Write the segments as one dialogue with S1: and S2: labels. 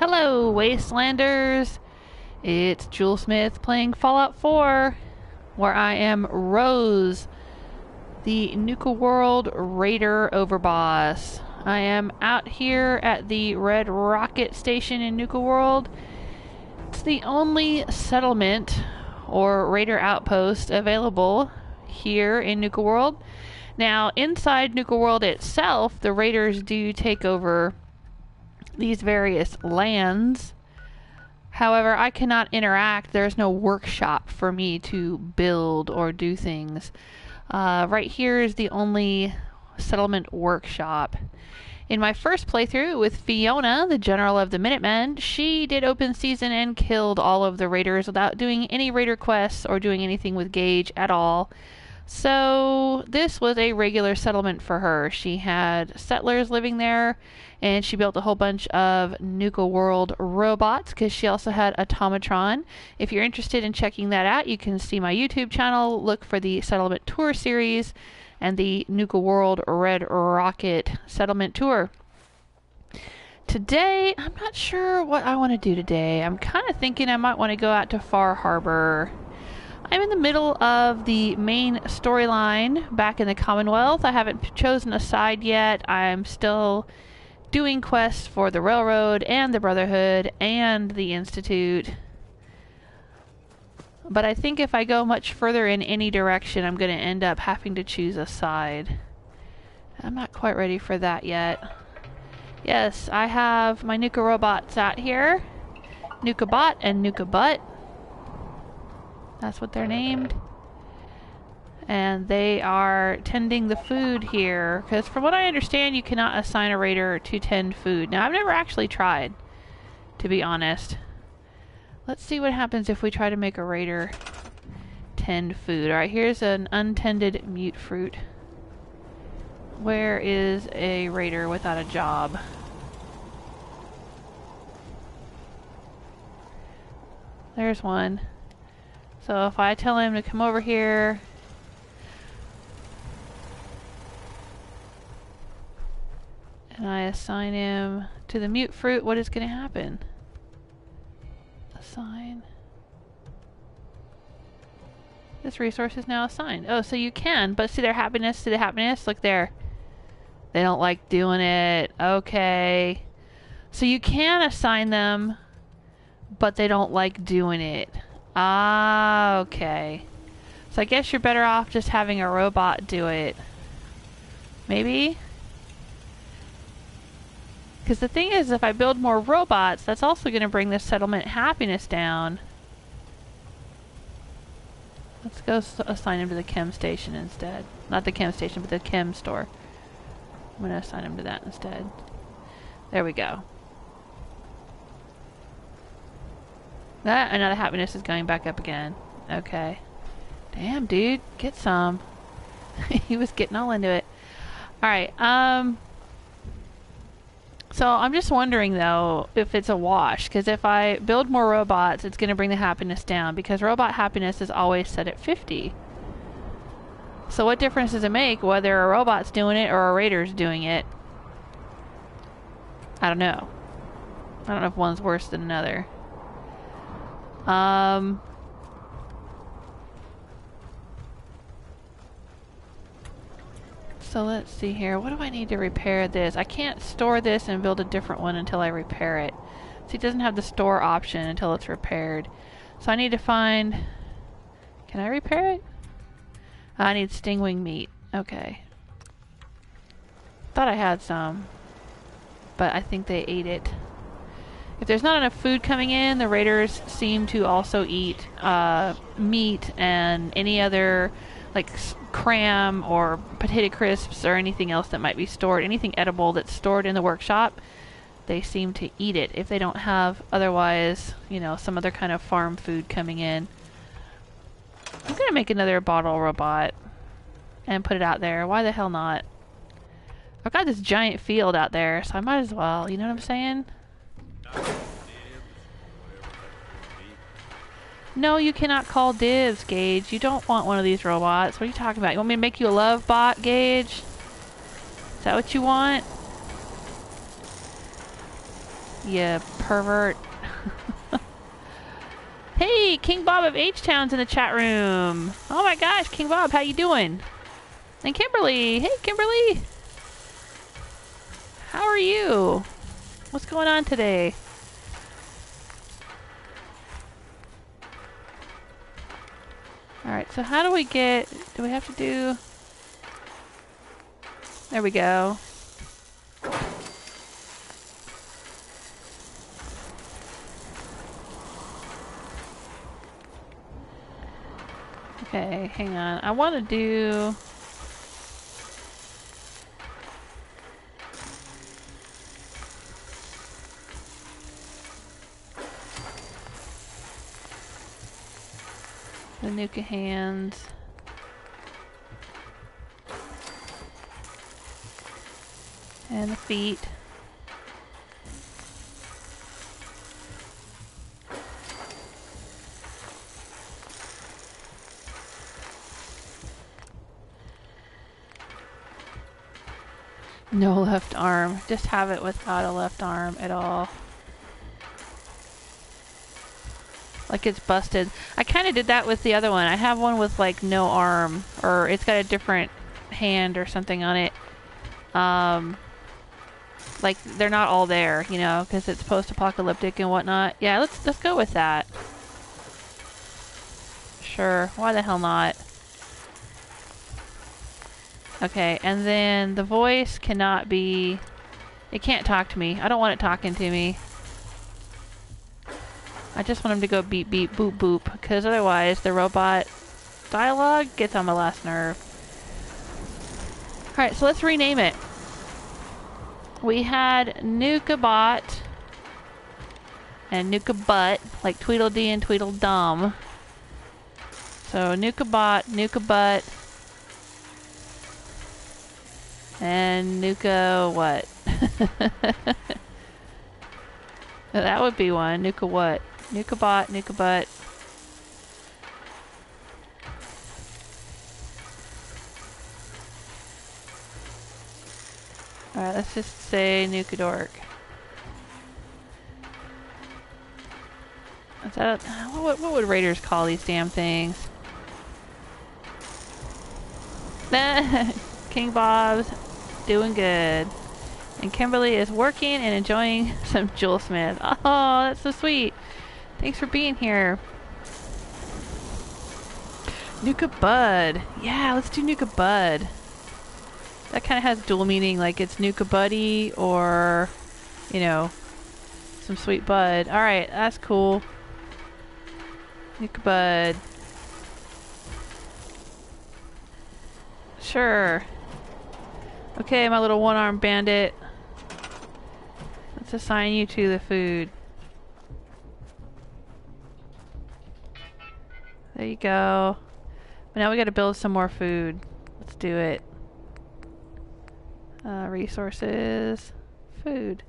S1: Hello, Wastelanders! It's Jewel Smith playing Fallout 4, where I am Rose, the Nuka World Raider Overboss. I am out here at the Red Rocket Station in Nuka World. It's the only settlement or raider outpost available here in Nuka World. Now, inside Nuka World itself, the raiders do take over these various lands. However, I cannot interact. There's no workshop for me to build or do things. Right here is the only settlement workshop. In my first playthrough with Fiona, the general of the Minutemen, she did open season and killed all of the raiders without doing any raider quests or doing anything with Gage at all. So this was a regular settlement for her. She had settlers living there, and she built a whole bunch of Nuka World robots because she also had Automatron. If you're interested in checking that out, you can see my YouTube channel. Look for the Settlement Tour series and the Nuka World Red Rocket Settlement Tour. Today, I'm not sure what I want to do today. I'm kind of thinking I might want to go out to Far Harbor. I'm in the middle of the main storyline back in the Commonwealth. I haven't chosen a side yet. I'm still doing quests for the Railroad and the Brotherhood and the Institute. But I think if I go much further in any direction, I'm going to end up having to choose a side. I'm not quite ready for that yet. Yes, I have my Nuka robots out here. Nuka Bot and Nuka Butt. That's what they're named. And they are tending the food here. Because from what I understand, you cannot assign a raider to tend food. Now, I've never actually tried, to be honest. Let's see what happens if we try to make a raider tend food. Alright, here's an untended mute fruit. Where is a raider without a job? There's one. So if I tell him to come over here, and I assign him to the mute fruit, what is going to happen? Assign. This resource is now assigned. Oh, so you can, but see their happiness, see the happiness? Look there. They don't like doing it. Okay. So you can assign them, but they don't like doing it. Ah, okay. So I guess you're better off just having a robot do it. Maybe? Because the thing is, if I build more robots, that's also going to bring this settlement happiness down. Let's go assign him to the chem station instead. Not the chem station, but the chem store. I'm going to assign him to that instead. There we go. That, another happiness is going back up again. Okay. Damn, dude. Get some. He was getting all into it. Alright, so I'm just wondering, though, if it's a wash. Because if I build more robots, it's going to bring the happiness down. Because robot happiness is always set at 50. So what difference does it make whether a robot's doing it or a raider's doing it? I don't know. I don't know if one's worse than another. So let's see here. What do I need to repair this? I can't store this and build a different one until I repair it. So it doesn't have the store option until it's repaired. So I need to find... Can I repair it? I need stingwing meat. Okay. Thought I had some, but I think they ate it. If there's not enough food coming in, the raiders seem to also eat meat and any other, like cram or potato crisps or anything else that might be stored. Anything edible that's stored in the workshop, they seem to eat it if they don't have otherwise, you know, some other kind of farm food coming in. I'm gonna make another bottle robot and put it out there. Why the hell not? I've got this giant field out there, so I might as well, you know what I'm saying? No, you cannot call dibs, Gage. You don't want one of these robots. What are you talking about? You want me to make you a love bot, Gage? Is that what you want? You pervert. Hey, King Bob of H-Town's in the chat room. Oh my gosh, King Bob, how you doing? And Kimberly. Hey, Kimberly. How are you? What's going on today? Alright, so how do we get... Do we have to do... There we go. Okay, hang on. I want to do... the Nuka hands. And the feet. No left arm. Just have it without a left arm at all. Like it's busted. I kind of did that with the other one. I have one with like no arm, or it's got a different hand or something on it. Like they're not all there, you know, because it's post-apocalyptic and whatnot. Yeah, let's go with that. Sure, why the hell not? Okay, and then the voice cannot be... It can't talk to me. I don't want it talking to me. I just want him to go beep beep boop boop, because otherwise the robot dialogue gets on my last nerve. Alright, so let's rename it. We had Nuka-Bot and Nuka-Butt, like Tweedledee and Tweedledum. So Nuka-Bot, Nuka-Butt, and Nuka what? That would be one. Nuka what? Nuka-Bot, Nuka-Butt. Alright, let's just say Nuka-Dork. Is that, what would raiders call these damn things? King Bob's doing good. And Kimberly is working and enjoying some Jewel Smith. Oh, that's so sweet. Thanks for being here. Nuka Bud. Yeah, let's do Nuka Bud. That kind of has dual meaning, like it's Nuka Buddy or, you know, some sweet bud. Alright, that's cool. Nuka Bud. Sure. Okay, my little one-armed bandit. Let's assign you to the food. There you go. But now we gotta build some more food. Let's do it. Resources. Food.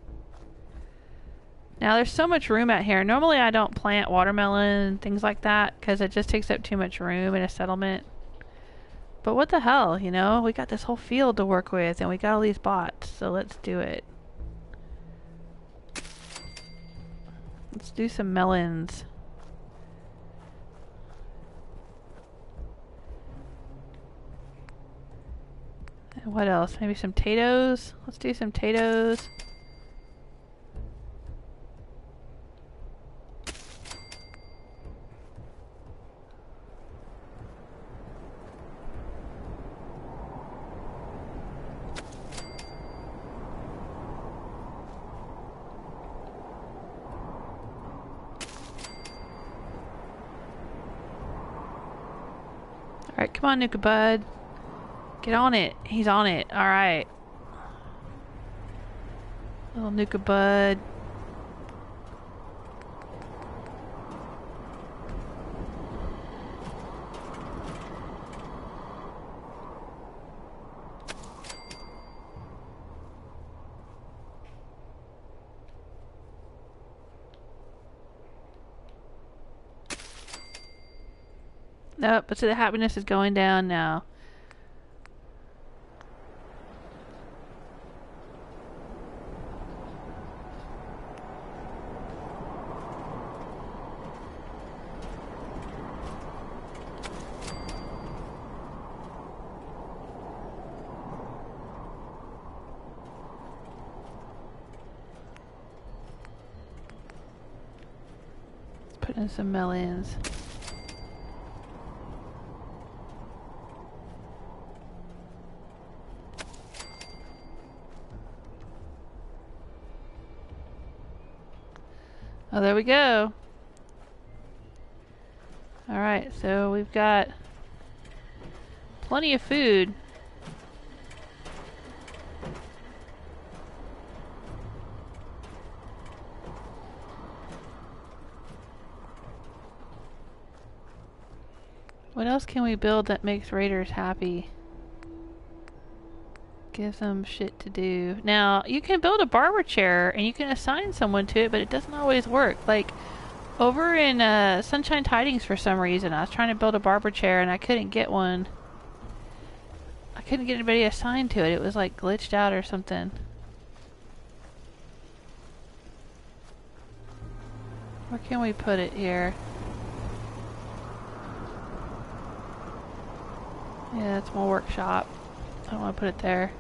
S1: Now there's so much room out here. Normally I don't plant watermelon and things like that because it just takes up too much room in a settlement. But what the hell, you know? We got this whole field to work with and we got all these bots, so let's do it. Let's do some melons. And what else? Maybe some potatoes? Let's do some potatoes. Alright, come on, Nuka Bud. Get on it. He's on it. Alright. Little Nuka Bud. Nope, but so the happiness is going down now. And some melons. Oh, there we go. Alright, so we've got plenty of food. What else can we build that makes raiders happy? Gives them shit to do. Now, you can build a barber chair and you can assign someone to it, but it doesn't always work. Like, over in Sunshine Tidings for some reason, I was trying to build a barber chair and I couldn't get one. I couldn't get anybody assigned to it. It was like glitched out or something. Where can we put it here? Yeah, it's my workshop. I don't want to put it there.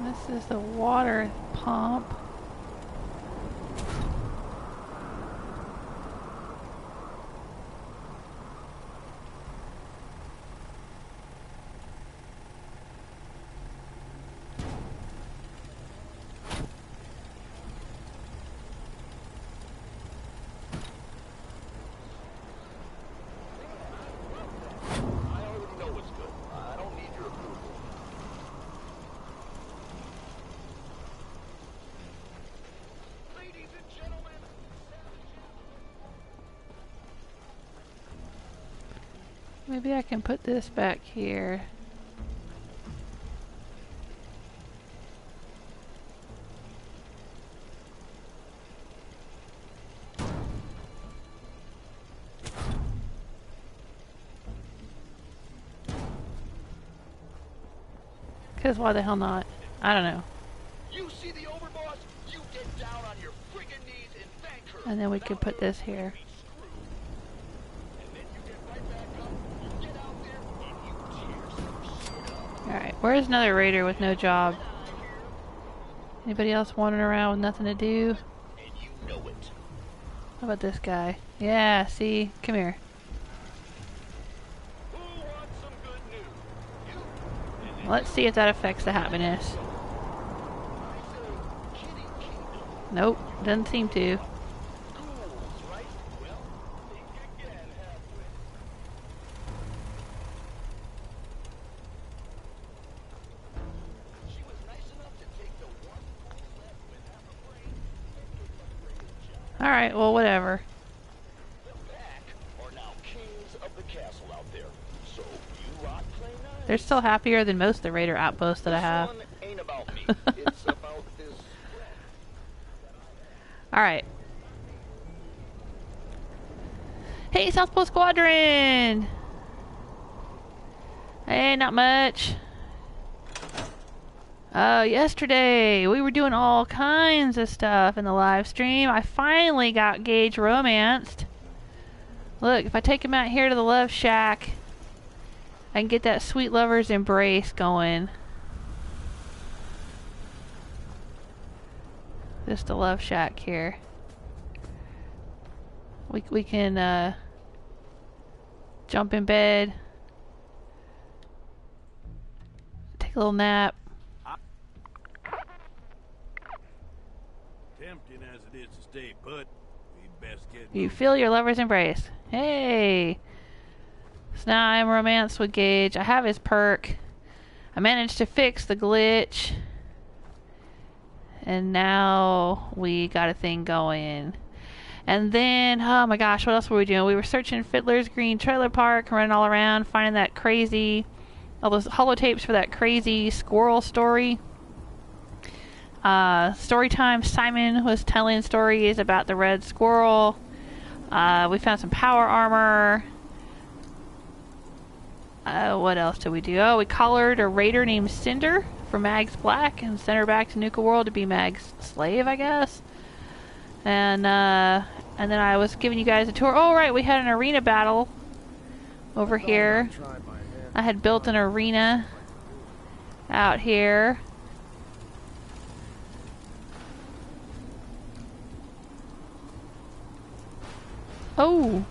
S1: This is the water pump. Maybe I can put this back here. Because why the hell not? I don't know.
S2: You see the overboss? You get down on your friggin' knees and thank her.
S1: And then we could put this here. Alright, where's another raider with no job? Anybody else wandering around with nothing to do? How about this guy? Yeah, see? Come here. Let's see if that affects the happiness. Nope, doesn't seem to. Alright, well, whatever. They're still happier than most of the raider outposts that I have. Alright. Hey, South Pole Squadron! Hey, not much. Yesterday we were doing all kinds of stuff in the live stream. I finally got Gage romanced. Look, if I take him out here to the Love Shack, I can get that sweet lover's embrace going. Just the Love Shack here. We can jump in bed, take a little nap.
S3: Tempting as it is to stay put, we best get
S1: You feel your lover's embrace. Hey! So now I'm romanced with Gage. I have his perk. I managed to fix the glitch. And now we got a thing going. And then, oh my gosh, what else were we doing? We were searching Fiddler's Green Trailer Park, running all around, finding that crazy, all those holotapes for that crazy squirrel story. Story time, Simon was telling stories about the red squirrel. We found some power armor. What else did we do? Oh, we collared a raider named Cinder for Mag's Black and sent her back to Nuka World to be Mag's slave, I guess. And then I was giving you guys a tour. Oh, right, we had an arena battle over here. I had built an arena out here. Oh!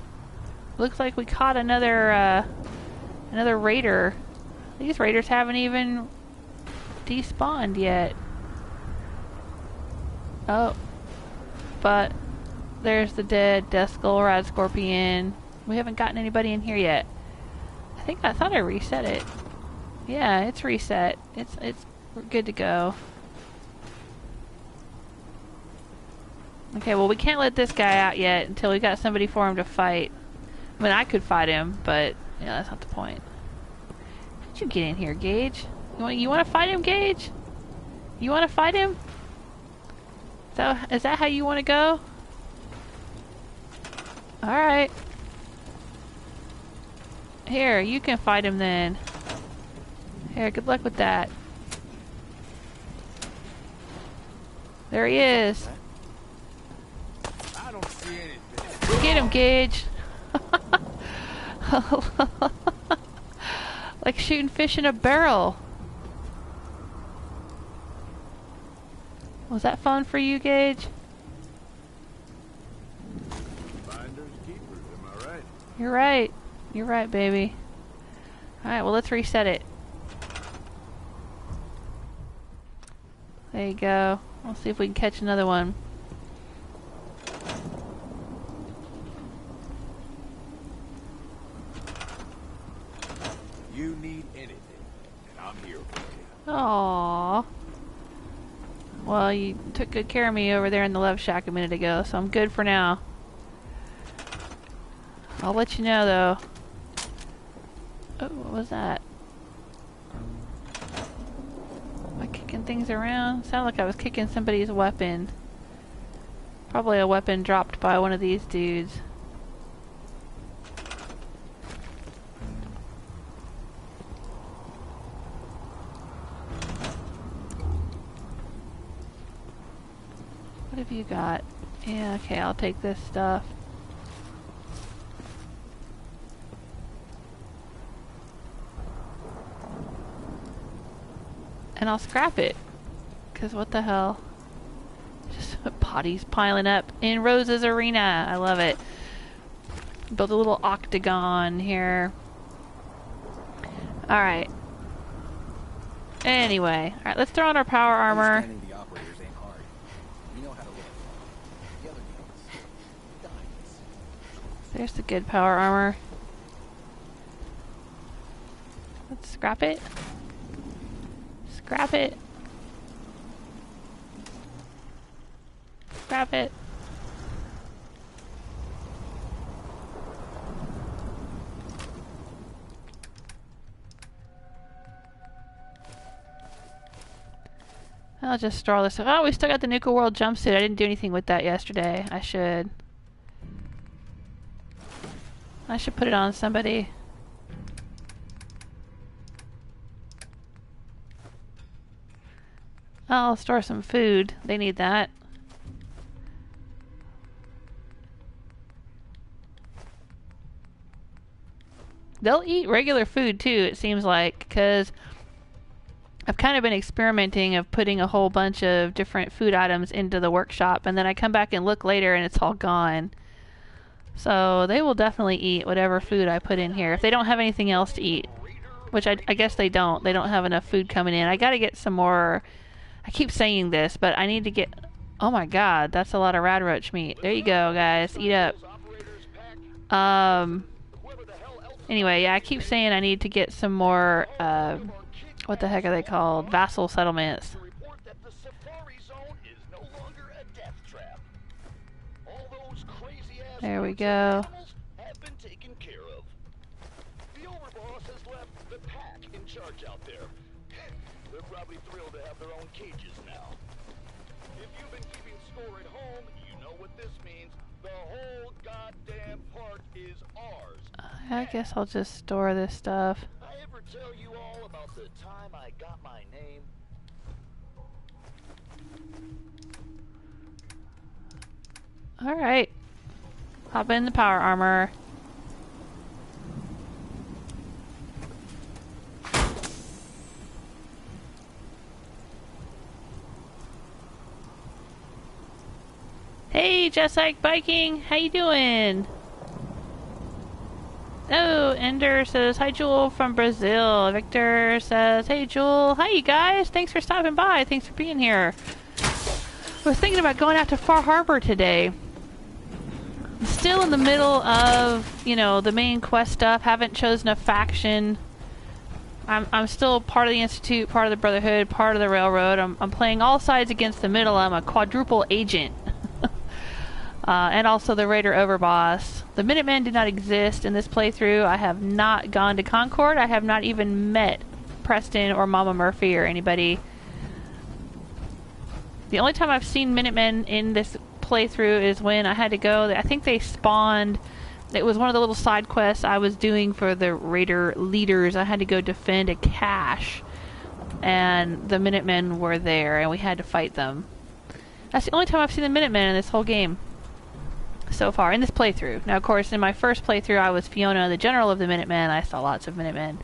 S1: Looks like we caught another raider. These raiders haven't even despawned yet. Oh. But there's the dead Death Skull, Rad Scorpion. We haven't gotten anybody in here yet. I thought I reset it. Yeah, it's reset. We're good to go. Okay, well we can't let this guy out yet until we got somebody for him to fight. I mean, I could fight him, but yeah, that's not the point. How'd you get in here, Gage? You want to fight him, Gage? You want to fight him? Is that how you want to go? Alright. Here, you can fight him then. Here, good luck with that. There he is.
S3: I don't see anything.
S1: Get him, Gage. Like shooting fish in a barrel. Was that fun for you, Gage?
S3: Finders keepers, am I right?
S1: You're right. You're right, baby. Alright, well, let's reset it. There you go. We'll see if we can catch another one.
S3: You need anything, and I'm here for you.
S1: Aww. Well, you took good care of me over there in the Love Shack a minute ago, so I'm good for now. I'll let you know, though. Oh, what was that? Am I kicking things around? Sounded like I was kicking somebody's weapon. Probably a weapon dropped by one of these dudes. What have you got? Yeah, okay, I'll take this stuff. And I'll scrap it. Because what the hell? Just bodies piling up in Rose's arena. I love it. Build a little octagon here. Alright. Anyway. Alright, let's throw on our power armor. There's the good power armor. Let's scrap it. Scrap it. Scrap it. I'll just store all this stuff. Oh, we still got the Nuka World jumpsuit. I didn't do anything with that yesterday. I should put it on somebody. I'll store some food. They need that. They'll eat regular food too, it seems like, because I've kind of been experimenting of putting a whole bunch of different food items into the workshop, and then I come back and look later and it's all gone. So they will definitely eat whatever food I put in here if they don't have anything else to eat, which I guess they don't. They don't have enough food coming in. I gotta get some more. I keep saying this, but I need to get... Oh my god, that's a lot of rad roach meat. There you go, guys. Eat up. Anyway, yeah, I keep saying I need to get some more, what the heck are they called? Vassal settlements. There we go. I guess I'll just store this stuff.
S2: I ever tell you all about the time I got my name?
S1: Alright. Hop in the power armor. Hey, Just Like Biking! How you doing? Oh, Ender says, hi Jewel from Brazil. Victor says, hey Jewel. Hi you guys. Thanks for stopping by. Thanks for being here. I was thinking about going out to Far Harbor today. I'm still in the middle of, you know, the main quest stuff. Haven't chosen a faction. I'm still part of the Institute, part of the Brotherhood, part of the Railroad. I'm playing all sides against the middle. I'm a quadruple agent. And also the Raider Overboss. The Minutemen do not exist in this playthrough. I have not gone to Concord. I have not even met Preston or Mama Murphy or anybody. The only time I've seen Minutemen in this playthrough is when I had to go. I think they spawned. It was one of the little side quests I was doing for the Raider leaders. I had to go defend a cache. And the Minutemen were there and we had to fight them. That's the only time I've seen the Minutemen in this whole game. So far, in this playthrough. Now, of course, in my first playthrough, I was Fiona, the general of the Minutemen. I saw lots of Minutemen.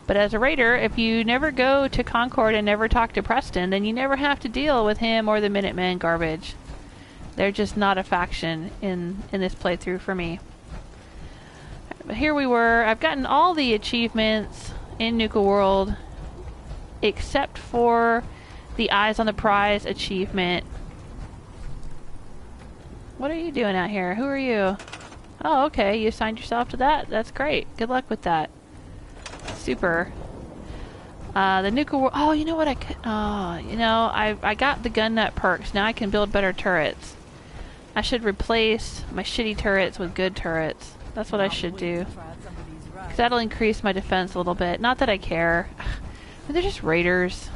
S1: But as a raider, if you never go to Concord and never talk to Preston, then you never have to deal with him or the Minutemen garbage. They're just not a faction in this playthrough for me. But here we were. I've gotten all the achievements in Nuka World except for the Eyes on the Prize achievement. What are you doing out here? Who are you? Oh, okay. You assigned yourself to that? That's great. Good luck with that. Super. The Nuka World... Oh, you know what I could... Oh, you know, I got the gun nut perks. Now I can build better turrets. I should replace my shitty turrets with good turrets. That's what I should do. Because that'll increase my defense a little bit. Not that I care. They're just raiders.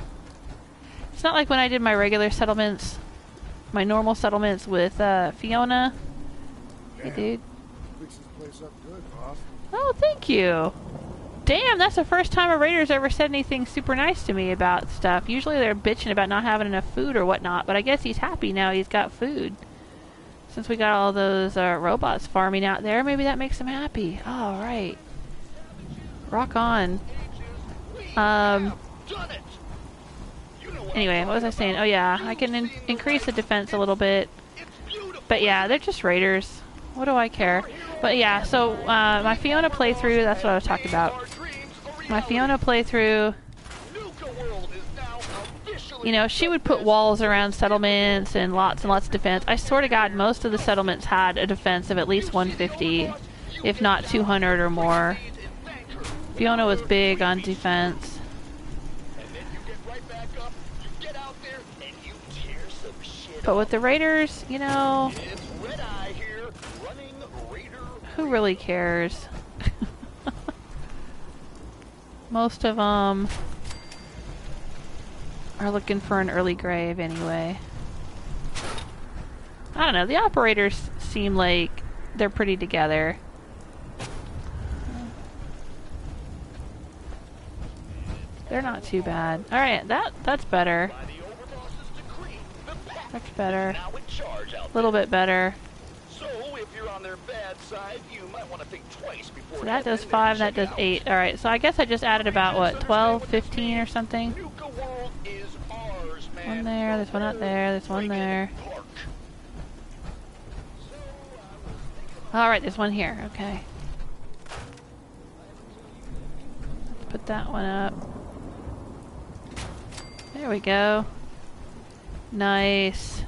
S1: It's not like when I did my regular settlements... My normal settlements with Fiona. Hey, dude.
S4: Fix this place up good, boss.
S1: Oh, thank you. Damn, that's the first time a raider's ever said anything super nice to me about stuff. Usually they're bitching about not having enough food or whatnot, but I guess he's happy now he's got food. Since we got all those robots farming out there, maybe that makes him happy. All right. Rock on. Anyway, what was I saying? Oh yeah, I can increase the defense a little bit. But yeah, they're just raiders. What do I care? But yeah, so my Fiona playthrough, that's what I was talking about. My Fiona playthrough, you know, she would put walls around settlements and lots of defense. I swear to God, most of the settlements had a defense of at least 150, if not 200 or more. Fiona was big on defense. But with the raiders, you know, who really cares? Most of them are looking for an early grave anyway. I don't know, the operators seem like they're pretty together. They're not too bad. Alright, that's better. That's better. A little bit better.
S2: So if you're on their bad side, you might want to think twice before.
S1: So that does 5, that does 8. Alright, so I guess I just added about, what, 12, 15 or something?
S2: Nuka World is ours, man.
S1: One there, there's one out there, there's one there. Alright, there's one here, okay. Let's put that one up. There we go. Nice.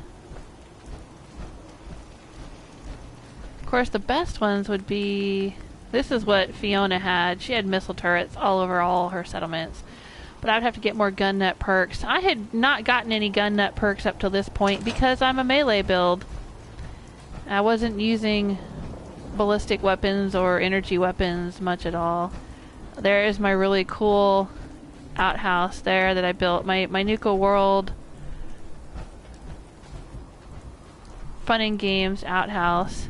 S1: Of course, the best ones would be... This is what Fiona had. She had missile turrets all over all her settlements. But I would have to get more gun nut perks. I had not gotten any gun nut perks up till this point because I'm a melee build. I wasn't using ballistic weapons or energy weapons much at all. There is my really cool outhouse there that I built. My Nuka World Fun and Games outhouse.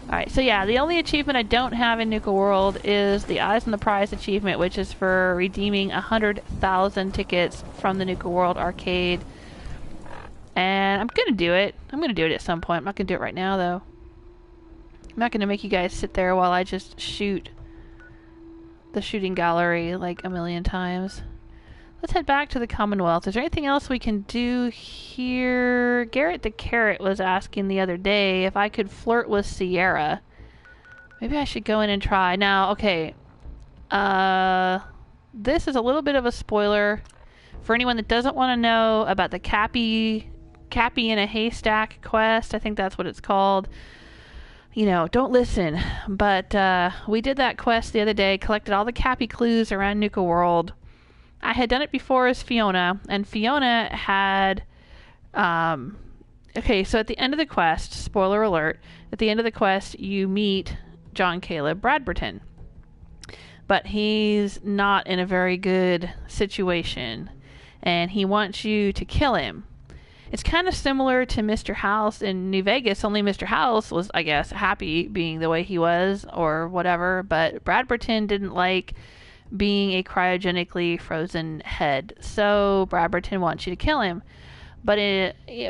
S1: Alright, so yeah, the only achievement I don't have in Nuka World is the Eyes on the Prize achievement, which is for redeeming 100,000 tickets from the Nuka World arcade. And I'm gonna do it. I'm gonna do it at some point. I'm not gonna do it right now, though. I'm not gonna make you guys sit there while I just shoot the shooting gallery like a million times. Let's head back to the Commonwealth. Is there anything else we can do here? Garrett the Carrot was asking the other day if I could flirt with Sierra. Maybe I should go in and try. Now, okay. This is a little bit of a spoiler for anyone that doesn't want to know about the Cappy in a Haystack quest. I think that's what it's called. You know, don't listen. But we did that quest the other day, collected all the Cappy clues around Nuka World. I had done it before as Fiona, and Fiona had... okay, so at the end of the quest, spoiler alert, at the end of the quest, you meet John Caleb Bradberton. But he's not in a very good situation, and he wants you to kill him. It's kind of similar to Mr. House in New Vegas, only Mr. House was, I guess, happy being the way he was, or whatever, but Bradberton didn't like being a cryogenically frozen head, so Bradberton wants you to kill him. But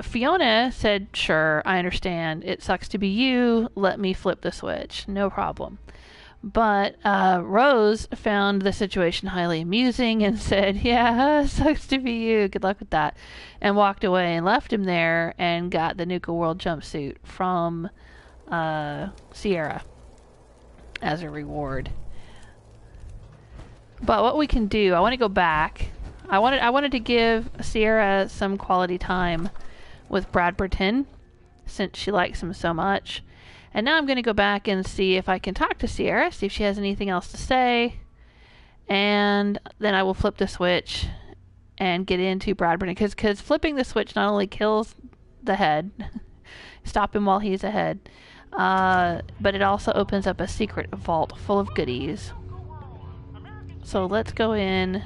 S1: Fiona said, sure, I understand. It sucks to be you. Let me flip the switch. No problem. But Rose found the situation highly amusing and said, yeah, sucks to be you. Good luck with that. And walked away and left him there and got the Nuka World jumpsuit from Sierra as a reward. But what we can do, I want to go back. I wanted to give Sierra some quality time with Bradberton since she likes him so much. And now I'm going to go back and see if I can talk to Sierra, see if she has anything else to say. And then I will flip the switch and get into Bradberton. Because flipping the switch not only kills the head, stop him while he's ahead, but it also opens up a secret vault full of goodies. So let's go in.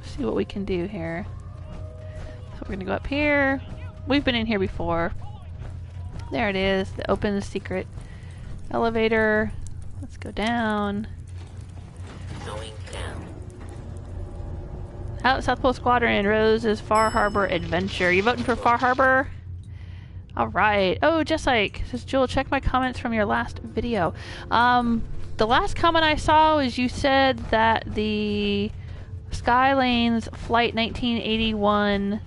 S1: See what we can do here. So we're gonna go up here. We've been in here before. There it is. The open secret elevator. Let's go down.
S5: Going down.
S1: Out South Pole Squadron. Rose's Far Harbor Adventure. You voting for Far Harbor? Alright. Oh, just like says Jewel, check my comments from your last video. The last comment I saw was you said that the Skylane's Flight 1981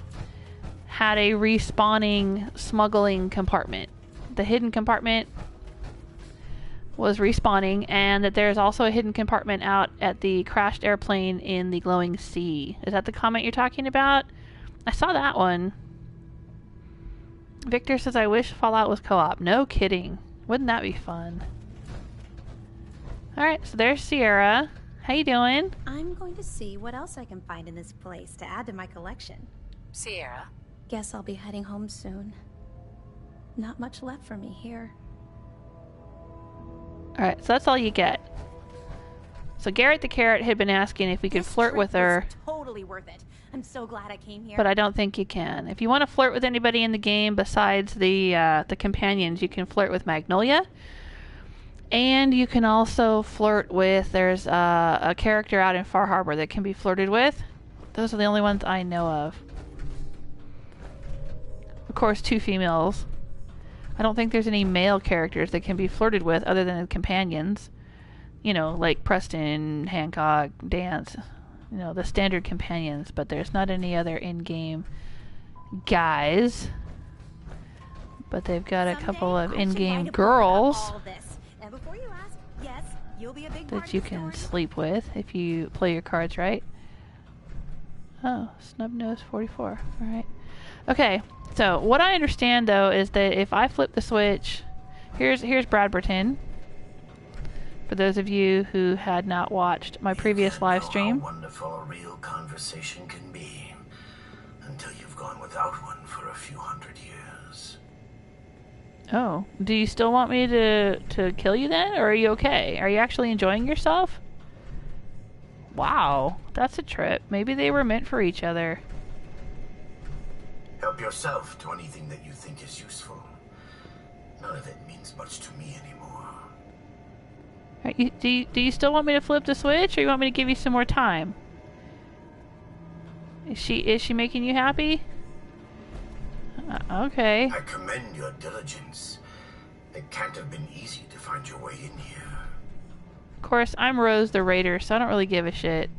S1: had a respawning smuggling compartment. The hidden compartment was respawning, and that there's also a hidden compartment out at the crashed airplane in the glowing sea. Is that the comment you're talking about? I saw that one. Victor says, I wish Fallout was co-op. No kidding. Wouldn't that be fun? Alright, so there's Sierra. How you doing?
S5: I'm going to see what else I can find in this place to add to my collection.
S6: Sierra.
S5: Guess I'll be heading home soon. Not much left for me here.
S1: Alright, so that's all you get. So Garrett the Carrot had been asking if we could flirt with her.
S5: Totally worth it. I'm so glad I came here.
S1: But I don't think you can. If you want to flirt with anybody in the game besides the companions, you can flirt with Magnolia. And you can also flirt with, there's a character out in Far Harbor that can be flirted with. Those are the only ones I know of. Of course, 2 females. I don't think there's any male characters that can be flirted with other than the companions. You know, like Preston, Hancock, Dance. You know, the standard companions. But there's not any other in-game guys. But they've got a couple of in-game girls that you can sleep with if you play your cards right. Oh, Snubnose 44. Alright. Okay, so what I understand though is that if I flip the switch, here's Bradberton. For those of you who had not watched my previous live stream.
S7: How wonderful a real conversation can be until you've gone without one for a few hundred years.
S1: Oh, do you still want me to kill you then, or are you okay? Are you actually enjoying yourself? Wow, that's a trip. Maybe they were meant for each other.
S7: Help yourself to anything that you think is useful. None of it means much to me anymore.
S1: Do you still want me to flip the switch, or you want me to give you some more time? Is she making you happy? Okay.
S7: I commend your diligence. It can't have been easy to find your way in here.
S1: course, I'm Rose the Raider, so I don't really give a shit.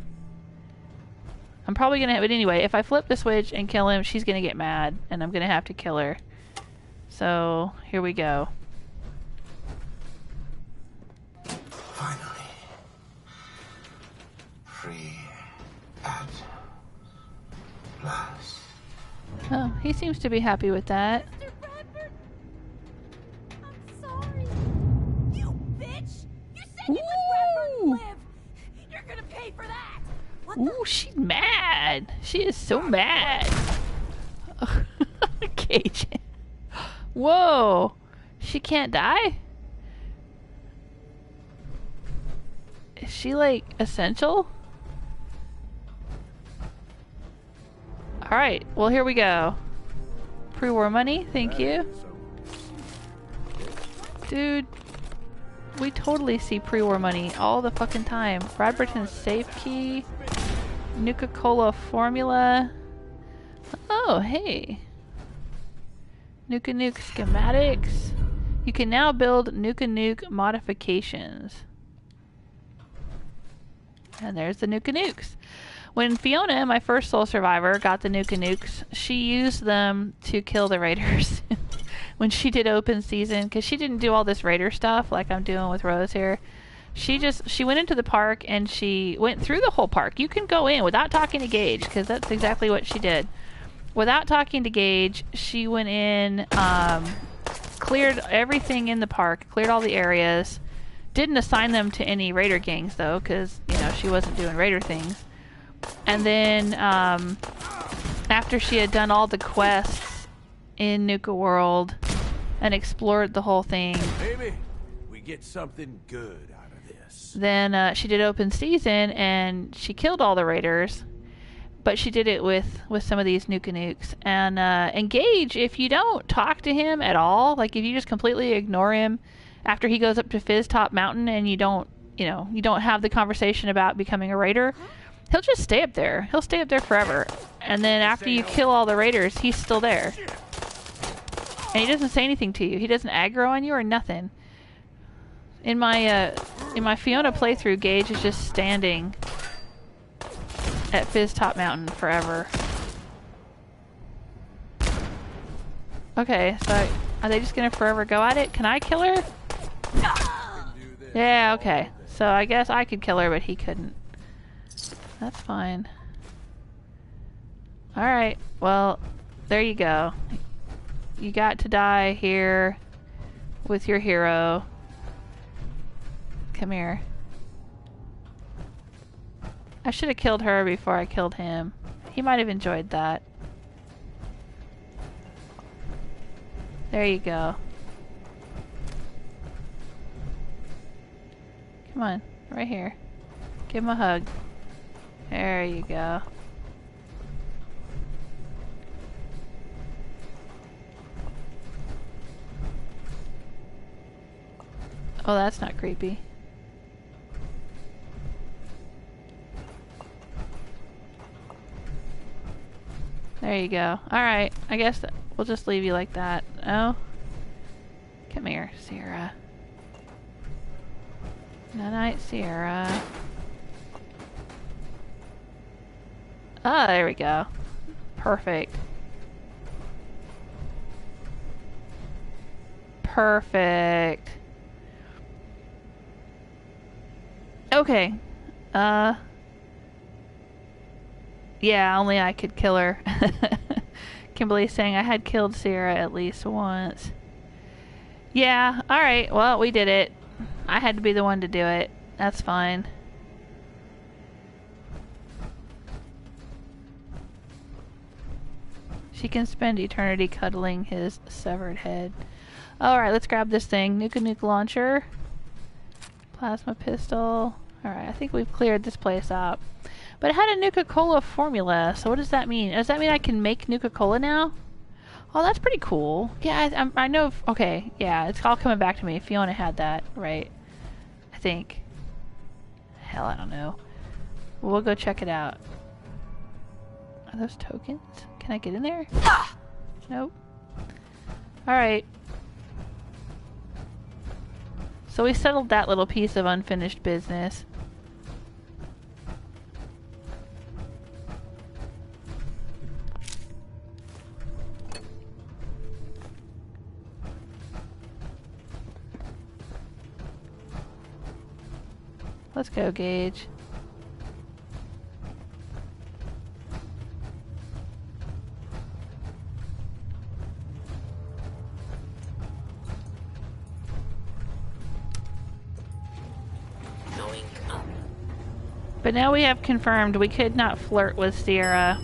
S1: I'm probably gonna have it anyway. If I flip the switch and kill him, she's gonna get mad, and I'm gonna have to kill her. So, here we go.
S7: Finally. Free at last.
S1: Oh, he seems to be happy with that.
S5: Mr. Bradford! I'm sorry. You bitch! You said you let Bradford live! You're gonna pay for that! What the?
S1: Ooh, she's mad. She is so mad. Cage. Whoa. She can't die? Is she like essential? Alright, well here we go. Pre-war money, thank you. Dude, we totally see pre-war money all the fucking time. Bradburton's safe key. Nuka-Cola formula. Oh, hey. Nuka-Nuke schematics. You can now build Nuka-Nuke modifications. And there's the Nuka-Nukes. When Fiona, my first soul survivor, got the Nuka-Nukes, she used them to kill the raiders. When she did open season, because she didn't do all this raider stuff like I'm doing with Rose here. She went into the park and she went through the whole park. You can go in without talking to Gage, because that's exactly what she did. Without talking to Gage, she went in, cleared everything in the park, cleared all the areas. Didn't assign them to any raider gangs though, because, you know, she wasn't doing raider things. And then, after she had done all the quests in Nuka World and explored the whole thing,
S3: Maybe we get something good out of this.
S1: then she did open season and she killed all the raiders, but she did it with some of these Nuka-Nukes. And Gage, if you don't talk to him at all, like if you just completely ignore him after he goes up to Fizz Top Mountain and you don't have the conversation about becoming a raider, he'll just stay up there. He'll stay up there forever. And then after you kill all the raiders, he's still there. And he doesn't say anything to you. He doesn't aggro on you or nothing. In my Fiona playthrough, Gage is just standing at Fizz Top Mountain forever. Okay, so are they just gonna forever go at it? Can I kill her? Yeah, okay. So I guess I could kill her, but he couldn't. That's fine. Alright, well, there you go. You got to die here with your hero. Come here. I should have killed her before I killed him. He might have enjoyed that. There you go. Come on, right here. Give him a hug. There you go. Oh, that's not creepy. There you go. Alright, I guess we'll just leave you like that. Oh? Come here, Sierra. Night-night, Sierra. Ah, there we go. Perfect. Perfect. Okay. Yeah, only I could kill her. Kimberly's saying I had killed Sierra at least once. Yeah, alright, well, we did it. I had to be the one to do it. That's fine. She can spend eternity cuddling his severed head. Alright, let's grab this thing. Nuka-Nuke launcher. Plasma pistol. Alright, I think we've cleared this place out. But it had a Nuka-Cola formula, so what does that mean? Does that mean I can make Nuka-Cola now? Oh, that's pretty cool. Yeah, I know. Okay, yeah, it's all coming back to me. Fiona had that, right? I think. Hell, I don't know. We'll go check it out. Are those tokens? Can I get in there? Nope. Alright. So we settled that little piece of unfinished business. Let's go, Gage. But now we have confirmed we could not flirt with Sierra.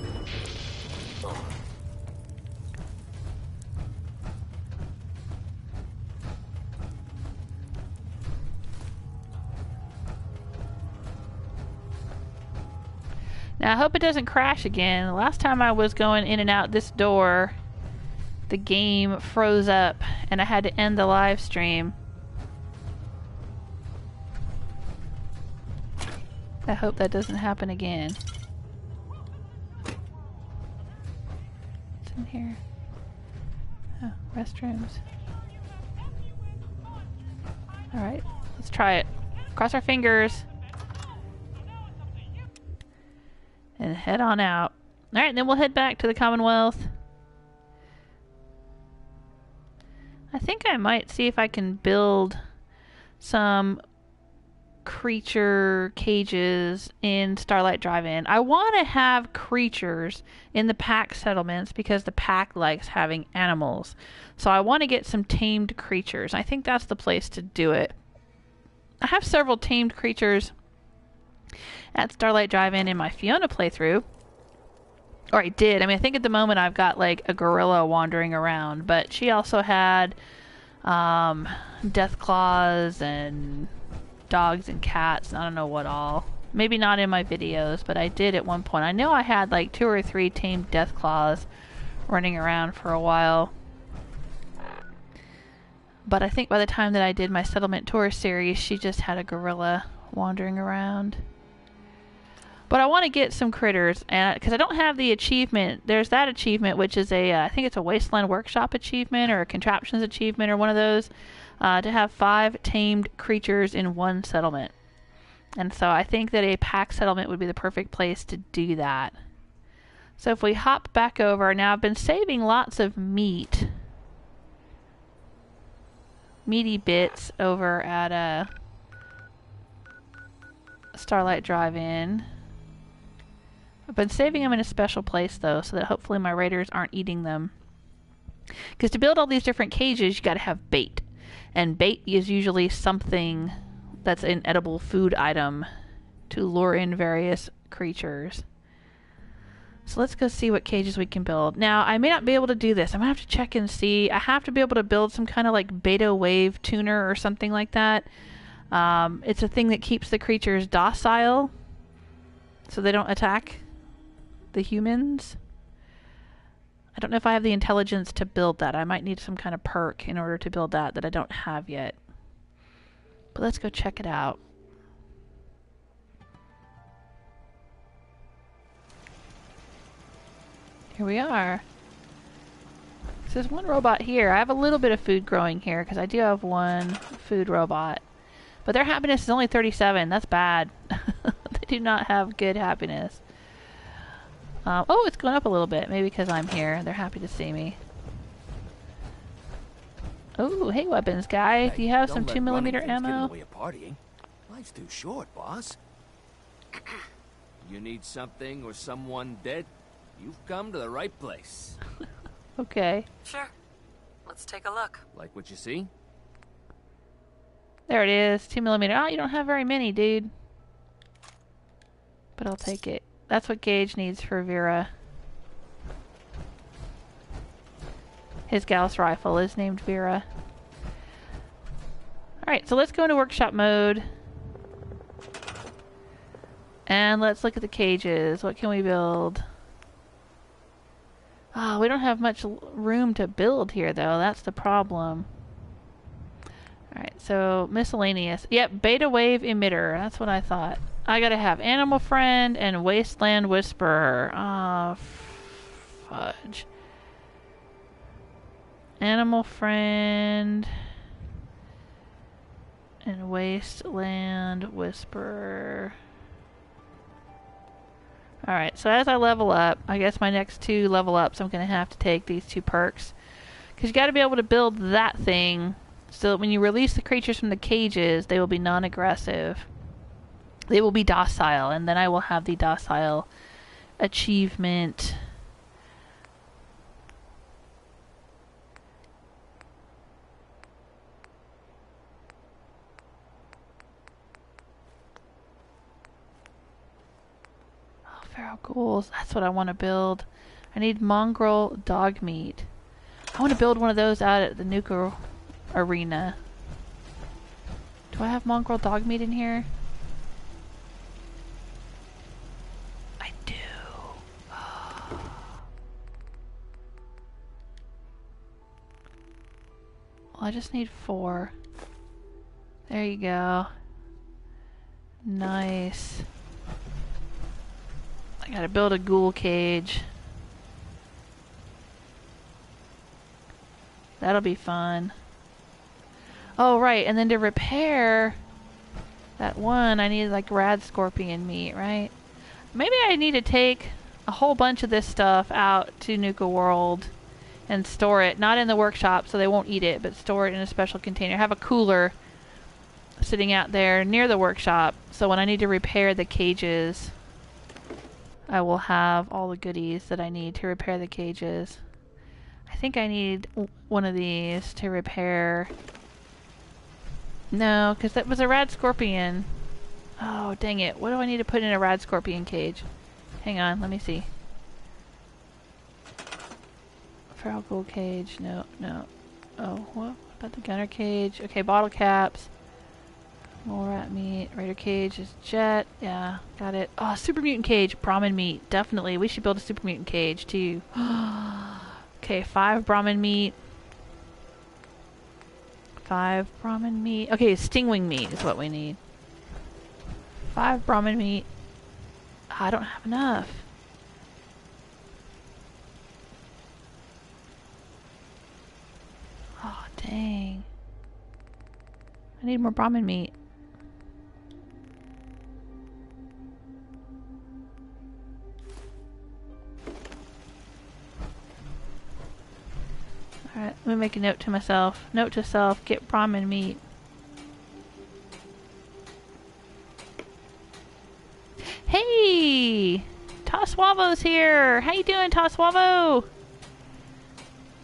S1: Now I hope it doesn't crash again. The last time I was going in and out this door, the game froze up and I had to end the live stream. I hope that doesn't happen again. What's in here? Oh, restrooms. Alright, let's try it. Cross our fingers. And head on out. Alright, then we'll head back to the Commonwealth. I think I might see if I can build some creature cages in Starlight Drive-In. I want to have creatures in the pack settlements because the pack likes having animals. So I want to get some tamed creatures. I think that's the place to do it. I have several tamed creatures at Starlight Drive-In in my Fiona playthrough. Or I did. I mean, I think at the moment I've got like a gorilla wandering around, but she also had death claws and dogs and cats, and I don't know what all. Maybe not in my videos, but I did at one point. I know I had like 2 or 3 tamed death claws running around for a while. But I think by the time that I did my settlement tour series, she just had a gorilla wandering around. But I want to get some critters, and because I don't have the achievement. There's that achievement, which is a I think it's a Wasteland Workshop achievement or a Contraptions achievement or one of those. To have 5 tamed creatures in one settlement. And so I think that a pack settlement would be the perfect place to do that. So if we hop back over, now I've been saving lots of meaty bits over at Starlight Drive-In. I've been saving them in a special place though, so that hopefully my raiders aren't eating them. Because to build all these different cages, you gotta have bait. And bait is usually something that's an edible food item to lure in various creatures. So let's go see what cages we can build. Now, I may not be able to do this. I'm going to have to check and see. I have to be able to build some kind of like beta wave tuner or something like that. It's a thing that keeps the creatures docile so they don't attack the humans. I don't know if I have the intelligence to build that. I might need some kind of perk in order to build that I don't have yet. But let's go check it out. Here we are. So there's one robot here. I have a little bit of food growing here because I do have one food robot. But their happiness is only 37. That's bad. They do not have good happiness. Oh, it's going up a little bit. Maybe because I'm here. They're happy to see me. Oh, hey, weapons guy. Do you have some 2mm ammo?
S3: Life's too short, boss.
S2: You need something or someone dead? You've come to the right place.
S1: Okay.
S6: Sure. Let's take a look.
S2: Like what you see?
S1: There it is. 2mm. Oh, you don't have very many, dude. But I'll take it. That's what Gage needs for Vera. His Gauss rifle is named Vera. Alright, so let's go into workshop mode. And let's look at the cages. What can we build? Oh, we don't have much room to build here, though. That's the problem. Alright, so miscellaneous. Yep, beta wave emitter. That's what I thought. I gotta have Animal Friend and Wasteland Whisperer. Ah, fudge. Animal Friend And Wasteland Whisperer. Alright, so as I level up, I guess my next 2 level ups, I'm going to have to take these 2 perks. Because you got to be able to build that thing so that when you release the creatures from the cages, they will be non-aggressive. They will be docile, and then I will have the docile achievement. Oh, feral ghouls. That's what I want to build. I need mongrel dog meat. I want to build one of those out at the Nuka arena. Do I have mongrel dog meat in here? I do. Well, I just need 4. There you go. Nice. I gotta build a ghoul cage. That'll be fun. Oh, right, and then to repair that one, I need like rad scorpion meat, right? Maybe I need to take a whole bunch of this stuff out to Nuka World and store it, not in the workshop so they won't eat it, but store it in a special container. Have a cooler sitting out there near the workshop, so when I need to repair the cages, I will have all the goodies that I need to repair the cages. I think I need one of these to repair. No, because that was a rad scorpion. Oh, dang it. What do I need to put in a rad scorpion cage? Hang on, let me see. Feral ghoul cage. No, no. Oh, what about the gunner cage? Okay, bottle caps. Mole rat meat. Raider cage is jet. Yeah, got it. Oh, super mutant cage. Brahmin meat. Definitely. We should build a super mutant cage, too. Okay, 5 Brahmin meat. 5 Brahmin meat. Okay, stingwing meat is what we need. 5 Brahmin meat. I don't have enough. Oh, dang. I need more Brahmin meat. Alright, let me make a note to myself. Note to self, get Brahmin meat. Hey! Toswavo's here! How you doing, Toswavo?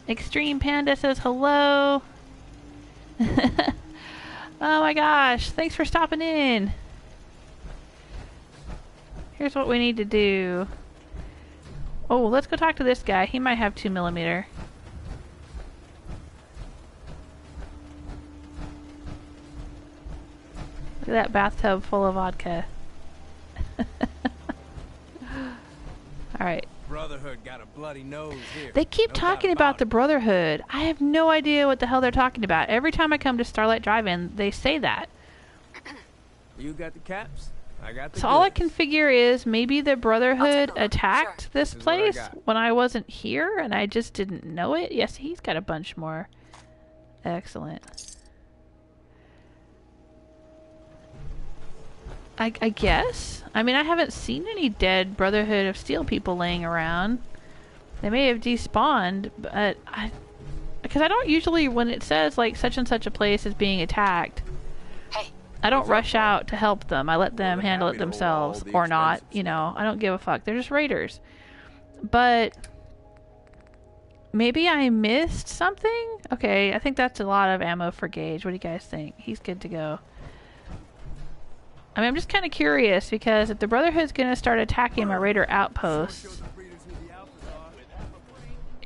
S1: Extreme Panda says hello. Oh my gosh, thanks for stopping in. Here's what we need to do. Oh, let's go talk to this guy. He might have 2mm. Look at that bathtub full of vodka. Alright.
S3: Brotherhood got a bloody nose here.
S1: They keep talking about the Brotherhood. I have no idea what the hell they're talking about. Every time I come to Starlight Drive-In, they say that.
S3: You got the caps? I got the
S1: So all I
S3: goods.
S1: can figure is maybe the Brotherhood attacked
S6: Sure.
S1: this
S3: This is what I
S1: place
S3: got.
S1: when I wasn't here and I just didn't know it. Yes, he's got a bunch more. Excellent. I guess. I mean, I haven't seen any dead Brotherhood of Steel people laying around. They may have despawned, but because I don't usually, when it says like such and such a place is being attacked,
S6: Hey,
S1: I don't rush out to help them. I let them
S3: More than
S1: handle it
S3: happy to hold
S1: themselves
S3: all the
S1: or not.
S3: expenses.
S1: You know, I don't give a fuck. They're just raiders. But maybe I missed something? Okay, I think that's a lot of ammo for Gage. What do you guys think? He's good to go. I mean, I'm just kind of curious because if the Brotherhood's going to start attacking my raider outposts.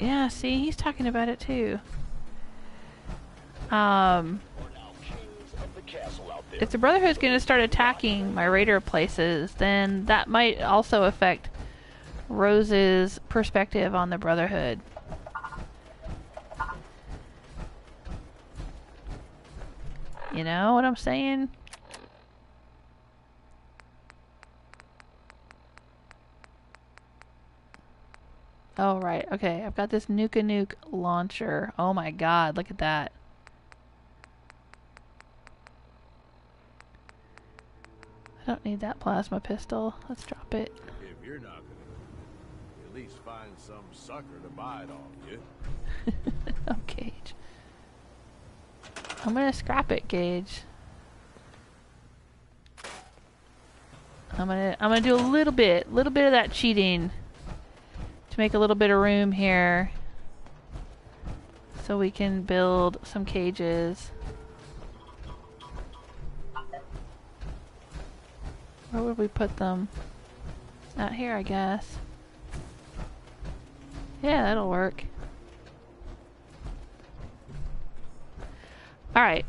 S1: Yeah, see, he's talking about it too. If the Brotherhood's going to start attacking my raider places, then that might also affect Rose's perspective on the Brotherhood. You know what I'm saying? Oh, right. Okay, I've got this Nuka-Nuke launcher. Oh my god, look at that. don't need that plasma pistol. Let's drop it.
S3: If you're not gonna at least find some sucker to buy it off you.
S1: Oh, Gage. I'm gonna scrap it, Gage. I'm gonna do a little bit of that cheating to make a little bit of room here, so we can build some cages. Where would we put them? Out here, I guess. Yeah, that'll work. Alright.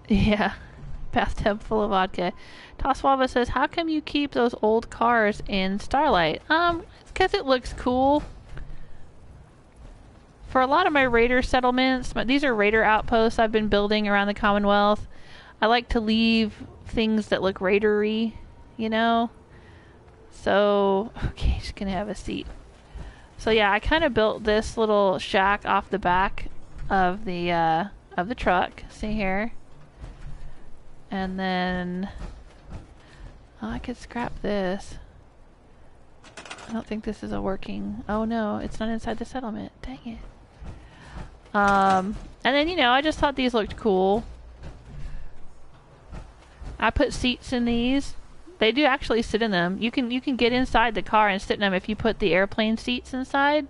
S1: Yeah. Bathtub full of vodka. Toswava says, how come you keep those old cars in Starlight? It's because it looks cool. For a lot of my raider settlements, these are raider outposts I've been building around the Commonwealth. I like to leave things that look raidery, you know? So, okay, just gonna have a seat. So yeah, I kind of built this little shack off the back of the truck. See here? And then, oh, I could scrap this. I don't think this is a working. Oh no, it's not inside the settlement. Dang it. And then, you know, I just thought these looked cool. I put seats in these. They do actually sit in them. You can get inside the car and sit in them if you put the airplane seats inside.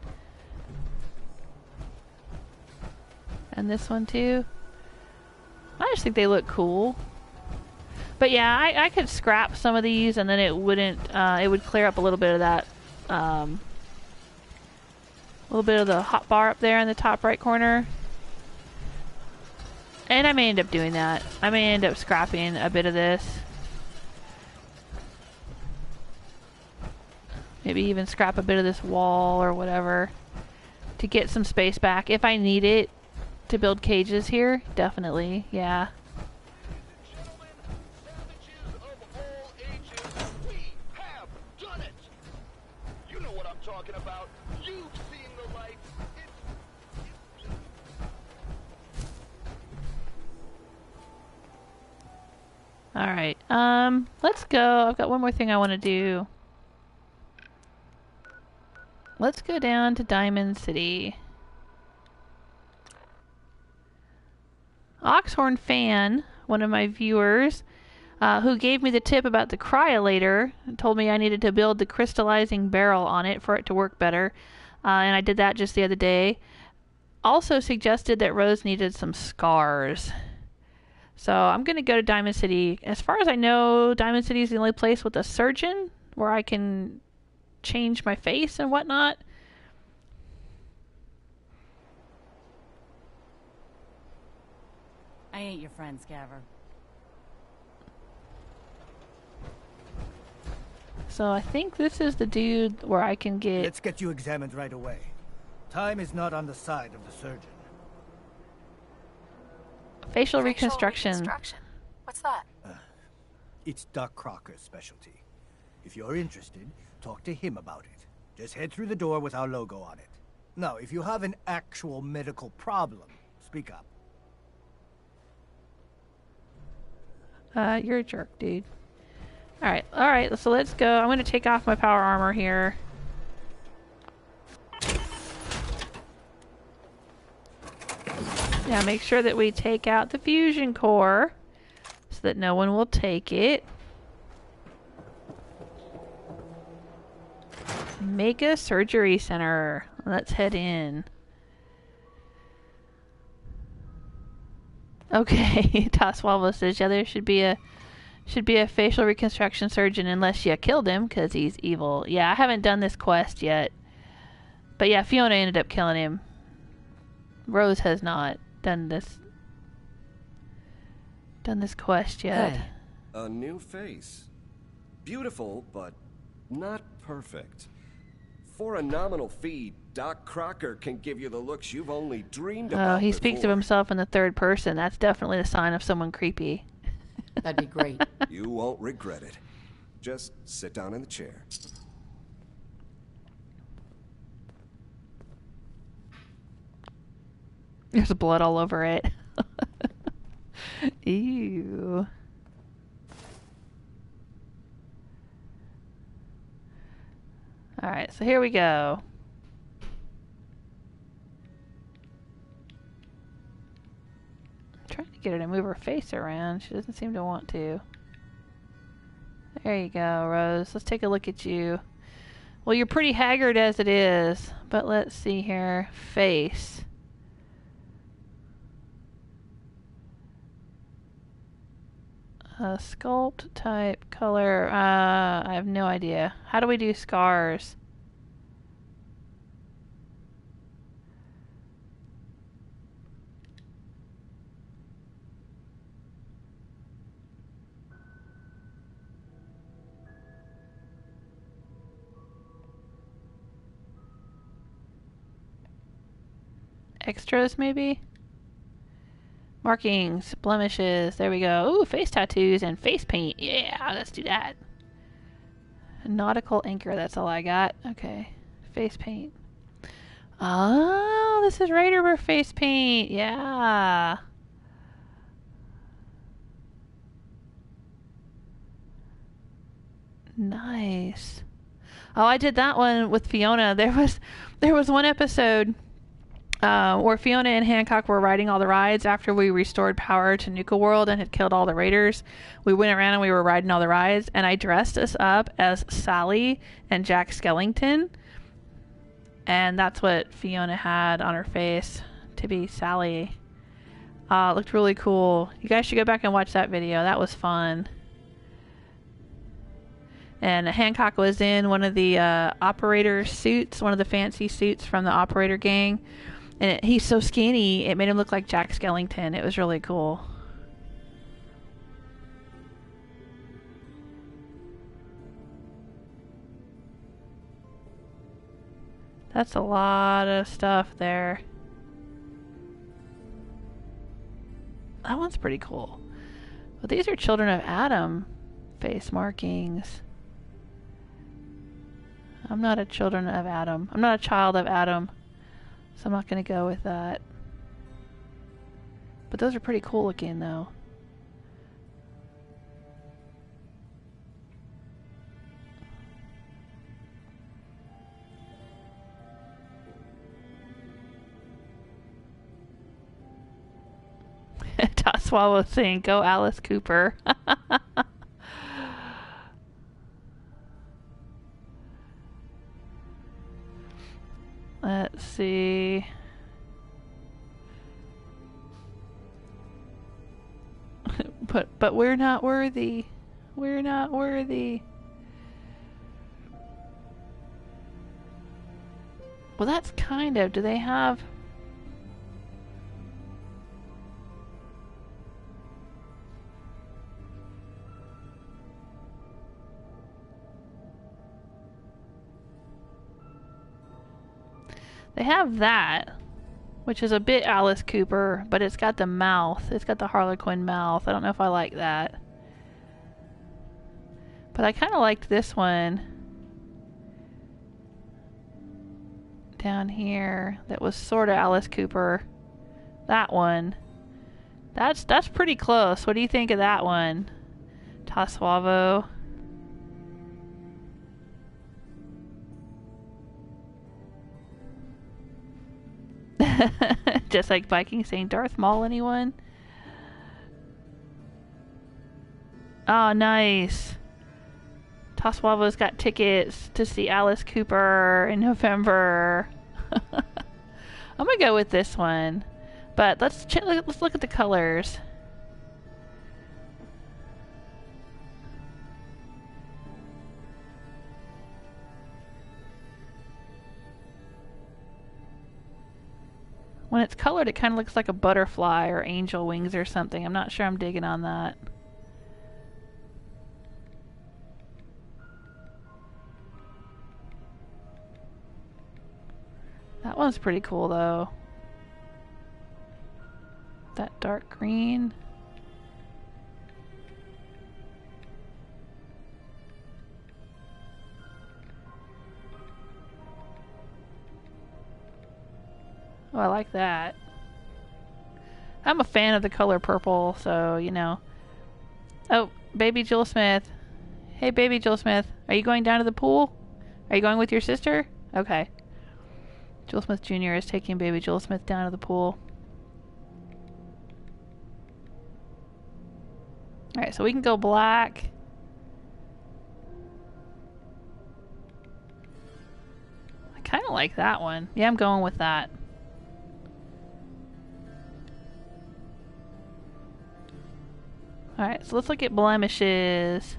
S1: And this one too. I just think they look cool. But yeah, I could scrap some of these and then it wouldn't, it would clear up a little bit of that, a little bit of the hot bar up there in the top right corner. And I may end up doing that. I may end up scrapping a bit of this. Maybe even scrap a bit of this wall or whatever to get some space back. If I need it to build cages here, definitely, yeah. Alright, let's go. I've got one more thing I want to do. Let's go down to Diamond City. Oxhorn Fan, one of my viewers, who gave me the tip about the cryolator, told me I needed to build the crystallizing barrel on it for it to work better. And I did that just the other day. Also suggested that Rose needed some scars. So I'm going to go to Diamond City. As far as I know, Diamond City is the only place with a surgeon where I can change my face and whatnot.
S8: I ain't your friend, Scaver.
S1: So I think this is the dude where I can get...
S9: Let's get you examined right away. Time is not on the side of the surgeon.
S1: Facial reconstruction.
S6: What's that?
S9: It's Doc Crocker's specialty. If you're interested, talk to him about it. Just head through the door with our logo on it. Now, if you have an actual medical problem, speak up.
S1: You're a jerk, dude. Alright, so let's go. I'm gonna take off my power armor here. Yeah, make sure that we take out the fusion core so that no one will take it. Mega Surgery Center. Let's head in. Okay, Toswalvo says, yeah, there should be a facial reconstruction surgeon unless you killed him because he's evil. Yeah, I haven't done this quest yet. But yeah, Fiona ended up killing him. Rose has not done this quest yet.
S10: Hey. A new face. Beautiful, but not perfect. For a nominal fee, Doc Crocker can give you the looks you've only dreamed about.
S1: Oh, he speaks of
S10: before.
S1: himself in the third person. That's definitely a sign of someone creepy.
S6: That'd be great.
S10: You won't regret it. Just sit down in the chair.
S1: There's blood all over it. Ew. Alright, so here we go. I'm trying to get her to move her face around. She doesn't seem to want to. There you go, Rose. Let's take a look at you. Well, you're pretty haggard as it is, but let's see here. Face. Sculpt, type, color. I have no idea. How do we do scars? Extras, maybe? Markings, blemishes, there we go. Ooh, face tattoos and face paint. Yeah, let's do that. Nautical anchor, that's all I got. Okay, face paint. Oh, this is right over face paint. Yeah. Nice. Oh, I did that one with Fiona. There was one episode where Fiona and Hancock were riding all the rides after we restored power to Nuka World and had killed all the raiders. We went around and we were riding all the rides, and I dressed us up as Sally and Jack Skellington, and that's what Fiona had on her face to be Sally. It looked really cool. You guys should go back and watch that video. That was fun. And Hancock was in one of the operator suits, one of the fancy suits from the operator gang. And he's so skinny, it made him look like Jack Skellington. It was really cool. That's a lot of stuff there. That one's pretty cool. But these are Children of Adam face markings. I'm not a Children of Adam. I'm not a child of Adam. So I'm not going to go with that. But those are pretty cool looking, though. Toswallow saying, "Go Alice Cooper." Let's see. but we're not worthy. We're not worthy. Well, that's kind of. Do they have? They have that, which is a bit Alice Cooper, but it's got the mouth. It's got the Harlequin mouth. I don't know if I like that. But I kind of liked this one down here that was sort of Alice Cooper. That one. That's pretty close. What do you think of that one, Toswallow? Just like Viking saying Darth Maul, anyone? Oh, nice. Toswallow's got tickets to see Alice Cooper in November. I'm gonna go with this one. But let's look at the colors. When it's colored, it kind of looks like a butterfly or angel wings or something. I'm not sure I'm digging on that. That one's pretty cool, though. That dark green. Oh, I like that. I'm a fan of the color purple, so, you know. Oh, baby Joel Smith. Hey, baby Joel Smith. Are you going down to the pool? Are you going with your sister? Okay. Joel Smith Jr. is taking baby Joel Smith down to the pool. Alright, so we can go black. I kind of like that one. Yeah, I'm going with that. Alright, so let's look at blemishes.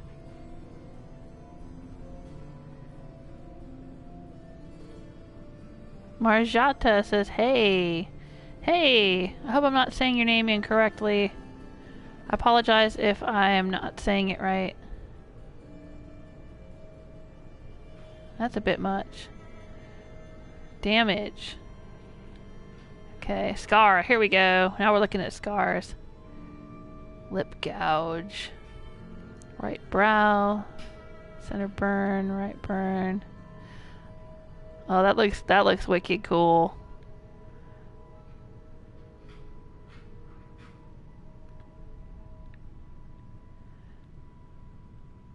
S1: Marjata says, hey. Hey, I hope I'm not saying your name incorrectly. I apologize if I am not saying it right. That's a bit much. Damage. Okay, scar. Here we go. Now we're looking at scars. Lip gouge. Right brow. Center burn. Right burn. Oh, that looks wicked cool.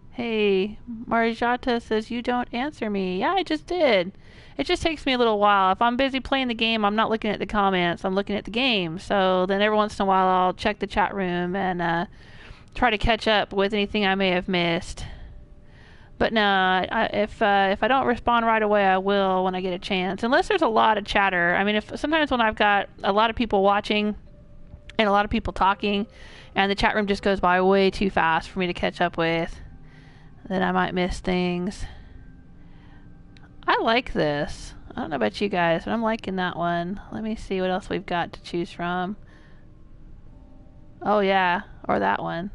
S1: Hey, Marjata says you don't answer me. Yeah, I just did. It just takes me a little while. If I'm busy playing the game, I'm not looking at the comments. I'm looking at the game. So then every once in a while, I'll check the chat room and try to catch up with anything I may have missed. But no, if I don't respond right away, I will when I get a chance. Unless there's a lot of chatter. I mean, sometimes when I've got a lot of people watching and a lot of people talking, and the chat room just goes by way too fast for me to catch up with, then I might miss things. I like this. I don't know about you guys, but I'm liking that one. Let me see what else we've got to choose from. Oh yeah, or that one.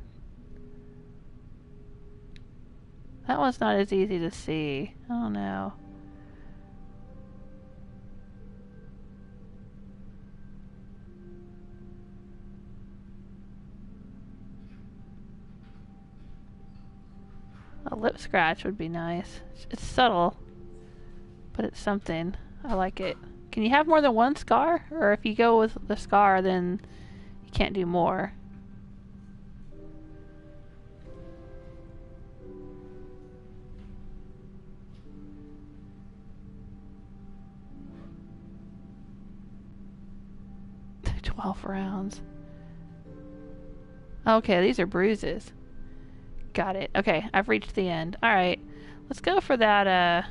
S1: That one's not as easy to see. I don't know. A lip scratch would be nice. It's subtle, but it's something. I like it. Can you have more than one scar? Or if you go with the scar, then you can't do more. $12 rounds. Okay, these are bruises. Got it. Okay, I've reached the end. Alright, let's go for that,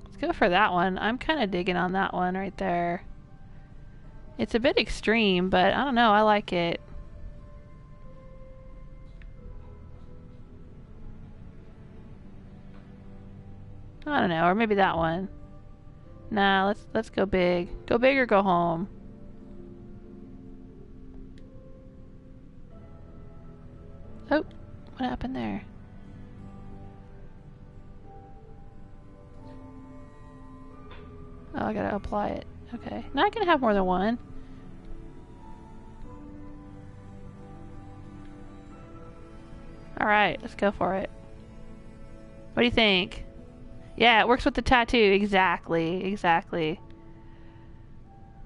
S1: let's go for that one. I'm kind of digging on that one right there. It's a bit extreme, but I don't know, I like it. I don't know, or maybe that one. Nah, let's go big. Go big or go home. Oh, what happened there? Oh, I gotta apply it. Okay. Now I can have more than one. Alright, let's go for it. What do you think? Yeah, it works with the tattoo. Exactly. Exactly.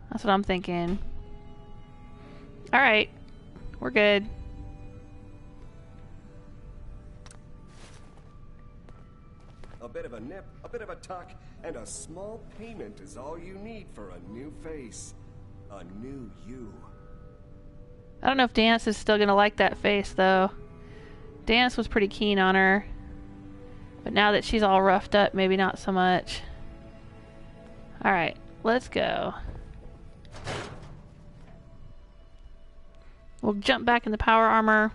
S1: That's what I'm thinking. Alright. We're good.
S10: A bit of a nip, a bit of a tuck, and a small payment is all you need for a new face. A new you.
S1: I don't know if Dance is still gonna like that face, though. Dance was pretty keen on her. But now that she's all roughed up, maybe not so much. Alright, let's go. We'll jump back in the power armor.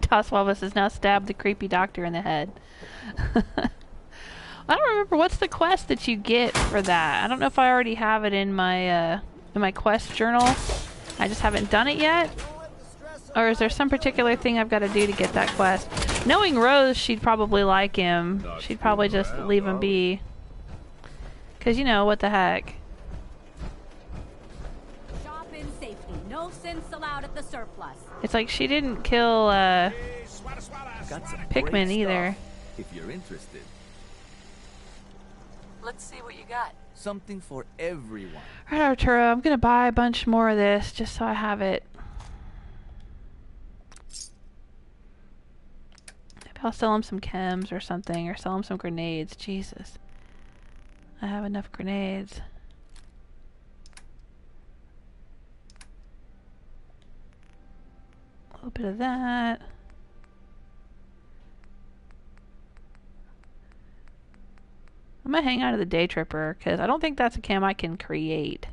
S1: Toswalvis has now stabbed the creepy doctor in the head. I don't remember, what's the quest that you get for that? I don't know if I already have it in my quest journal. I just haven't done it yet. Or is there some particular thing I've got to do to get that quest? Knowing Rose, she'd probably like him. She'd probably just leave him be. 'Cause you know, what the heck.
S5: Shop in safety. No tinsel out at the surplus.
S1: It's like she didn't kill
S2: Got some
S1: Pikmin
S2: great
S1: either.
S2: stuff, if you're interested.
S6: Let's see what you got.
S2: Something for everyone.
S1: Alright, Arturo, I'm gonna buy a bunch more of this just so I have it. Maybe I'll sell him some chems or something, or sell him some grenades. Jesus. I have enough grenades. A little bit of that. I'm gonna hang out of the Day Tripper because I don't think that's a chem I can create.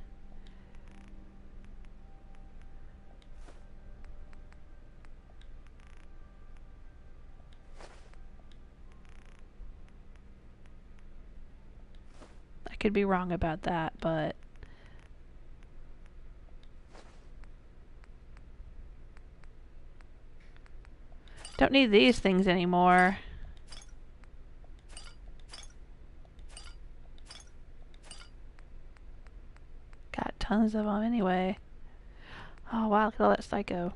S1: I could be wrong about that, but don't need these things anymore. Got tons of them anyway. Oh wow, look at all that psycho.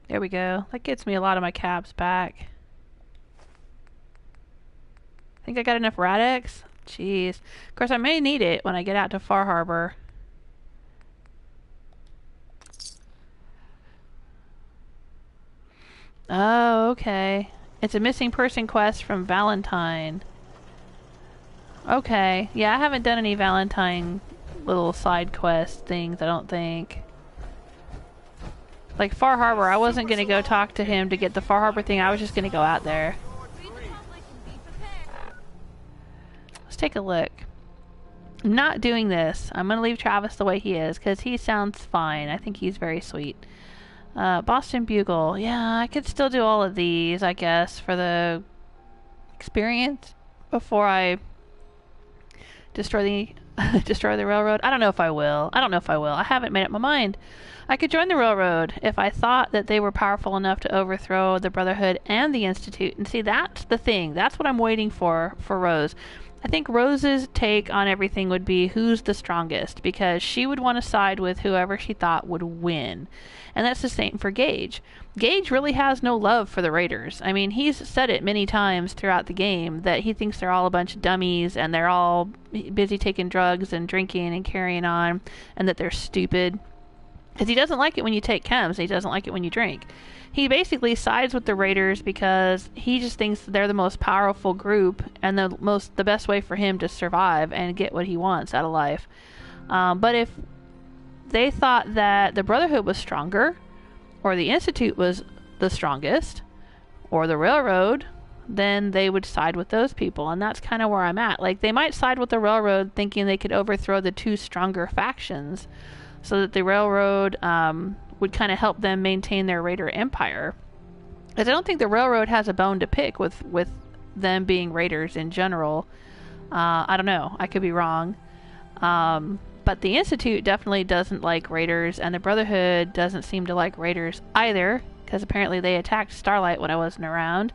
S1: There we go. That gets me a lot of my caps back. Think I got enough Rad-X? Jeez. Of course, I may need it when I get out to Far Harbor. Oh, okay. It's a missing person quest from Valentine. Okay. Yeah, I haven't done any Valentine little side quest things, I don't think. Like Far Harbor, I wasn't going to go talk to him to get the Far Harbor thing. I was just going to go out there. Let's take a look. I'm not doing this. I'm going to leave Travis the way he is because he sounds fine. I think he's very sweet. Boston Bugle. Yeah, I could still do all of these, I guess, for the experience before I destroy the railroad. I don't know if I will. I haven't made up my mind. I could join the railroad if I thought that they were powerful enough to overthrow the Brotherhood and the Institute. And see, that's the thing. That's what I'm waiting for Rose. I think Rose's take on everything would be who's the strongest, because she would want to side with whoever she thought would win. And that's the same for Gage. Gage really has no love for the Raiders. I mean, he's said it many times throughout the game that he thinks they're all a bunch of dummies and they're all busy taking drugs and drinking and carrying on, and that they're stupid. Because he doesn't like it when you take chems, and he doesn't like it when you drink. He basically sides with the Raiders because he just thinks they're the most powerful group and the best way for him to survive and get what he wants out of life. But if they thought that the Brotherhood was stronger, or the Institute was the strongest, or the Railroad, then they would side with those people. And that's kind of where I'm at. Like, they might side with the Railroad thinking they could overthrow the two stronger factions so that the Railroad would kind of help them maintain their Raider empire. Because I don't think the Railroad has a bone to pick with them being Raiders in general. I don't know. I could be wrong. But the Institute definitely doesn't like Raiders, and the Brotherhood doesn't seem to like Raiders either, because apparently they attacked Starlight when I wasn't around.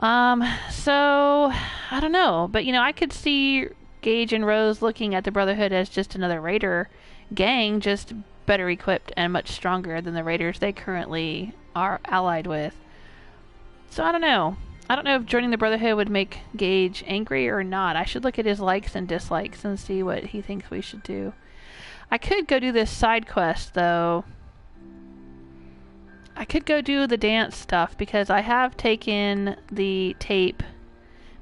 S1: So, I don't know. But, I could see Gage and Rose looking at the Brotherhood as just another Raider gang, just better equipped and much stronger than the Raiders they currently are allied with. So I don't know. I don't know if joining the Brotherhood would make Gage angry or not. I should look at his likes and dislikes and see what he thinks we should do. I could go do this side quest, though. I could go do the dance stuff, because I have taken the tape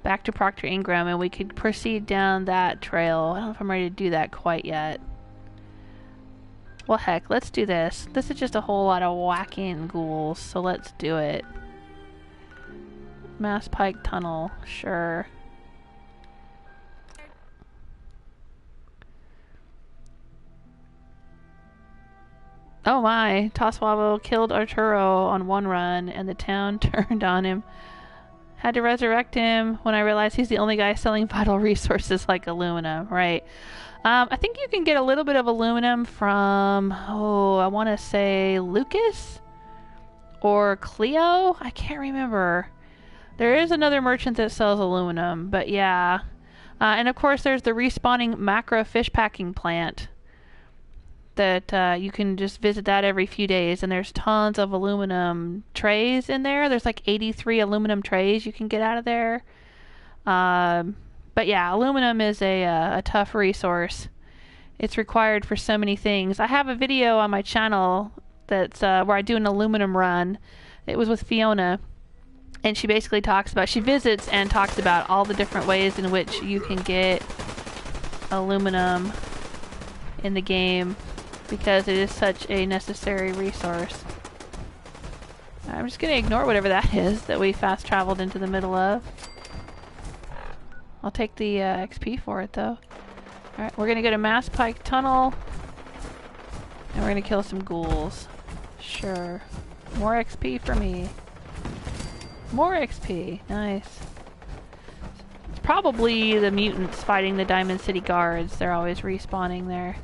S1: back to Procter Ingram, and we could proceed down that trail. I don't know if I'm ready to do that quite yet. Well, heck, let's do this. This is just a whole lot of whacking ghouls, so let's do it. Mass Pike Tunnel, sure. Oh my, Toswabo killed Arturo on one run, and the town turned on him. Had to resurrect him when I realized he's the only guy selling vital resources like aluminum, right? I think you can get a little bit of aluminum from, I want to say Lucas or Cleo? I can't remember. There is another merchant that sells aluminum, but yeah. And of course there's the respawning macro fish packing plant that you can just visit that every few days, and there's tons of aluminum trays in there. There's like 83 aluminum trays you can get out of there. But yeah, aluminum is a tough resource. It's required for so many things. I have a video on my channel that's where I do an aluminum run. It was with Fiona, and she basically she visits and talks about all the different ways in which you can get aluminum in the game, because it is such a necessary resource. I'm just going to ignore whatever that is that we fast traveled into the middle of. I'll take the XP for it though. Alright, we're going to go to Mass Pike Tunnel, and we're going to kill some ghouls. Sure. More XP for me. More XP. Nice. It's probably the mutants fighting the Diamond City guards. They're always respawning there.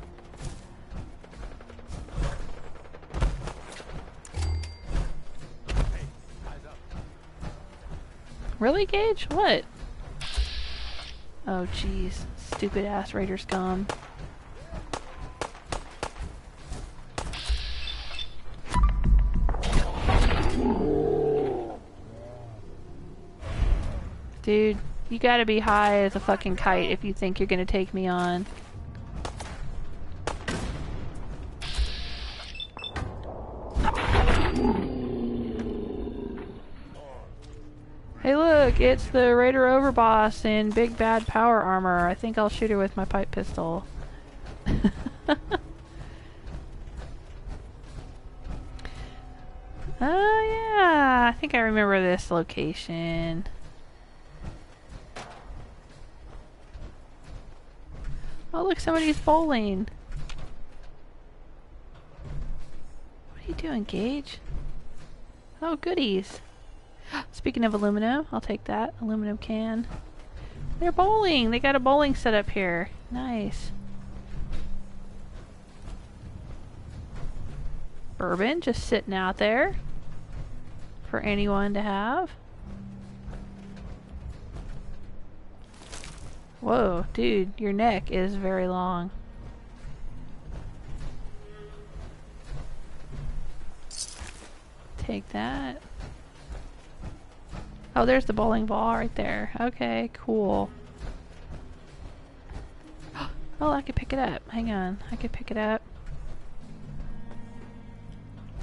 S1: Really, Gage? What? Oh, jeez. Stupid ass Raider scum. Dude, you gotta be high as a fucking kite if you think you're gonna take me on. Hey look, it's the Raider Overboss in big bad power armor. I think I'll shoot her with my pipe pistol. Oh yeah, I think I remember this location. Oh look, somebody's bowling. What are you doing, Gage? Oh, goodies. Speaking of aluminum, I'll take that. Aluminum can. They're bowling! They got a bowling set up here. Nice. Bourbon just sitting out there for anyone to have. Whoa, dude, your neck is very long. Take that. Oh, there's the bowling ball right there. Okay, cool. Oh, I could pick it up. Hang on. I could pick it up.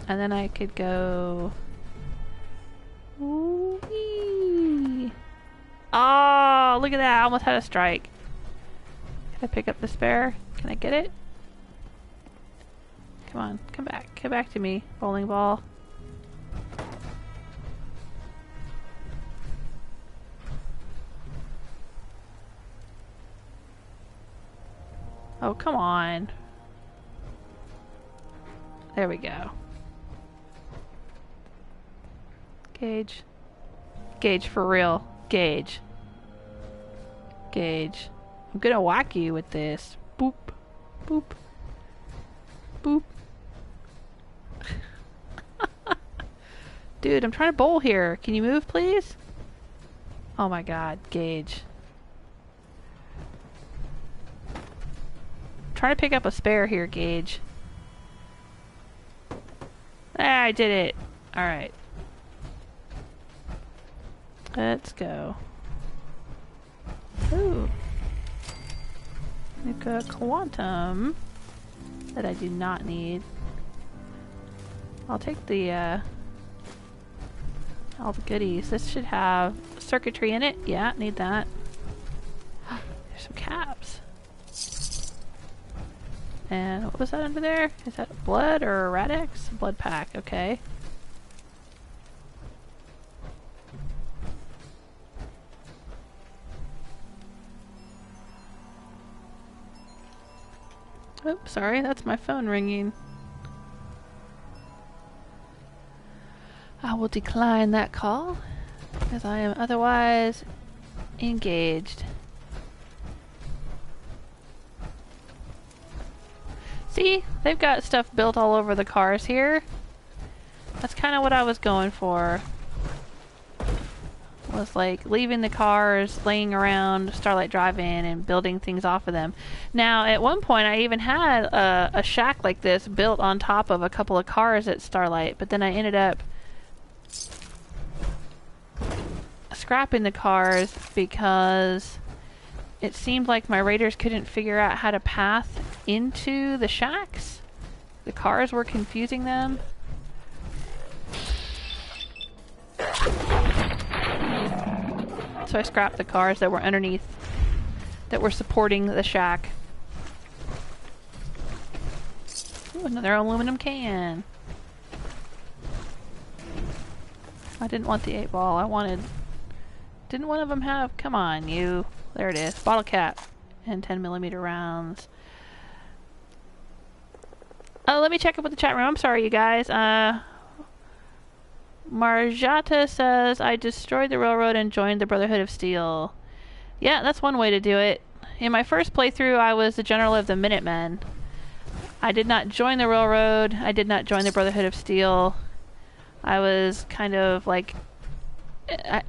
S1: And then I could go... Whee! Oh, look at that. I almost had a strike. Can I pick up the spare? Can I get it? Come on. Come back. Come back to me, bowling ball. Oh, come on. There we go. Gage. Gage, for real. Gage. Gage. I'm gonna whack you with this. Boop. Boop. Boop. Dude, I'm trying to bowl here. Can you move, please? Oh my god, Gage. Trying to pick up a spare here, Gage. Ah, I did it. Alright. Let's go. Ooh. Nuka Quantum. That I do not need. I'll take the, all the goodies. This should have circuitry in it. Yeah, need that. There's some caps. And what was that under there? Is that blood or a Radix? Blood pack, okay. Oops, sorry, that's my phone ringing. I will decline that call because I am otherwise engaged. See? They've got stuff built all over the cars here. That's kind of what I was going for. Was like leaving the cars laying around Starlight Drive-In and building things off of them. Now, at one point, I even had a shack like this built on top of a couple of cars at Starlight, but then I ended up scrapping the cars because it seemed like my raiders couldn't figure out how to path into the shacks. The cars were confusing them. So I scrapped the cars that were underneath, that were supporting the shack. Ooh, another aluminum can. I didn't want the 8-ball. I wanted... Didn't one of them have... Come on, you. There it is. Bottle cap. And 10mm rounds. Oh, let me check up with the chat room. I'm sorry, you guys. Marjata says, I destroyed the railroad and joined the Brotherhood of Steel. Yeah, that's one way to do it. In my first playthrough, I was the general of the Minutemen. I did not join the railroad. I did not join the Brotherhood of Steel. I was kind of like...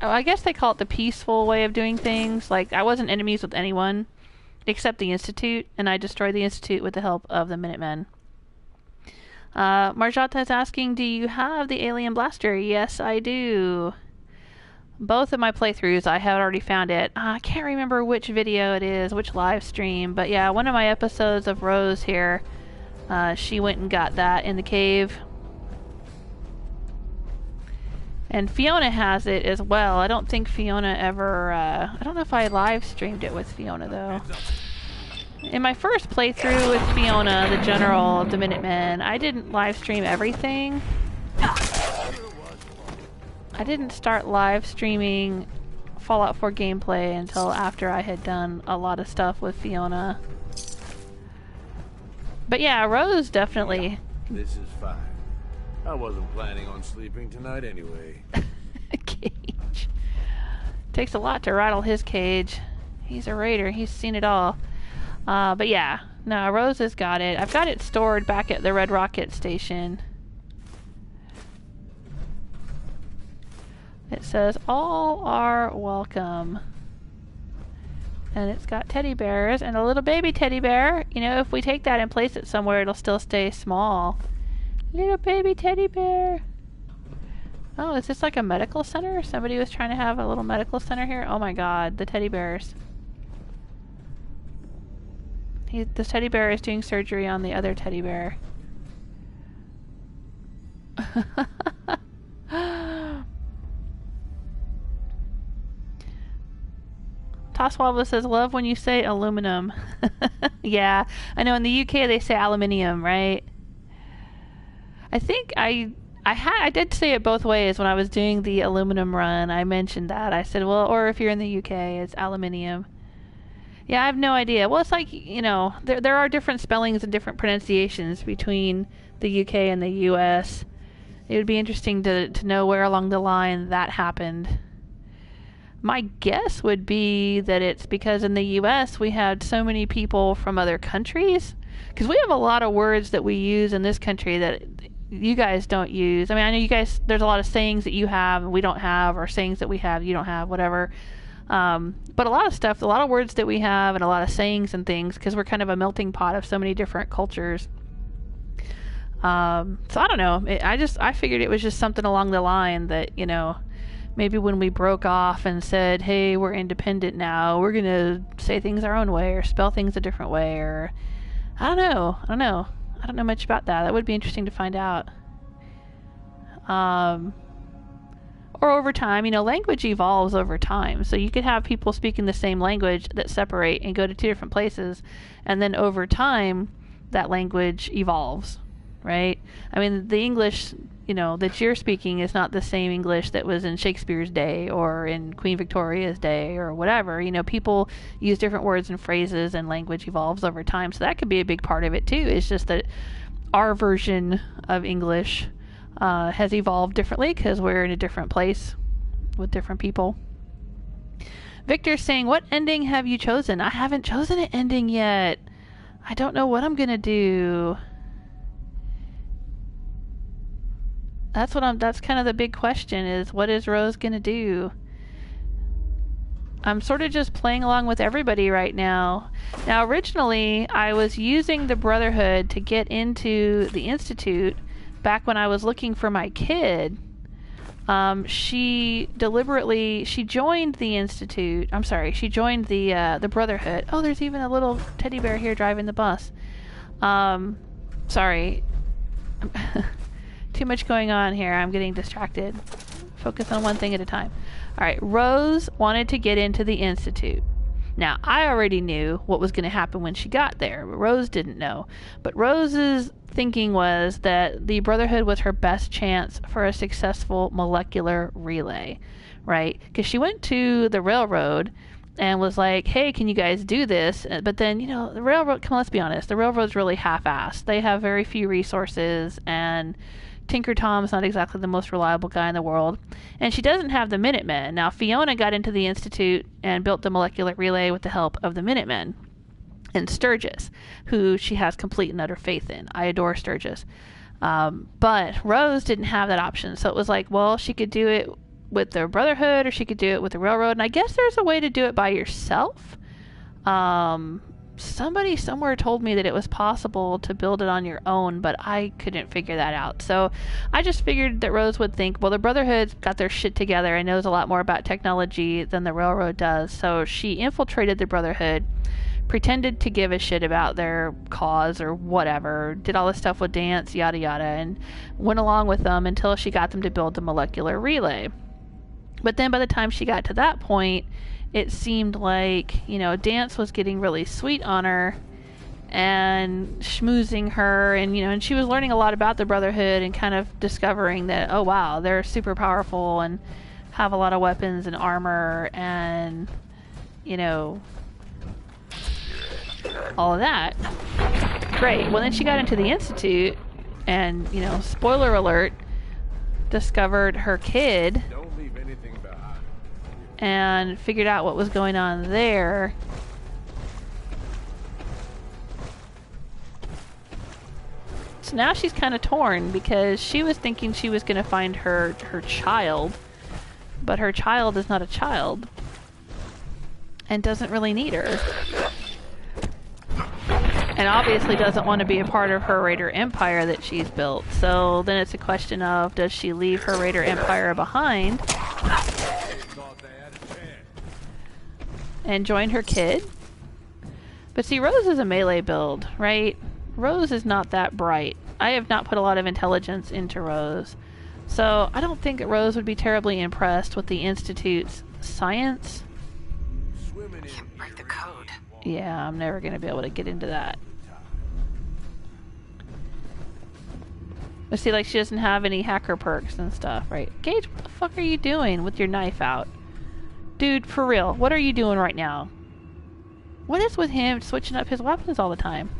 S1: I guess they call it the peaceful way of doing things. Like, I wasn't enemies with anyone except the Institute, and I destroyed the Institute with the help of the Minutemen. Marjata is asking, do you have the alien blaster? Yes, I do. Both of my playthroughs, I have already found it. I can't remember which video it is, which live stream, but yeah, one of my episodes of Rose here, she went and got that in the cave. And Fiona has it as well. I don't think Fiona ever... I don't know if I live streamed it with Fiona, though. In my first playthrough with Fiona, the General of the Minutemen, I didn't live stream everything. I didn't start live streaming Fallout 4 gameplay until after I had done a lot of stuff with Fiona. But yeah, Rose definitely...
S3: This is fine. I wasn't planning on sleeping tonight anyway.
S1: Cage. Takes a lot to rattle his cage. He's a raider. He's seen it all. But yeah. No, Rose has got it. I've got it stored back at the Red Rocket station. It says, all are welcome. And it's got teddy bears and a little baby teddy bear. You know, if we take that and place it somewhere, it'll still stay small. Little baby teddy bear. Oh, is this like a medical center? Somebody was trying to have a little medical center here? Oh my god, the teddy bears. This teddy bear is doing surgery on the other teddy bear. Toswalva says, love when you say aluminum. Yeah, I know in the UK they say aluminium, right? I think I did say it both ways when I was doing the aluminum run. I mentioned that. I said, well, or if you're in the UK, it's aluminium. Yeah, I have no idea. Well, it's like, you know, there are different spellings and different pronunciations between the UK and the US. It would be interesting to know where along the line that happened. My guess would be that it's because in the US we had so many people from other countries. Because we have a lot of words that we use in this country that you guys don't use. I mean, I know you guys, there's a lot of sayings that you have and we don't have, or sayings that we have you don't have, whatever. But a lot of stuff, a lot of words that we have and a lot of sayings and things, because we're kind of a melting pot of so many different cultures. So I don't know. I figured it was just something along the line that, you know, maybe when we broke off and said, hey, we're independent now, we're going to say things our own way or spell things a different way, or I don't know. I don't know much about that. That would be interesting to find out. Or over time, you know, language evolves over time. So you could have people speaking the same language that separate and go to two different places, and then over time, that language evolves, right? I mean, the English, you know, that you're speaking is not the same English that was in Shakespeare's day or in Queen Victoria's day or whatever. You know, people use different words and phrases, and language evolves over time. So that could be a big part of it too. It's just that our version of English has evolved differently because we're in a different place with different people. Victor's saying, what ending have you chosen? I haven't chosen an ending yet. I don't know what I'm gonna do. That's kind of the big question, is what is Rose gonna do? I'm sort of just playing along with everybody right now. Now, originally, I was using the Brotherhood to get into the Institute back when I was looking for my kid. She joined the Institute. I'm sorry, she joined the Brotherhood. Oh, there's even a little teddy bear here driving the bus. Sorry. Too much going on here. I'm getting distracted. Focus on one thing at a time. Alright, Rose wanted to get into the Institute. Now, I already knew what was going to happen when she got there, but Rose didn't know. But Rose's thinking was that the Brotherhood was her best chance for a successful molecular relay, right? Because she went to the railroad and was like, hey, can you guys do this? But then, you know, the railroad, come on, let's be honest, the railroad's really half-assed. They have very few resources, and Tinker Tom's not exactly the most reliable guy in the world. And she doesn't have the Minutemen. Now, Fiona got into the Institute and built the molecular relay with the help of the Minutemen. And Sturgis, who she has complete and utter faith in. I adore Sturgis. But Rose didn't have that option. So it was like, well, she could do it with the Brotherhood or she could do it with the railroad. And I guess there's a way to do it by yourself. Somebody somewhere told me that it was possible to build it on your own, but I couldn't figure that out. So I just figured that Rose would think, well, the Brotherhood's got their shit together and knows a lot more about technology than the railroad does. So she infiltrated the Brotherhood, pretended to give a shit about their cause or whatever, did all this stuff with dance, yada yada, and went along with them until she got them to build the molecular relay. But then by the time she got to that point, it seemed like, you know, Dance was getting really sweet on her and schmoozing her, and, you know, and she was learning a lot about the Brotherhood and kind of discovering that, oh wow, they're super powerful and have a lot of weapons and armor and, you know, all of that. Great. Well, then she got into the Institute and, you know, spoiler alert, discovered her kid and figured out what was going on there. So now she's kind of torn because she was thinking she was going to find her child, but her child is not a child and doesn't really need her. And obviously doesn't want to be a part of her Raider Empire that she's built. So then it's a question of, does she leave her Raider Empire behind and join her kid? But see, Rose is a melee build, right? Rose is not that bright. I have not put a lot of intelligence into Rose. So I don't think that Rose would be terribly impressed with the Institute's science.
S6: Can't break the code.
S1: Yeah, I'm never going to be able to get into that. But see, like, she doesn't have any hacker perks and stuff, right? Gage, what the fuck are you doing with your knife out? Dude, for real, what are you doing right now? What is with him switching up his weapons all the time?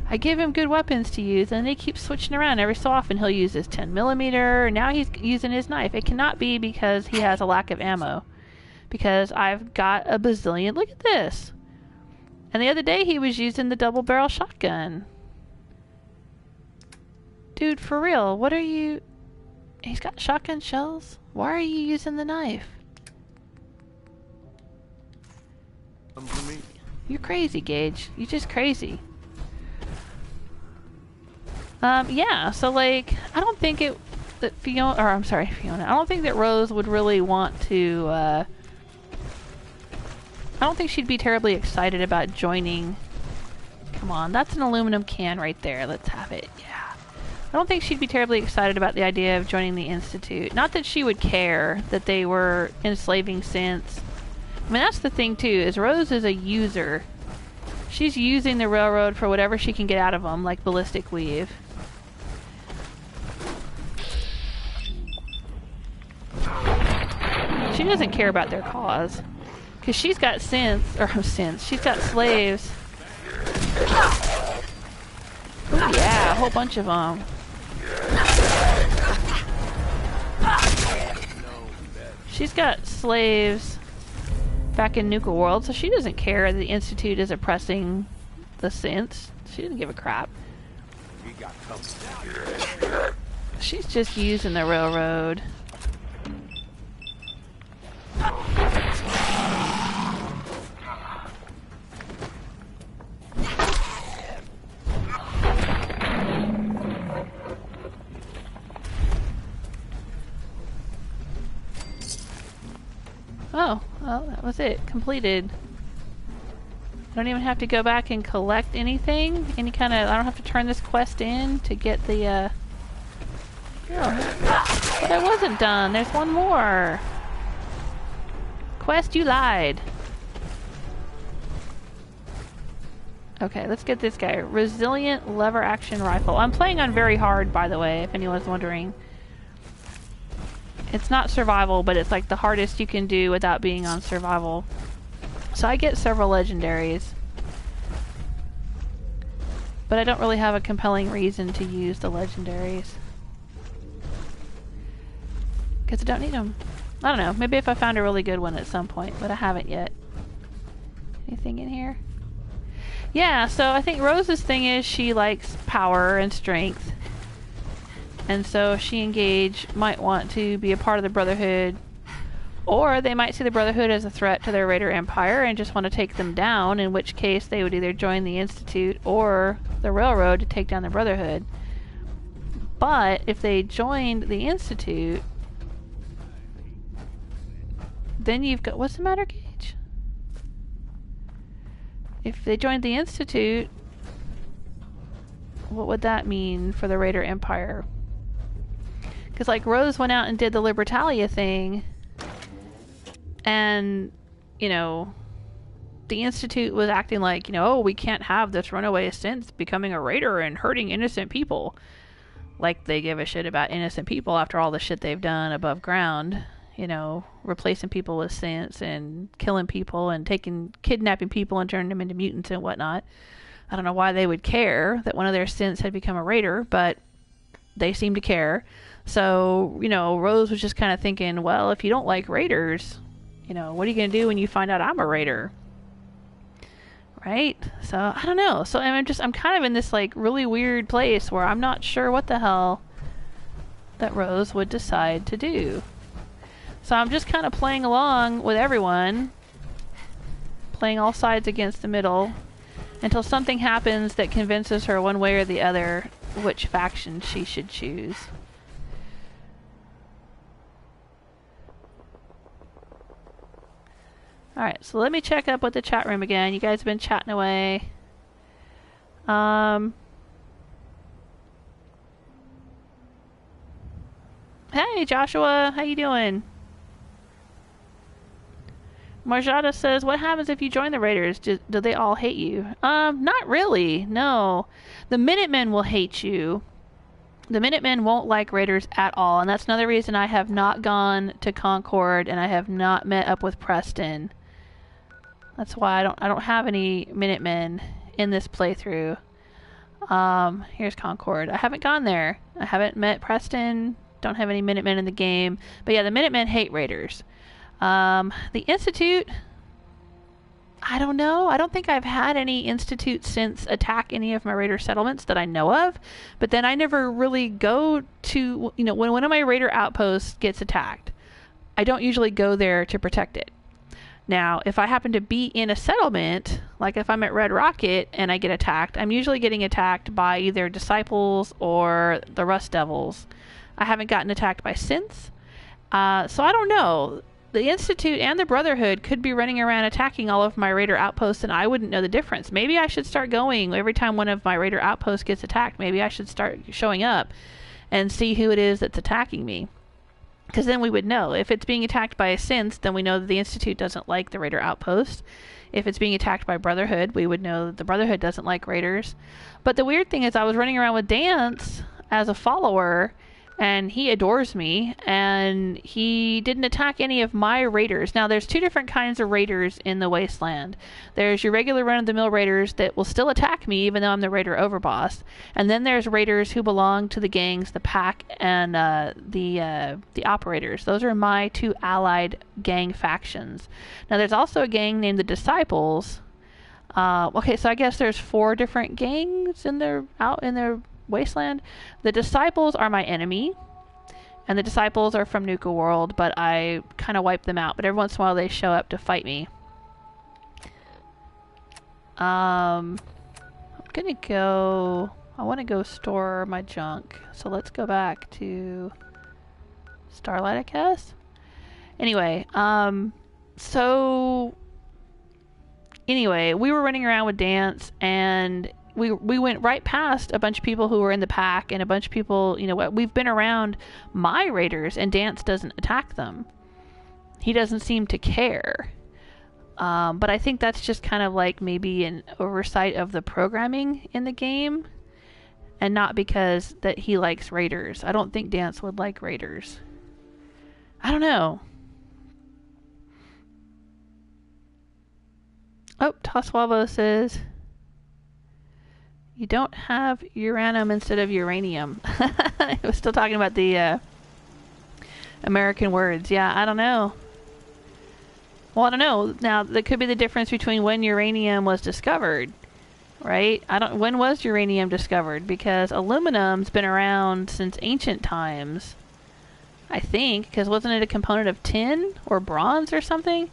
S1: I give him good weapons to use, and they keep switching around. Every so often he'll use his 10mm, now he's using his knife. It cannot be because he has a lack of ammo. Because I've got a bazillion... Look at this! And the other day he was using the double-barrel shotgun. Dude, for real, what are you... He's got shotgun shells? Why are you using the knife? You're crazy, Gage. You're just crazy. Yeah, so, like, I don't think that Fiona... Or, I'm sorry, Fiona. I don't think that Rose would really want to, I don't think she'd be terribly excited about joining... Come on, that's an aluminum can right there. Let's have it. Yeah. I don't think she'd be terribly excited about the idea of joining the Institute. Not that she would care that they were enslaving synths. I mean, that's the thing, too, is Rose is a user. She's using the railroad for whatever she can get out of them, like ballistic weave. She doesn't care about their cause. Because she's got she's got slaves. Oh yeah, a whole bunch of them. She's got slaves back in Nuka World, so she doesn't care that the Institute is oppressing the synths. She doesn't give a crap. She's just using the railroad. Oh, well, that was it. Completed. I don't even have to go back and collect anything. Any kind of... I don't have to turn this quest in to get the, Oh, but I wasn't done. There's one more. Quest, you lied. Okay, let's get this guy. Resilient lever action rifle. I'm playing on very hard, by the way, if anyone's wondering. It's not survival, but it's like the hardest you can do without being on survival. So I get several legendaries. But I don't really have a compelling reason to use the legendaries. Because I don't need them. I don't know. Maybe if I found a really good one at some point, but I haven't yet. Anything in here? Yeah, so I think Rose's thing is she likes power and strength. And so she might want to be a part of the Brotherhood. Or they might see the Brotherhood as a threat to their Raider Empire and just want to take them down, in which case they would either join the Institute or the Railroad to take down the Brotherhood. But if they joined the Institute, then you've got... What's the matter, Gage? If they joined the Institute, what would that mean for the Raider Empire? Because, like, Rose went out and did the Libertalia thing, and, you know, the Institute was acting like, you know, oh, we can't have this runaway synth becoming a raider and hurting innocent people. Like they give a shit about innocent people after all the shit they've done above ground. You know, replacing people with synths and killing people and kidnapping people and turning them into mutants and whatnot. I don't know why they would care that one of their synths had become a raider, but they seem to care. So, you know, Rose was just kind of thinking, well, if you don't like raiders, you know, what are you going to do when you find out I'm a raider? Right? So, I don't know. So, I'm kind of in this, like, really weird place where I'm not sure what the hell that Rose would decide to do. So, I'm just kind of playing along with everyone, playing all sides against the middle, until something happens that convinces her one way or the other which faction she should choose. Alright, so let me check up with the chat room again. You guys have been chatting away. Hey, Joshua. How you doing? Marjada says, what happens if you join the Raiders? Do they all hate you? Not really. No. The Minutemen will hate you. The Minutemen won't like Raiders at all, and that's another reason I have not gone to Concord and I have not met up with Preston. That's why I don't have any Minutemen in this playthrough. Here's Concord. I haven't gone there. I haven't met Preston. Don't have any Minutemen in the game. But yeah, the Minutemen hate Raiders. The Institute, I don't know. I don't think I've had any Institute since attack any of my Raider settlements that I know of. But then I never really go to, you know, when one of my Raider outposts gets attacked, I don't usually go there to protect it. Now, if I happen to be in a settlement, like if I'm at Red Rocket and I get attacked, I'm usually getting attacked by either Disciples or the Rust Devils. I haven't gotten attacked by synths. So I don't know. The Institute and the Brotherhood could be running around attacking all of my Raider outposts and I wouldn't know the difference. Maybe I should start going every time one of my Raider outposts gets attacked. Maybe I should start showing up and see who it is that's attacking me. Because then we would know. If it's being attacked by a synth, then we know that the Institute doesn't like the Raider outpost. If it's being attacked by Brotherhood, we would know that the Brotherhood doesn't like Raiders. But the weird thing is I was running around with Dance as a follower, and he adores me, and he didn't attack any of my Raiders. Now, there's two different kinds of Raiders in the Wasteland. There's your regular run-of-the-mill Raiders that will still attack me, even though I'm the Raider Overboss. And then there's Raiders who belong to the gangs, the Pack, and the Operators. Those are my two allied gang factions. Now, there's also a gang named the Disciples. Okay, so I guess there's 4 different gangs in their Wasteland. The Disciples are my enemy, and the Disciples are from Nuka World, but I kind of wipe them out, but every once in a while they show up to fight me. I'm gonna go... I want to go store my junk, so let's go back to Starlight, I guess. Anyway, So anyway, we were running around with Dance, and we went right past a bunch of people who were in the pack, and a bunch of people, you know what, we've been around my raiders, and Dance doesn't attack them. He doesn't seem to care. But I think that's just kind of like maybe an oversight of the programming in the game, and not because that he likes raiders. I don't think Dance would like raiders. I don't know. Oh, Toswavo says, you don't have uranium instead of uranium. I was still talking about the American words. Yeah, I don't know. Well, I don't know. Now, that could be the difference between when uranium was discovered, right? When was uranium discovered? Because aluminum's been around since ancient times, I think, because wasn't it a component of tin or bronze or something?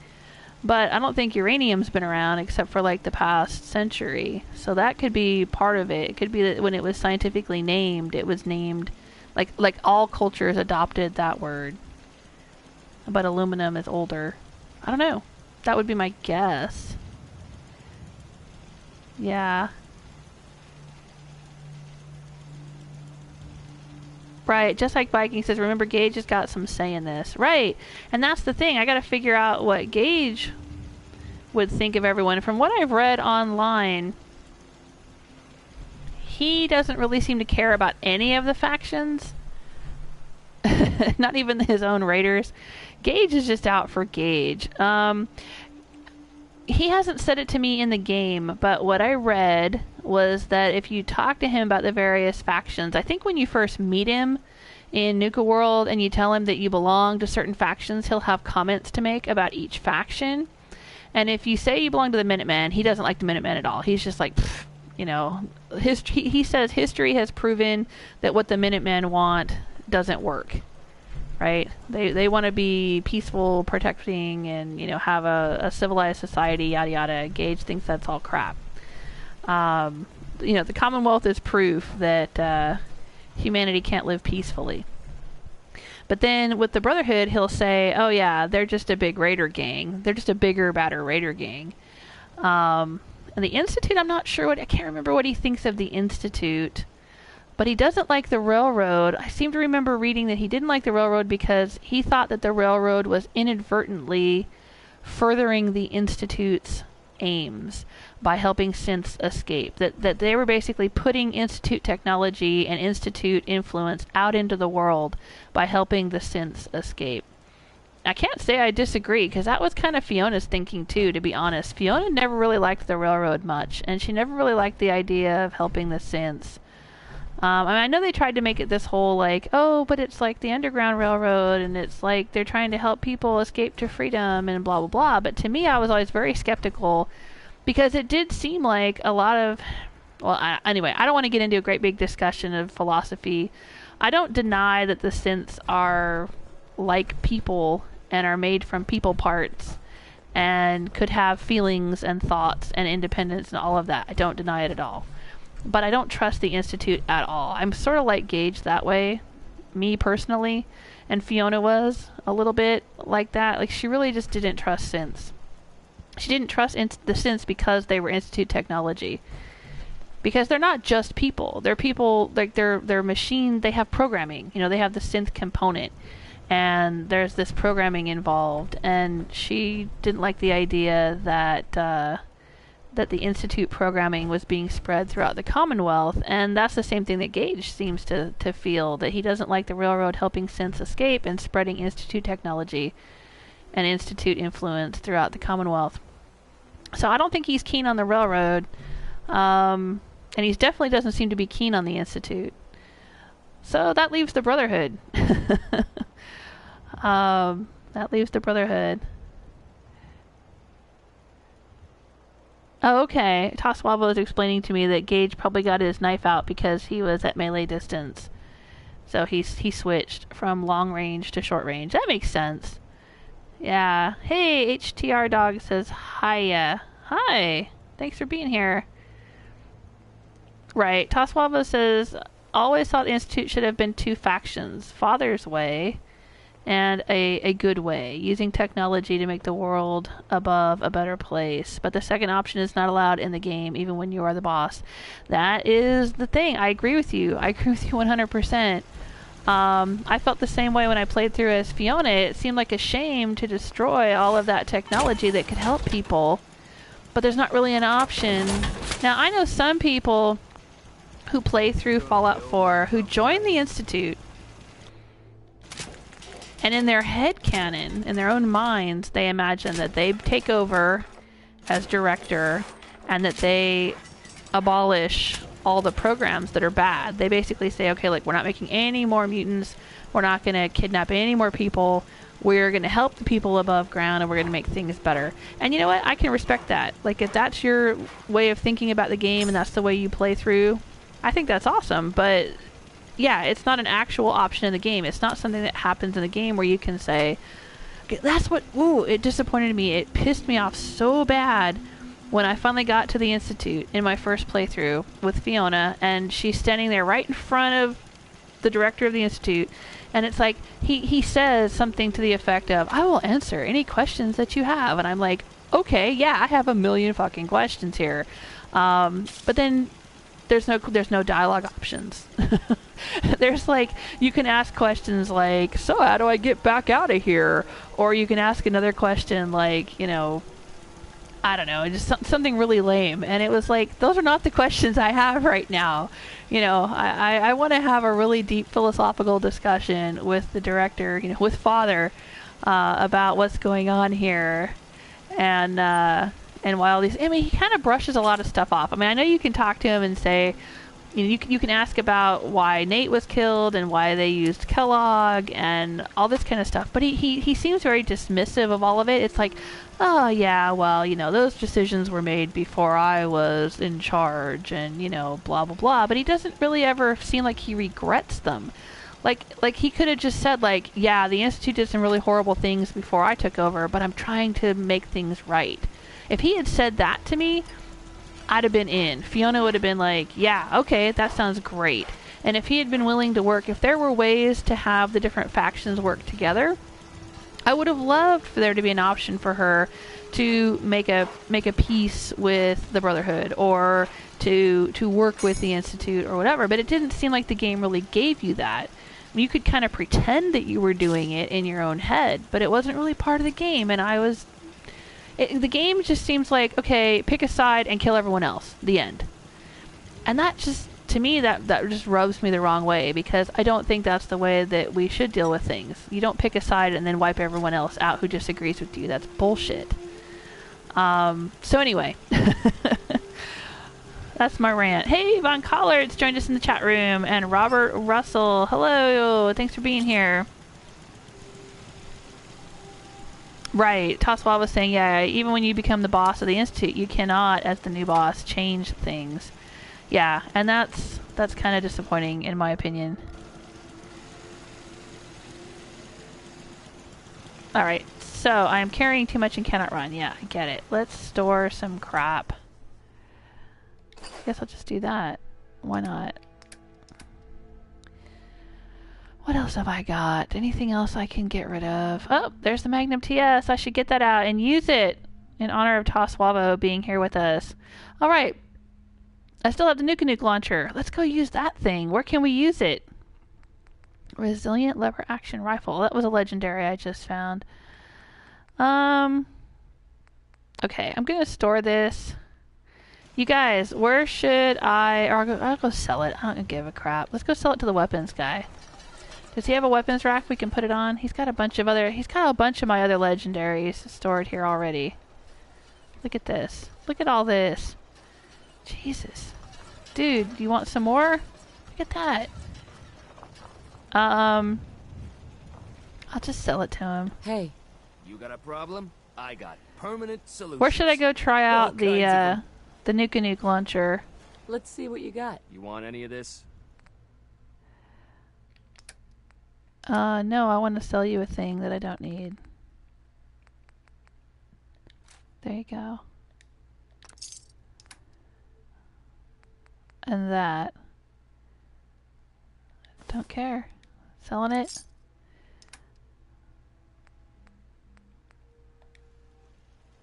S1: But I don't think uranium's been around except for like the past century. So that could be part of it. It could be that when it was scientifically named, it was named like all cultures adopted that word. But aluminum is older. I don't know. That would be my guess. Yeah. Right, just like Viking says, remember Gage has got some say in this. Right, and that's the thing. I gotta figure out what Gage would think of everyone. From what I've read online, he doesn't really seem to care about any of the factions. Not even his own raiders. Gage is just out for Gage. He hasn't said it to me in the game, but what I read was that if you talk to him about the various factions, I think when you first meet him in Nuka World and you tell him that you belong to certain factions, he'll have comments to make about each faction. And if you say you belong to the Minutemen, he doesn't like the Minutemen at all. He's just like, pfft, you know, he says history has proven that what the Minutemen want doesn't work. Right? They want to be peaceful, protecting, and, you know, have a civilized society, yada yada. Gage thinks that's all crap. You know, the Commonwealth is proof that humanity can't live peacefully. But then with the Brotherhood, he'll say, oh yeah, they're just a big raider gang. They're just a bigger, badder raider gang. And the Institute, I'm not sure I can't remember what he thinks of the Institute. But he doesn't like the railroad. I seem to remember reading that he didn't like the railroad because he thought that the railroad was inadvertently furthering the Institute's aims by helping synths escape. That they were basically putting Institute technology and Institute influence out into the world by helping the synths escape. I can't say I disagree, because that was kind of Fiona's thinking too, to be honest. Fiona never really liked the railroad much, and she never really liked the idea of helping the synths. I know they tried to make it this whole like, oh, but it's like the Underground Railroad, and it's like they're trying to help people escape to freedom and blah blah blah. But to me, I was always very skeptical, because it did seem like a lot of, well, anyway, I don't want to get into a great big discussion of philosophy. I don't deny that the synths are like people and are made from people parts and could have feelings and thoughts and independence and all of that. I don't deny it at all. But I don't trust the Institute at all. I'm sort of like Gage that way, me personally, and Fiona was a little bit like that. Like, she really just didn't trust synths. She didn't trust the synths because they were Institute technology. Because they're not just people. They're people, like, they're machine, they have programming. You know, they have the synth component. And there's this programming involved. And she didn't like the idea that the Institute programming was being spread throughout the Commonwealth, and that's the same thing that Gage seems to feel, that he doesn't like the railroad helping synths escape and spreading Institute technology and Institute influence throughout the Commonwealth. So I don't think he's keen on the railroad, and he definitely doesn't seem to be keen on the Institute. So that leaves the Brotherhood. That leaves the Brotherhood. Oh, okay. Toswabo is explaining to me that Gage probably got his knife out because he was at melee distance. So he switched from long range to short range. That makes sense. Yeah. Hey, HTR Dog says hiya. Hi. Thanks for being here. Right. Toswabo says, always thought the Institute should have been two factions. Father's Way and a good way, using technology to make the world above a better place. But the second option is not allowed in the game, even when you are the boss. That is the thing. I agree with you. I agree with you 100%. I felt the same way when I played through as Fiona. It seemed like a shame to destroy all of that technology that could help people, but there's not really an option. Now, I know some people who play through Fallout 4 who join the Institute, and in their head canon, in their own minds, they imagine that they take over as director and that they abolish all the programs that are bad. They basically say, okay, like, we're not making any more mutants, we're not going to kidnap any more people, we're going to help the people above ground, and we're going to make things better. And you know what? I can respect that. Like, if that's your way of thinking about the game and that's the way you play through, I think that's awesome. But yeah, it's not an actual option in the game. It's not something that happens in the game where you can say, okay, that's what, ooh, it disappointed me. It pissed me off so bad when I finally got to the Institute in my first playthrough with Fiona, and she's standing there right in front of the director of the Institute, and it's like, he says something to the effect of, I will answer any questions that you have. And I'm like, okay, yeah, I have a million fucking questions here. But then there's no dialogue options. There's like, you can ask questions like, so how do I get back out of here? Or you can ask another question like, you know, I don't know, just something really lame. And it was like, those are not the questions I have right now. You know, I want to have a really deep philosophical discussion with the director, you know, with Father, about what's going on here. And while these, I mean, he kind of brushes a lot of stuff off. I mean, I know you can talk to him and say, you know, you can ask about why Nate was killed and why they used Kellogg and all this kind of stuff. But he seems very dismissive of all of it. It's like, oh yeah, well, you know, those decisions were made before I was in charge, and, you know, blah blah blah. But he doesn't really ever seem like he regrets them. Like he could have just said, like, yeah, the Institute did some really horrible things before I took over, but I'm trying to make things right. If he had said that to me, I'd have been in. Fiona would have been like, yeah, okay, that sounds great. And if he had been willing to work, if there were ways to have the different factions work together, I would have loved for there to be an option for her to make a peace with the Brotherhood, or to work with the Institute or whatever. But it didn't seem like the game really gave you that. You could kind of pretend that you were doing it in your own head, but it wasn't really part of the game. And the game just seems like, okay, pick a side and kill everyone else. The end. And that just, to me, that just rubs me the wrong way, because I don't think that's the way that we should deal with things. You don't pick a side and then wipe everyone else out who disagrees with you. That's bullshit. So anyway, that's my rant. Hey, Von Collards joined us in the chat room, and Robert Russell, hello, thanks for being here. Right, Toswell was saying, yeah, even when you become the boss of the Institute, you cannot, as the new boss, change things. Yeah, and that's kind of disappointing, in my opinion. Alright, so I am carrying too much and cannot run. Yeah, I get it. Let's store some crap. I guess I'll just do that. Why not? What else have I got? Anything else I can get rid of? Oh, there's the Magnum TS. I should get that out and use it in honor of Toswavo being here with us. Alright. I still have the Nuka-Nuke launcher. Let's go use that thing. Where can we use it? Resilient lever action rifle. That was a legendary I just found. Okay, I'm going to store this. You guys, where should I'll go sell it. I don't give a crap. Let's go sell it to the weapons guy. Does he have a weapons rack we can put it on? He's got a bunch of my other legendaries stored here already. Look at this. Look at all this. Jesus. Dude, you want some more? Look at that. I'll just sell it to him.
S2: Hey. You got a problem? I got permanent solutions.
S1: Where should I go try out the Nuka-Nuke launcher?
S6: Let's see what you got.
S2: You want any of this?
S1: No, I want to sell you a thing that I don't need. There you go. And that. Don't care. Selling it.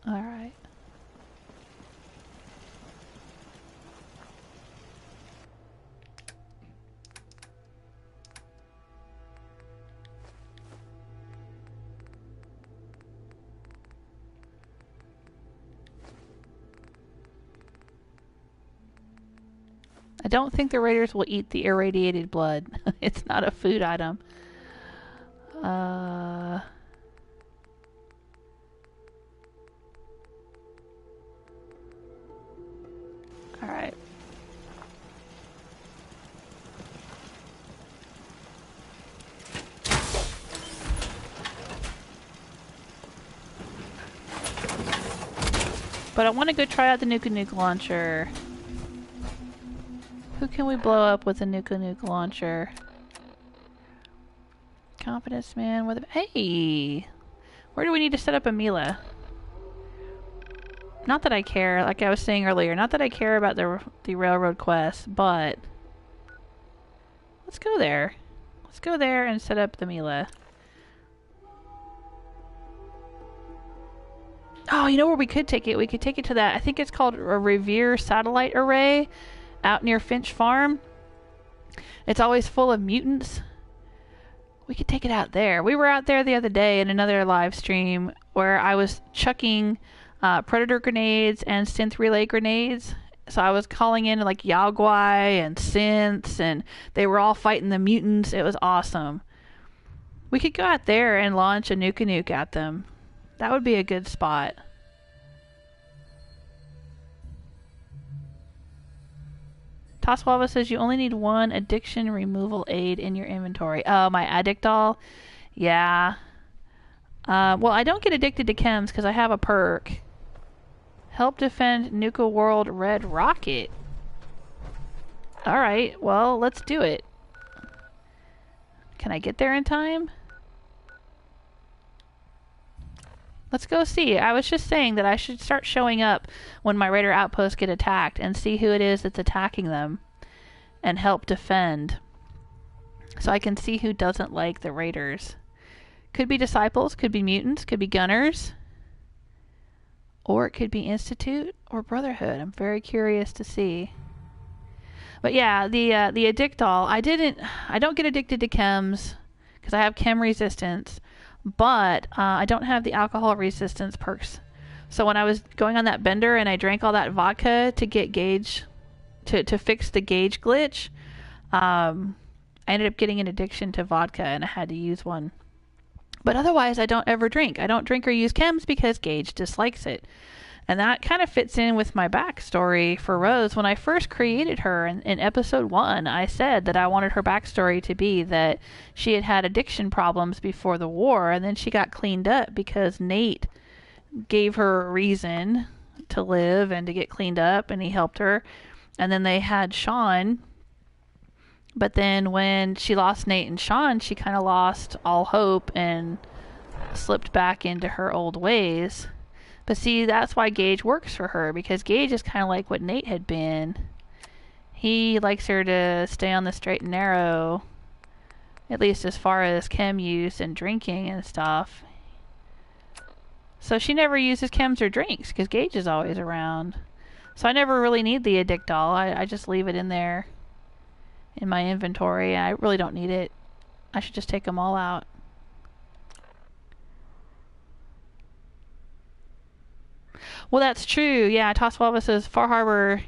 S1: Alright. I don't think the raiders will eat the irradiated blood. It's not a food item. Alright. But I want to go try out the Nuka-Nuke launcher. Who can we blow up with a Nuka-Nuke launcher? Confidence man with a... Hey! Where do we need to set up a Mila? Not that I care, like I was saying earlier, not that I care about the railroad quest, but... Let's go there. Let's go there and set up the Mila. Oh, you know where we could take it? We could take it to that, I think it's called a Revere Satellite Array out near Finch Farm. It's always full of mutants. We could take it out there. We were out there the other day in another live stream where I was chucking predator grenades and synth relay grenades. So I was calling in like Yaogwai and synths, and they were all fighting the mutants. It was awesome. We could go out there and launch a Nuka-Nuke at them. That would be a good spot. Toswava says you only need one addiction removal aid in your inventory. Oh, my Addictol? Yeah. Well, I don't get addicted to chems because I have a perk. Help defend Nuka World Red Rocket. Alright, well, let's do it. Can I get there in time? Let's go see. I was just saying that I should start showing up when my raider outposts get attacked and see who it is that's attacking them and help defend. So I can see who doesn't like the raiders. Could be disciples, could be mutants, could be gunners. Or it could be Institute or Brotherhood. I'm very curious to see. But yeah, the Addictol, I don't get addicted to chems because I have chem resistance. But I don't have the alcohol resistance perks. So when I was going on that bender and I drank all that vodka to get gauge, to fix the gauge glitch, I ended up getting an addiction to vodka and I had to use one. But otherwise, I don't ever drink. I don't drink or use chems because Gage dislikes it. And that kind of fits in with my backstory for Rose. When I first created her in episode 1, I said that I wanted her backstory to be that she had had addiction problems before the war, and then she got cleaned up because Nate gave her a reason to live and to get cleaned up, and he helped her. And then they had Sean. But then when she lost Nate and Sean, she kind of lost all hope and slipped back into her old ways. But see, that's why Gage works for her, because Gage is kind of like what Nate had been. He likes her to stay on the straight and narrow, at least as far as chem use and drinking and stuff. So she never uses chems or drinks, because Gage is always around. So I never really need the Addictol. I just leave it in there in my inventory. I really don't need it. I should just take them all out. Well, that's true. Yeah, Toswalva says Far Harbor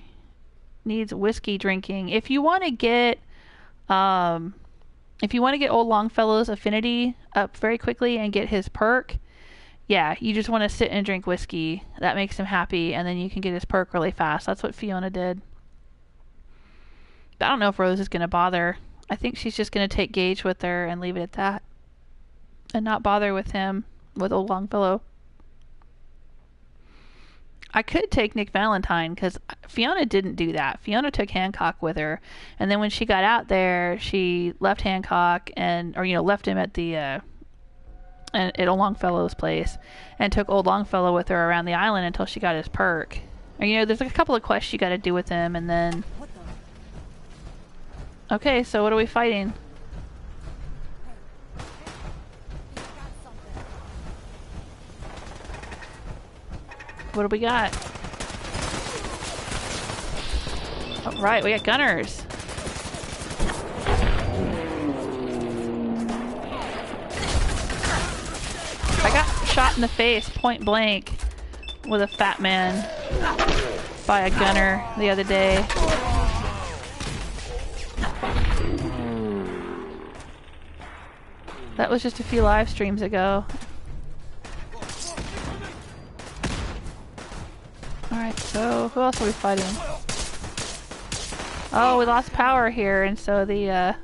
S1: needs whiskey drinking. If you want to get, Old Longfellow's affinity up very quickly and get his perk, yeah, you just want to sit and drink whiskey. That makes him happy, and then you can get his perk really fast. That's what Fiona did. But I don't know if Rose is going to bother. I think she's just going to take Gage with her and leave it at that, and not bother with him, with Old Longfellow. I could take Nick Valentine, because Fiona didn't do that. Fiona took Hancock with her, and then when she got out there, she left Hancock left him at the at Old Longfellow's place, and took Old Longfellow with her around the island until she got his perk. Or, there's a couple of quests you got to do with him, and then. Okay, so what are we fighting? What do we got? All right, we got gunners. I got shot in the face, point blank, with a fat man by a gunner the other day. That was just a few live streams ago. Alright, so who else are we fighting? Oh, we lost power here, and so the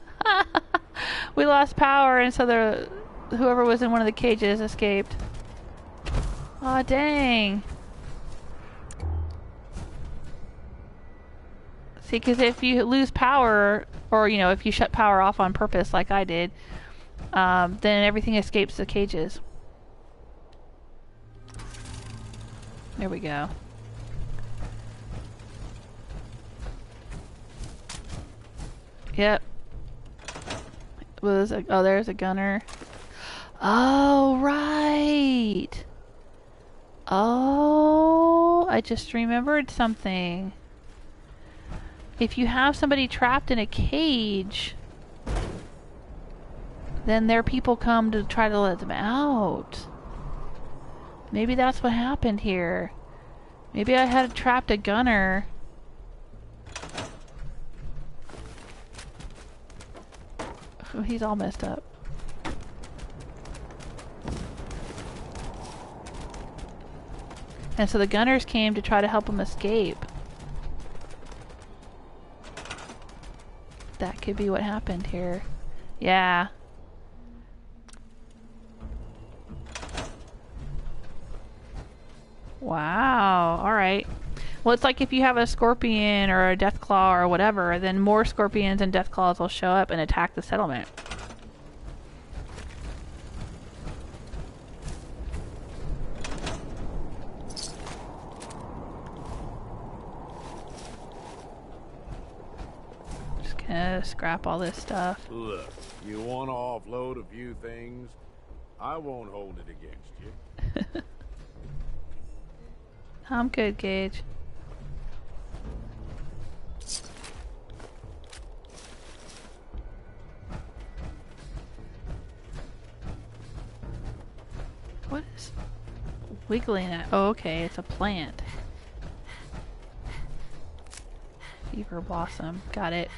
S1: we lost power, and so the whoever was in one of the cages escaped. Aw, dang. See, because if you lose power, or, you know, if you shut power off on purpose like I did, then everything escapes the cages. There we go. Yep. Oh, there's a gunner. Oh, right. Oh, I just remembered something. If you have somebody trapped in a cage, then their people come to try to let them out. Maybe that's what happened here. Maybe I had trapped a gunner. Oh, he's all messed up. And so the gunners came to try to help him escape. That could be what happened here. Yeah. Wow. Alright. Well, it's like if you have a scorpion or a deathclaw or whatever, then more scorpions and deathclaws will show up and attack the settlement. Just gonna scrap all this stuff.
S3: Look, you want to offload a few things? I won't hold it against you.
S1: I'm good, Gage. What is wiggling at? Oh, okay, it's a plant. Fever blossom. Got it.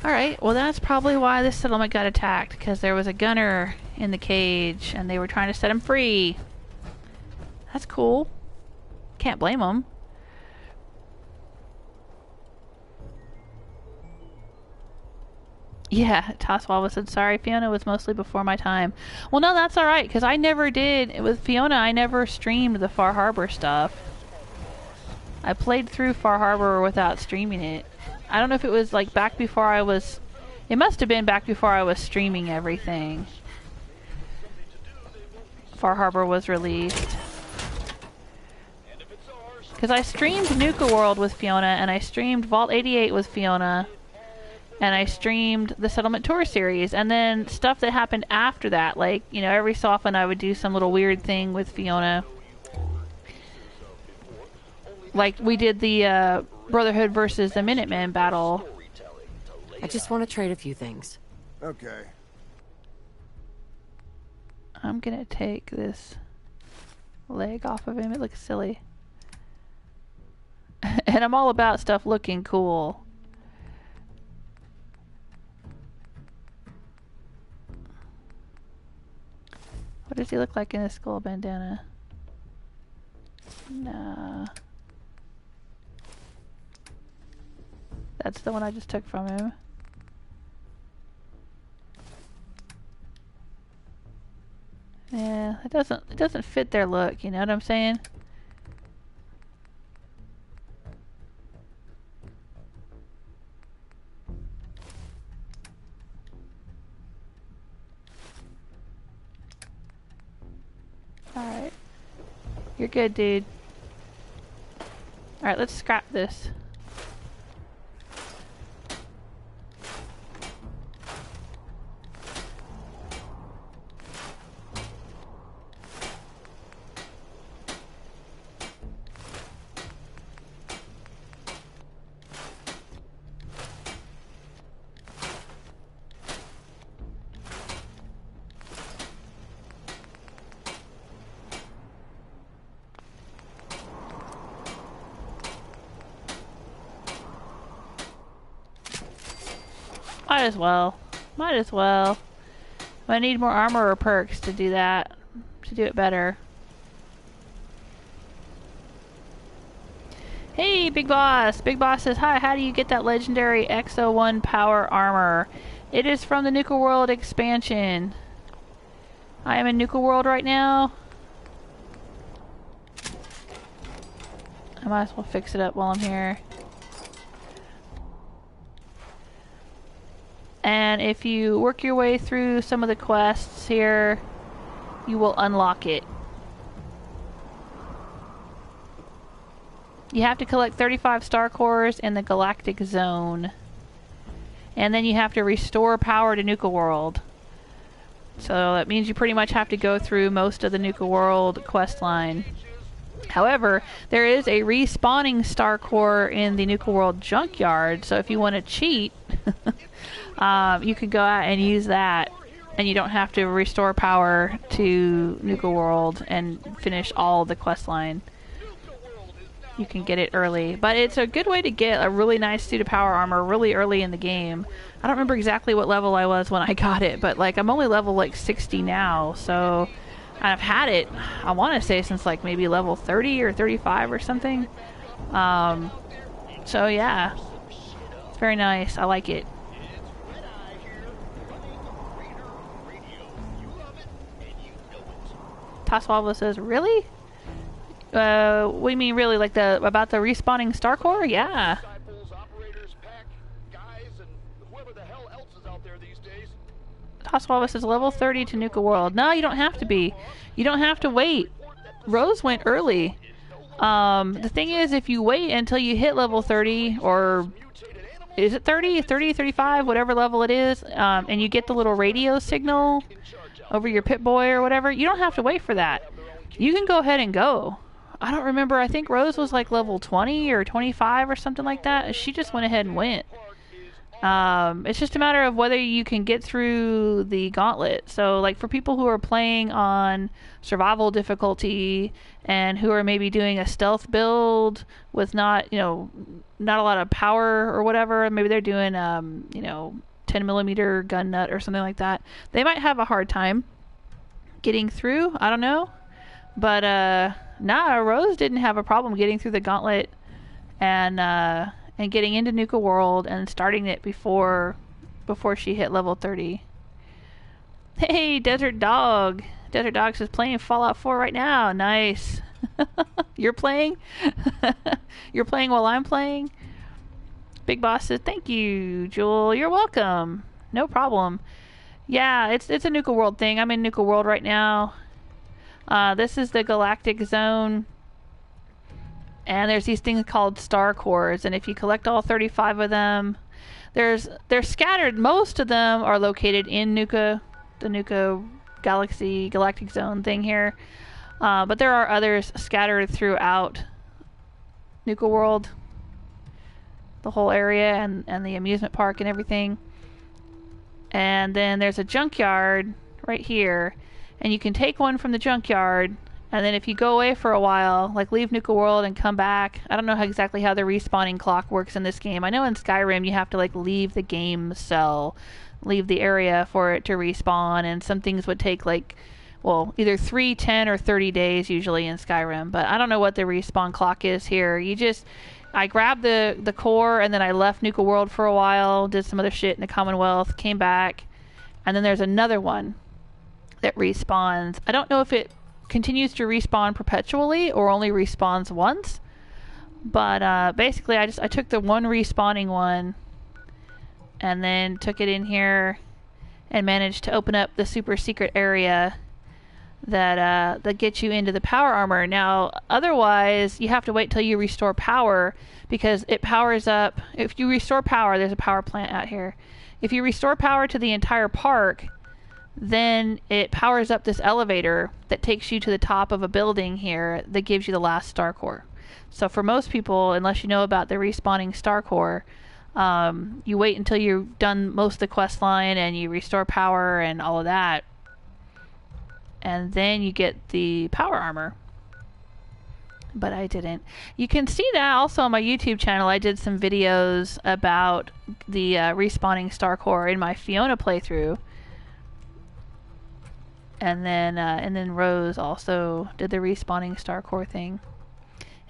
S1: Alright, well that's probably why this settlement got attacked, because there was a gunner in the cage and they were trying to set him free. That's cool. Can't blame them. Yeah, Toswalva said, sorry, Fiona was mostly before my time. Well, no, that's alright, because I never did. With Fiona, I never streamed the Far Harbor stuff. I played through Far Harbor without streaming it. I don't know if it was like back before I was... It must have been back before I was streaming everything. Far Harbor was released. Because I streamed Nuka World with Fiona, and I streamed Vault 88 with Fiona, and I streamed the Settlement Tour series, and then stuff that happened after that, like, you know, every so often I would do some little weird thing with Fiona. Like, we did the Brotherhood versus the Minutemen battle.
S6: I just want to trade a few things.
S4: Okay.
S1: I'm gonna take this leg off of him. It looks silly. And I'm all about stuff looking cool. What does he look like in a skull bandana? Nah. That's the one I just took from him. Yeah, it doesn't fit their look, you know what I'm saying? Alright. You're good, dude. Alright, let's scrap this. Might as well. Might as well. I need more armor or perks to do that. To do it better. Hey, Big Boss! Big Boss says, hi, how do you get that legendary X01 power armor? It is from the Nuka World expansion. I am in Nuka World right now. I might as well fix it up while I'm here. And if you work your way through some of the quests here, you will unlock it. You have to collect 35 star cores in the Galactic Zone. And then you have to restore power to Nuka World. So that means you pretty much have to go through most of the Nuka World quest line. However, there is a respawning star core in the Nuka World junkyard, so if you want to cheat, you can go out and use that, and you don't have to restore power to Nuka World and finish all the quest line. You can get it early, but it's a good way to get a really nice suit of power armor really early in the game. I don't remember exactly what level I was when I got it, but like I'm only level like 60 now, so I've had it, I want to say, since like maybe level 30 or 35 or something. So yeah, it's very nice. I like it. Taswalva says, really? What do you mean really? Like about the respawning star core? Yeah. Taswalva says level 30 to Nuka World. No, you don't have to be. You don't have to wait. Rose went early. The thing is, if you wait until you hit level 30, or is it 30, 35, whatever level it is, and you get the little radio signal over your Pip-Boy or whatever, you don't have to wait for that. You can go ahead and go. I don't remember. I think Rose was like level 20 or 25 or something like that. She just went ahead and went. It's just a matter of whether you can get through the gauntlet. So like for people who are playing on survival difficulty and who are maybe doing a stealth build with not a lot of power or whatever, maybe they're doing 10mm gun nut or something like that, they might have a hard time getting through. I don't know, but Rose didn't have a problem getting through the gauntlet and getting into Nuka World and starting it before she hit level 30. Hey, Desert Dog. Desert Dog says, playing Fallout 4 right now. Nice. You're playing? You're playing while I'm playing? Big Boss says, thank you, Jewel. You're welcome. No problem. Yeah, it's a Nuka World thing. I'm in Nuka World right now. This is the Galactic Zone. And there's these things called star cores, and if you collect all 35 of them, they're scattered. Most of them are located in Nuka, the Nuka Galactic Zone thing here. But there are others scattered throughout Nuka World, the whole area, and the amusement park and everything. And then there's a junkyard right here, and you can take one from the junkyard. And then if you go away for a while, like leave Nuka World and come back, I don't know exactly how the respawning clock works in this game. I know in Skyrim you have to like leave the game cell, leave the area for it to respawn, and some things would take like, well, either 3, 10, or 30 days usually in Skyrim. But I don't know what the respawn clock is here. I grabbed the core, and then I left Nuka World for a while, did some other shit in the Commonwealth, came back, and then there's another one that respawns. I don't know if it continues to respawn perpetually or only respawns once, but basically I took the one respawning one and then took it in here and managed to open up the super secret area that gets you into the power armor. Now, otherwise, you have to wait till you restore power, because it powers up. If you restore power, there's a power plant out here. If you restore power to the entire park, then it powers up this elevator that takes you to the top of a building here that gives you the last star core. So for most people, unless you know about the respawning star core, you wait until you've done most of the quest line and you restore power and all of that, and then you get the power armor. But I didn't. You can see that also on my YouTube channel. I did some videos about the respawning star core in my Fiona playthrough. And then Rose also did the respawning star core thing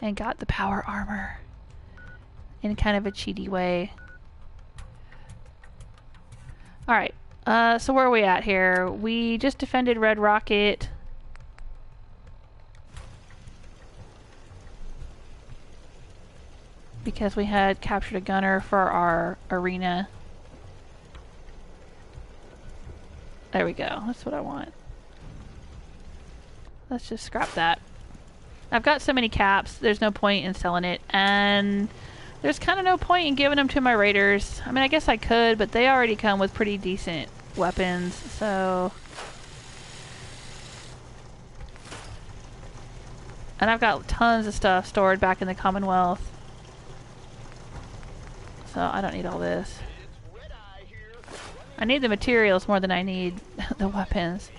S1: and got the power armor in kind of a cheaty way. Alright, so where are we at here? We just defended Red Rocket. Because we had captured a gunner for our arena. There we go. That's what I want. Let's just scrap that. I've got so many caps, there's no point in selling it. And there's kind of no point in giving them to my raiders. I mean, I guess I could, but they already come with pretty decent weapons, so... And I've got tons of stuff stored back in the Commonwealth. So I don't need all this. I need the materials more than I need the weapons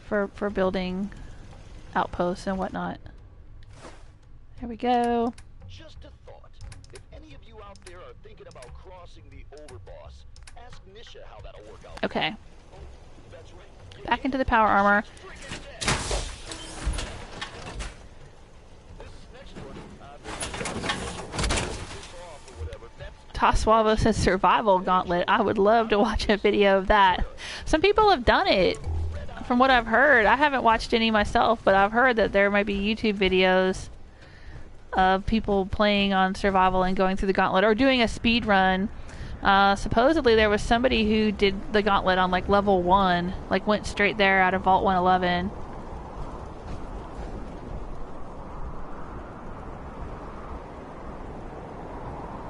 S1: for building outposts and whatnot. There we go.
S8: Just a thought. If any of you out there are thinking about crossing the overboss, ask Nisha how that'll work out.
S1: Okay. Back into the power armor. Toswavo says survival gauntlet. I would love to watch a video of that. Some people have done it, from what I've heard. I haven't watched any myself, but I've heard that there might be YouTube videos of people playing on survival and going through the gauntlet, or doing a speed run. Supposedly there was somebody who did the gauntlet on like level 1, like went straight there out of Vault 111.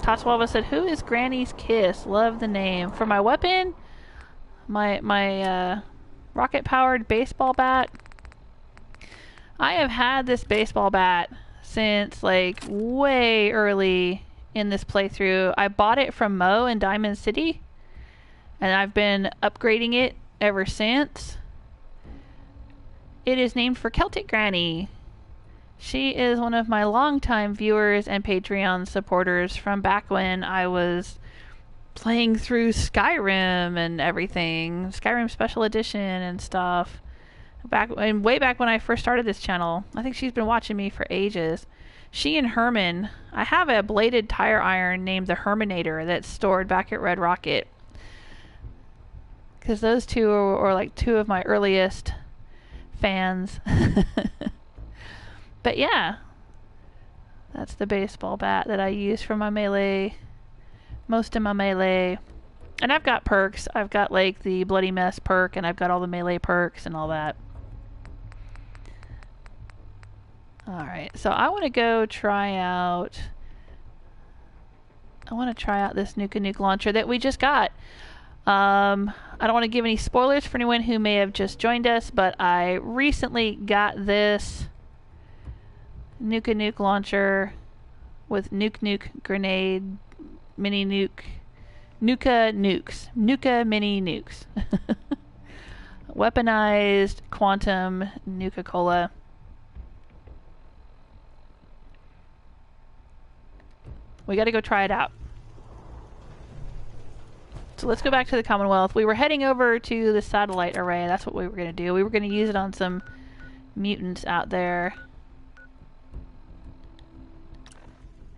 S1: Toswava said, "Who is Granny's Kiss? Love the name. For my weapon, my rocket-powered baseball bat. I have had this baseball bat since like way early in this playthrough. I bought it from Mo in Diamond City, and I've been upgrading it ever since. It is named for Celtic Granny. She is one of my longtime viewers and Patreon supporters from back when I was playing through Skyrim and everything. Skyrim Special Edition and stuff. Way back when I first started this channel. I think she's been watching me for ages. She and Herman. I have a bladed tire iron named the Herminator that's stored back at Red Rocket. Because those two are like two of my earliest fans. But yeah, that's the baseball bat that I use for my melee, most of my melee. And I've got perks. I've got like the Bloody Mess perk, and I've got all the melee perks and all that. Alright, so I want to go try out... this Nuka-Nuke launcher that we just got. I don't want to give any spoilers for anyone who may have just joined us, but I recently got this Nuka-Nuke launcher with Nuke-Nuke grenade, mini nuke, Nuka-Nukes, Nuka mini nukes. Weaponized quantum Nuka-Cola. We gotta go try it out. So let's go back to the Commonwealth. We were heading over to the satellite array. That's what we were gonna do. We were gonna use it on some mutants out there.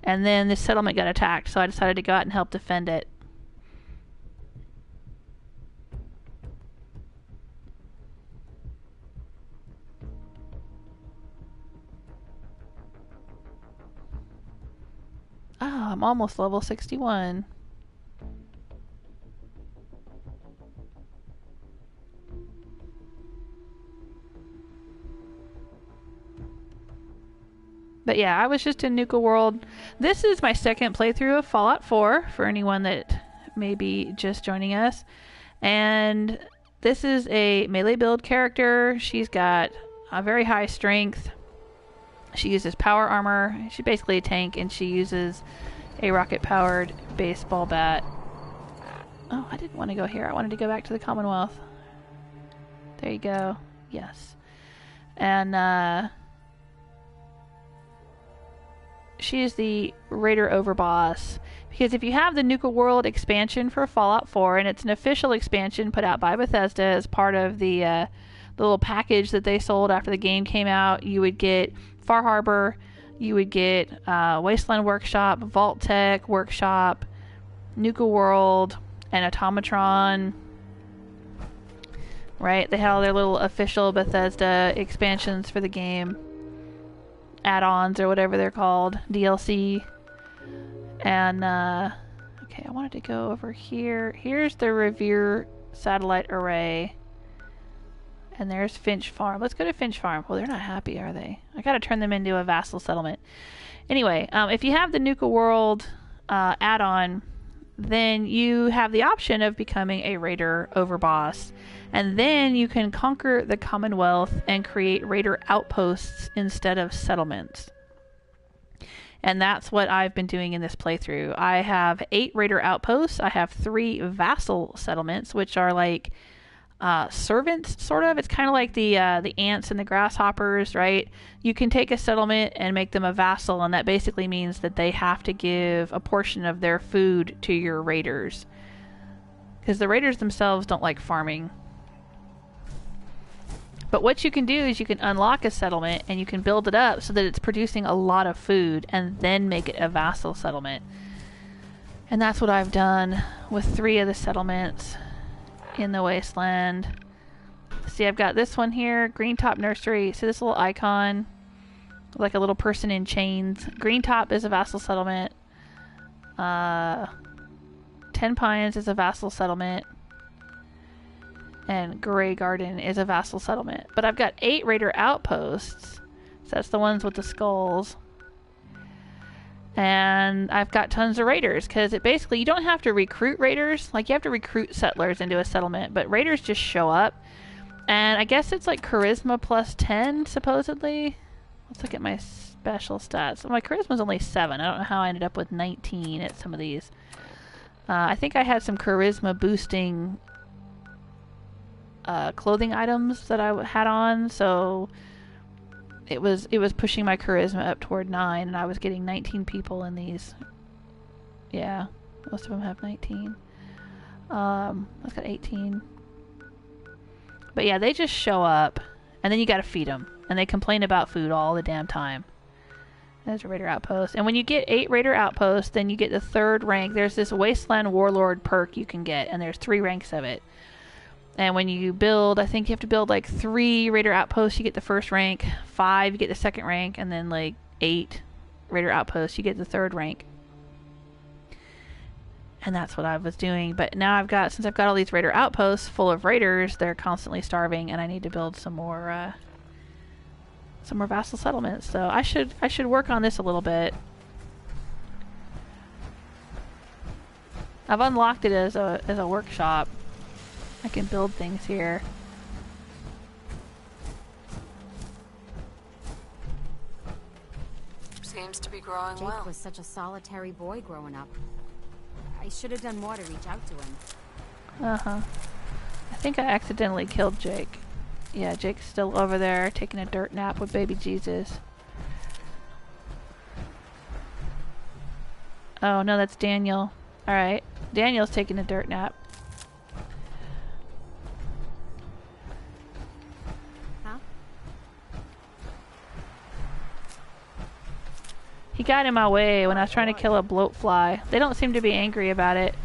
S1: And then this settlement got attacked, so I decided to go out and help defend it. Oh, I'm almost level 61. yeah, I was just in Nuka World. This is my second playthrough of Fallout 4 for anyone that may be just joining us. And this is a melee build character. She's got a very high strength. She uses power armor. She's basically a tank, and she uses a rocket-powered baseball bat. Oh, I didn't want to go here. I wanted to go back to the Commonwealth. There you go. Yes. And, she is the Raider Overboss. Because if you have the Nuka World expansion for Fallout 4, and it's an official expansion put out by Bethesda as part of the little package that they sold after the game came out, you would get Far Harbor, you would get Wasteland Workshop, Vault Tech Workshop, Nuka World, and Automatron. Right? They had all their little official Bethesda expansions for the game. Add-ons or whatever they're called. DLC. And, okay, I wanted to go over here. Here's the Revere Satellite Array. And there's Finch Farm. Let's go to Finch Farm. Well, they're not happy, are they? I gotta turn them into a vassal settlement. Anyway, if you have the Nuka World add-on, then you have the option of becoming a Raider Overboss. And then you can conquer the Commonwealth and create Raider outposts instead of settlements. And that's what I've been doing in this playthrough. I have 8 Raider outposts. I have 3 vassal settlements, which are like servants, sort of. It's kind of like the ants and the grasshoppers, right? You can take a settlement and make them a vassal, and that basically means that they have to give a portion of their food to your raiders. Because the raiders themselves don't like farming. But what you can do is you can unlock a settlement and you can build it up so that it's producing a lot of food and then make it a vassal settlement. And that's what I've done with 3 of the settlements in the wasteland. See, I've got this one here, Green Top Nursery. See this little icon? Like a little person in chains. Green Top is a vassal settlement. 10 Pines is a vassal settlement. And Grey Garden is a vassal settlement. But I've got 8 Raider outposts. So that's the ones with the skulls. And I've got tons of raiders, because it basically, you don't have to recruit raiders. Like, you have to recruit settlers into a settlement, but raiders just show up. And I guess it's like charisma plus 10, supposedly. Let's look at my special stats. So my charisma's only 7. I don't know how I ended up with 19 at some of these. I think I had some charisma boosting clothing items that I had on, so it was pushing my charisma up toward 9, and I was getting 19 people in these. Yeah, most of them have 19. Let's got 18. But yeah, they just show up, and then you gotta feed them, and they complain about food all the damn time. There's a Raider Outpost. And when you get 8 Raider Outposts, then you get the 3rd rank. There's this Wasteland Warlord perk you can get, and there's 3 ranks of it. And when you build, I think you have to build like 3 Raider Outposts, you get the 1st rank. 5, you get the 2nd rank. And then like 8 Raider Outposts, you get the 3rd rank. And that's what I was doing. But now since I've got all these Raider Outposts full of raiders, they're constantly starving, and I need to build some more vassal settlements. So I should work on this a little bit. I've unlocked it as a workshop. I can build things here.
S6: Seems to be growing well.
S11: Jake was such a solitary boy growing up. I should have done more to reach out to him.
S1: Uh-huh. I think I accidentally killed Jake. Yeah, Jake's still over there taking a dirt nap with baby Jesus. Oh, no, that's Daniel. Alright. Daniel's taking a dirt nap. He got in my way when I was trying to kill a bloatfly. They don't seem to be angry about it.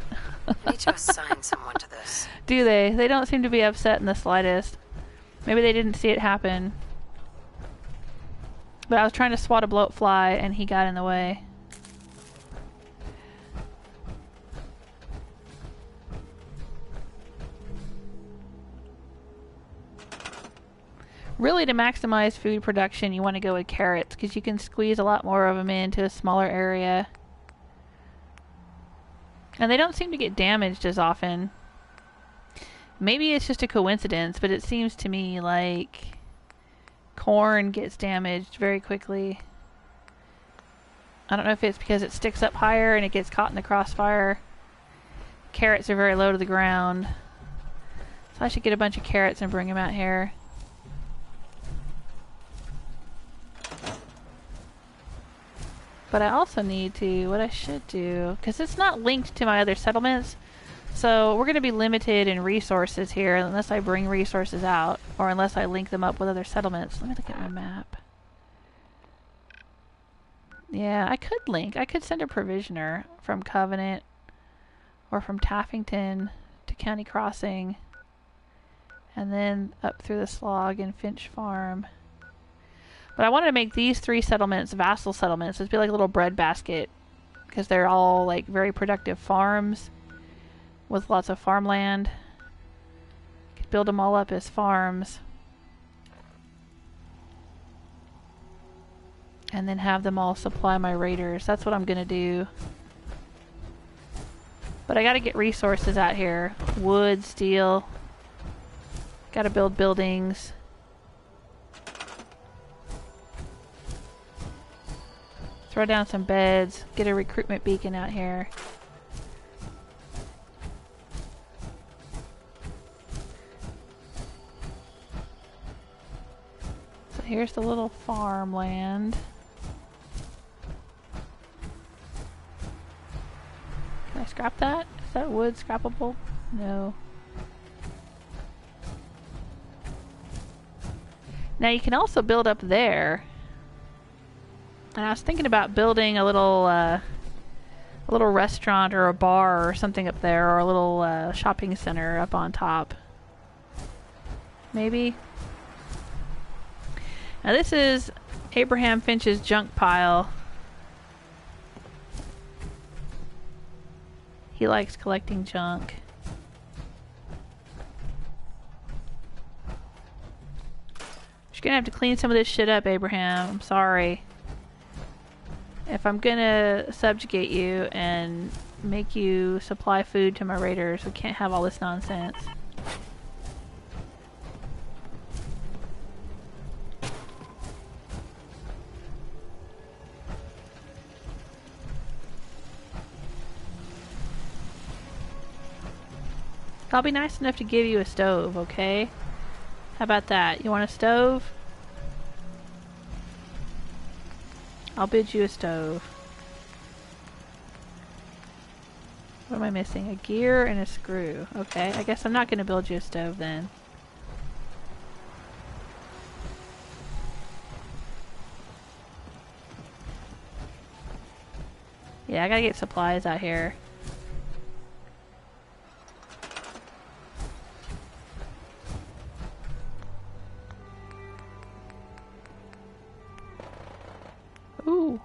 S6: I need to assign someone to this.
S1: Do they? They don't seem to be upset in the slightest. Maybe they didn't see it happen. But I was trying to swat a bloatfly and he got in the way. Really, to maximize food production, you want to go with carrots because you can squeeze a lot more of them into a smaller area. And they don't seem to get damaged as often. Maybe it's just a coincidence, but it seems to me like corn gets damaged very quickly. I don't know if it's because it sticks up higher and it gets caught in the crossfire. Carrots are very low to the ground. So I should get a bunch of carrots and bring them out here. But I also need to, what I should do, because it's not linked to my other settlements, so we're going to be limited in resources here unless I bring resources out, or unless I link them up with other settlements. Let me look at my map. Yeah, I could link. I could send a provisioner from Covenant, or from Taffington to County Crossing, and then up through the Slog and Finch Farm. But I wanted to make these 3 settlements vassal settlements. It'd be like a little breadbasket, because they're all like very productive farms with lots of farmland. Could build them all up as farms, and then have them all supply my raiders. That's what I'm gonna do. But I gotta get resources out here. Wood, steel. Gotta build buildings. Throw down some beds, get a recruitment beacon out here. So here's the little farmland. Can I scrap that? Is that wood scrappable? No. Now you can also build up there. And I was thinking about building a little restaurant or a bar or something up there, or a little shopping center up on top. Maybe. Now this is Abraham Finch's junk pile. He likes collecting junk. You're gonna have to clean some of this shit up, Abraham. I'm sorry. If I'm gonna subjugate you and make you supply food to my raiders, we can't have all this nonsense. I'll be nice enough to give you a stove, okay? How about that? You want a stove? I'll bid you a stove. What am I missing? A gear and a screw. Okay, I guess I'm not going to build you a stove then. Yeah, I gotta get supplies out here. Ooh.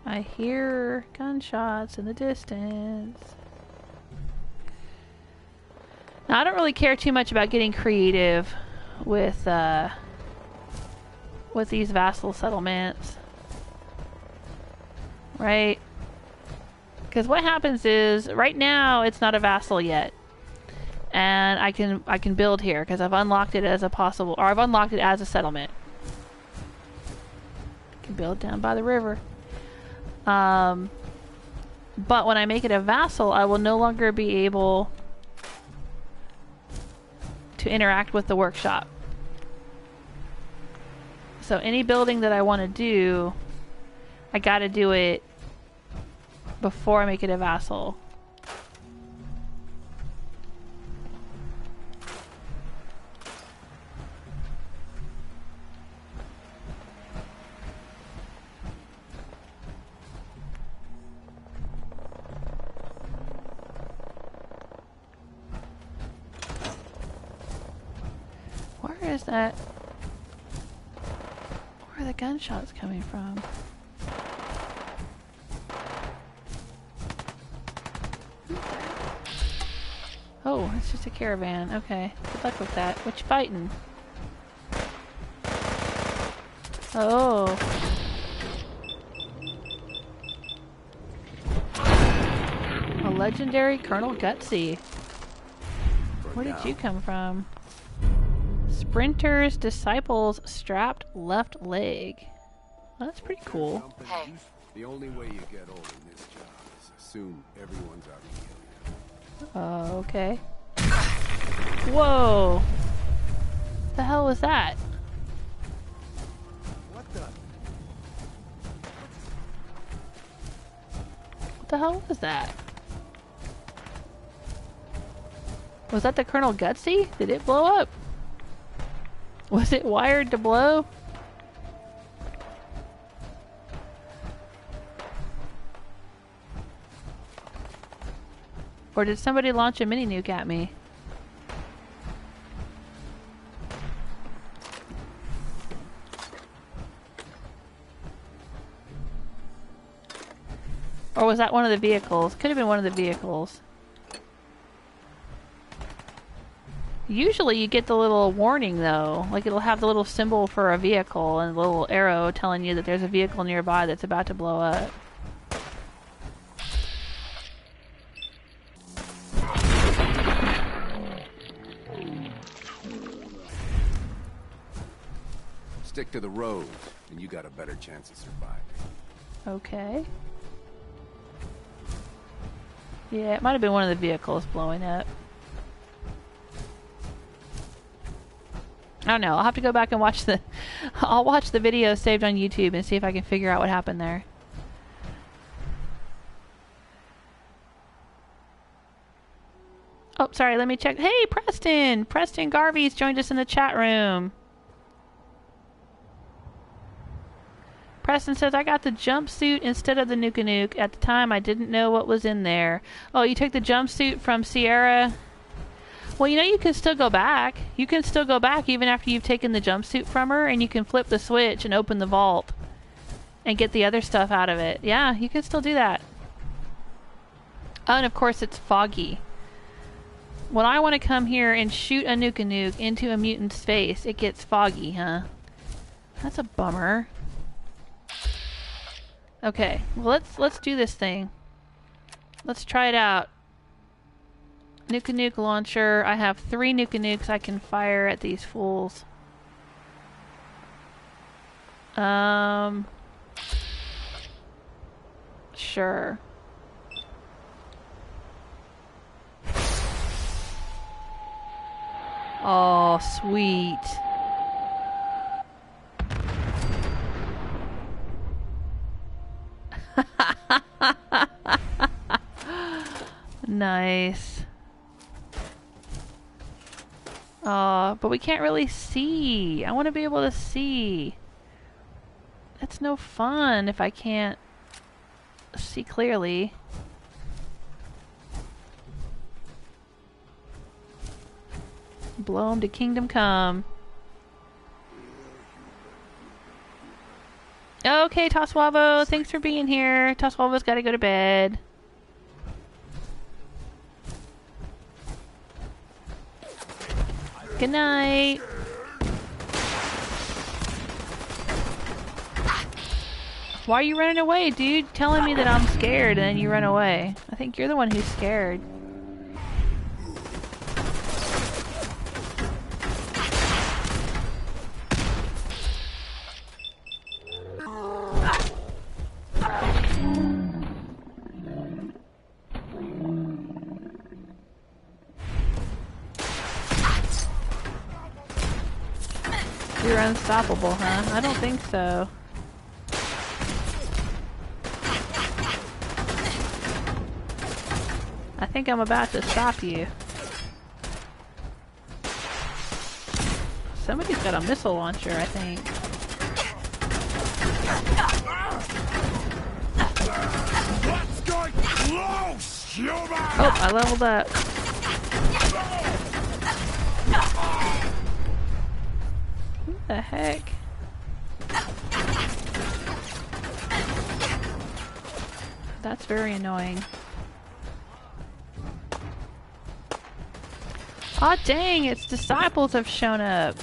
S1: I hear gunshots in the distance. Now, I don't really care too much about getting creative with these vassal settlements. Right? Because what happens is, right now, it's not a vassal yet. And I can build here, because I've unlocked it as a possible, or I've unlocked it as a settlement. Can build down by the river. But when I make it a vassal, I will no longer be able to interact with the workshop. So any building that I want to do, I gotta do it before I make it a vassal. Where is that? Where are the gunshots coming from? Oh, it's just a caravan. Okay. Good luck with that. What you fighting? Oh. A legendary Colonel Gutsy. Where did you come from? Sprinter's Disciples strapped left leg. Well, that's pretty cool.
S6: Hey.
S3: The only way you get old in this job is assume everyone's out to kill you.
S1: Oh, okay. Whoa! The hell was that?
S9: What the?
S1: What the hell was that? Was that the Colonel Gutsy? Did it blow up? Was it wired to blow? Or did somebody launch a mini nuke at me? Or was that one of the vehicles? Could have been one of the vehicles. Usually you get the little warning though. Like it'll have the little symbol for a vehicle and a little arrow telling you that there's a vehicle nearby that's about to blow up.
S3: Stick to the road, and you got a better chance of surviving.
S1: Okay. Yeah, it might have been one of the vehicles blowing up. I don't know. I'll have to go back and watch the... I'll watch the video saved on YouTube and see if I can figure out what happened there. Oh, sorry. Let me check. Hey, Preston! Preston Garvey's joined us in the chat room. Preston says, I got the jumpsuit instead of the Nuka-Nuke. At the time, I didn't know what was in there. Oh, you took the jumpsuit from Sierra? Well, you know, you can still go back. You can still go back even after you've taken the jumpsuit from her, and you can flip the switch and open the vault and get the other stuff out of it. Yeah, you can still do that. Oh, and of course, it's foggy. When I want to come here and shoot a Nuka-Nuke into a mutant's face, it gets foggy, huh? That's a bummer. Okay, well, let's do this thing. Let's try it out. Nuka-Nuke launcher. I have 3 Nuka-Nukes I can fire at these fools. Sure. Oh, sweet. Nice. But we can't really see. I want to be able to see. That's no fun if I can't see clearly. Blow 'em to kingdom come. Okay, Toswavo, thanks for being here. Toswavo's got to go to bed. Good night. Why are you running away, dude? Telling me that I'm scared and then you run away. I think you're the one who's scared. You're unstoppable, huh? I don't think so. I think I'm about to stop you. Somebody's got a missile launcher, I think.
S3: Let's go close, human!
S1: Oh, I leveled up. What the heck? That's very annoying. Aw, dang, its disciples have shown up.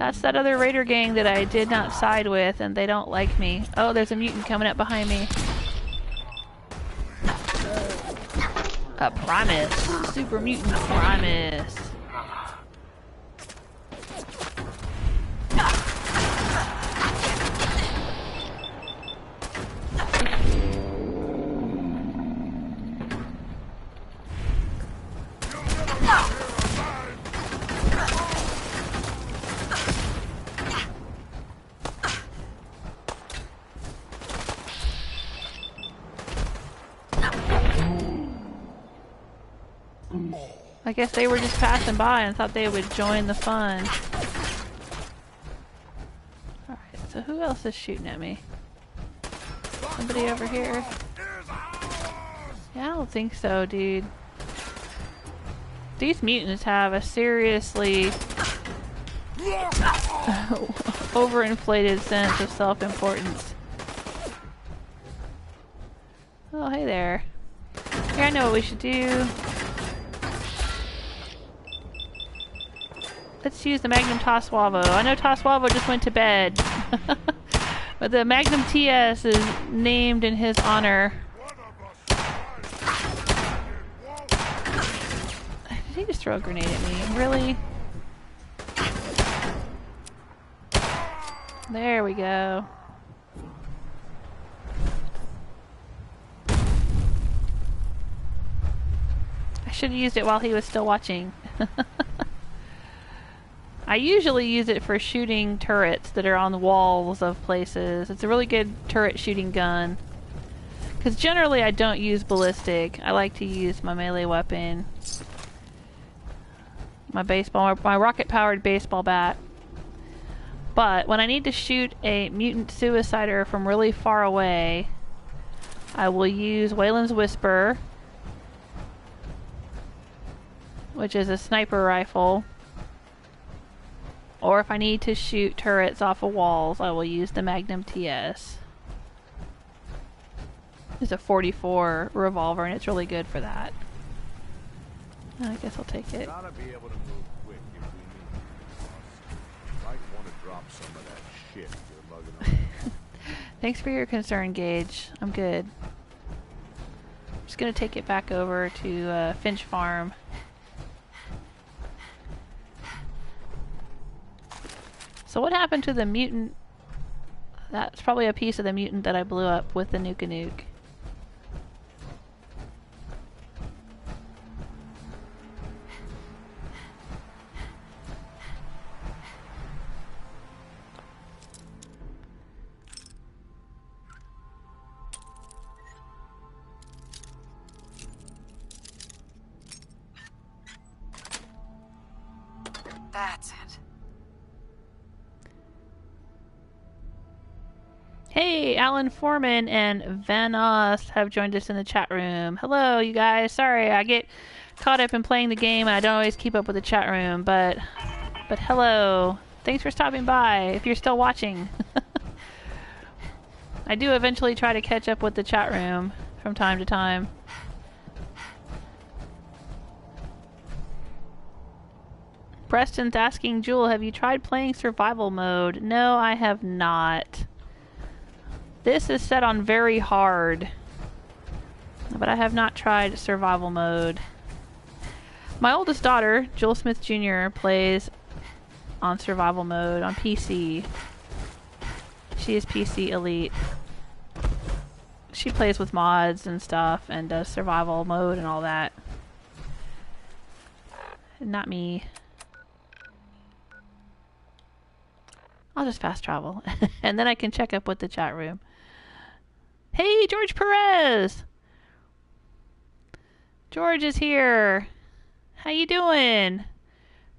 S1: That's that other raider gang that I did not side with, and they don't like me. Oh, there's a mutant coming up behind me. A Primus. Super Mutant Primus. I guess they were just passing by and thought they would join the fun. Alright, so who else is shooting at me? Somebody over here? Yeah, I don't think so, dude. These mutants have a seriously overinflated sense of self-importance. Oh, hey there. Here, I know what we should do. Let's use the Magnum Toswavo. I know Toswavo just went to bed. But the Magnum TS is named in his honor. Did he just throw a grenade at me? Really? There we go. I should have used it while he was still watching. I usually use it for shooting turrets that are on the walls of places. It's a really good turret shooting gun. Because generally I don't use ballistic. I like to use my melee weapon. My rocket-powered baseball bat. But when I need to shoot a mutant suicider from really far away, I will use Wayland's Whisper, which is a sniper rifle. Or if I need to shoot turrets off of walls, I will use the Magnum TS. It's a 44 revolver and it's really good for that. I guess I'll take it.
S3: Gotta be able to move quick if we need to. Might want to drop some of that shit you're lugging around.
S1: Thanks for your concern, Gage. I'm good. I'm just gonna take it back over to Finch Farm. So what happened to the mutant? That's probably a piece of the mutant that I blew up with the Nuka-Nuke.
S6: That's it.
S1: Hey, Alan Foreman and Van Oss have joined us in the chat room. Hello, you guys. Sorry, I get caught up in playing the game and I don't always keep up with the chat room, but hello. Thanks for stopping by, if you're still watching. I do eventually try to catch up with the chat room from time to time. Preston's asking, Jewel, have you tried playing survival mode? No, I have not. This is set on very hard, but I have not tried survival mode. My oldest daughter, Jewel Smith Jr., plays on survival mode on PC. She is PC elite. She plays with mods and stuff and does survival mode and all that. Not me. I'll just fast travel and then I can check up with the chat room. Hey, George Perez! George is here. How you doing?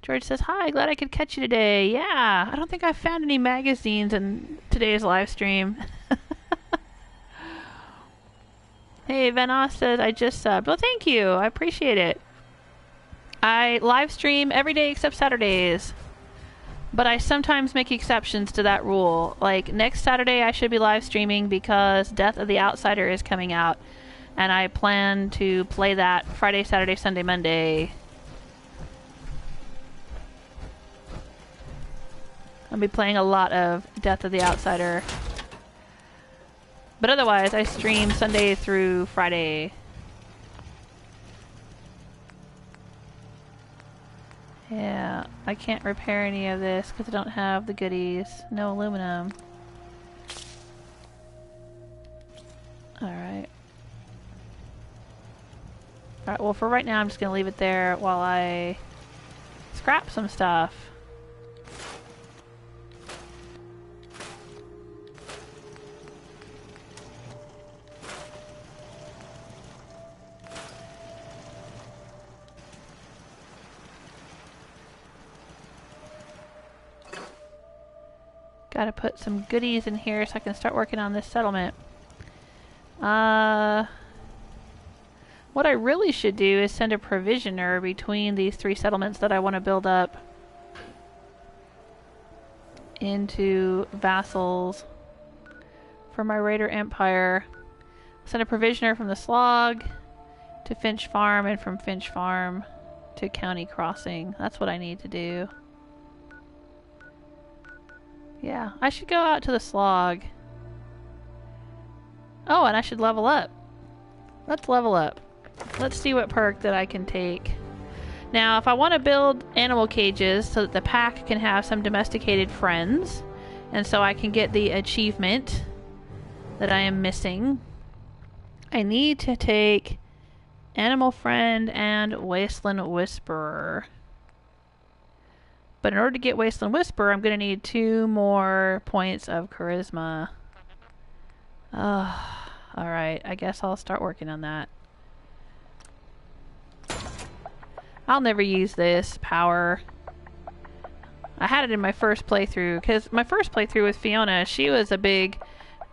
S1: George says, hi, glad I could catch you today. Yeah, I don't think I've found any magazines in today's live stream. Hey, Van Oss says, I just subbed. Well, thank you. I appreciate it. I live stream every day except Saturdays. But I sometimes make exceptions to that rule. Like, next Saturday I should be live streaming because Death of the Outsider is coming out. And I plan to play that Friday, Saturday, Sunday, Monday. I'll be playing a lot of Death of the Outsider. But otherwise, I stream Sunday through Friday. Yeah, I can't repair any of this because I don't have the goodies. No aluminum. Alright. Alright, well for right now I'm just going to leave it there while I scrap some stuff. Gotta put some goodies in here so I can start working on this settlement. What I really should do is send a provisioner between these 3 settlements that I want to build up into vassals for my Raider Empire. Send a provisioner from the Slog to Finch Farm and from Finch Farm to County Crossing. That's what I need to do. Yeah, I should go out to the Slog. Oh, and I should level up. Let's level up. Let's see what perk that I can take. Now, if I want to build animal cages so that the pack can have some domesticated friends, and so I can get the achievement that I am missing, I need to take Animal Friend and Wasteland Whisperer. But in order to get Wasteland Whisperer, I'm going to need 2 more points of charisma. Alright, I guess I'll start working on that. I'll never use this power. I had it in my first playthrough, because my first playthrough with Fiona, she was a big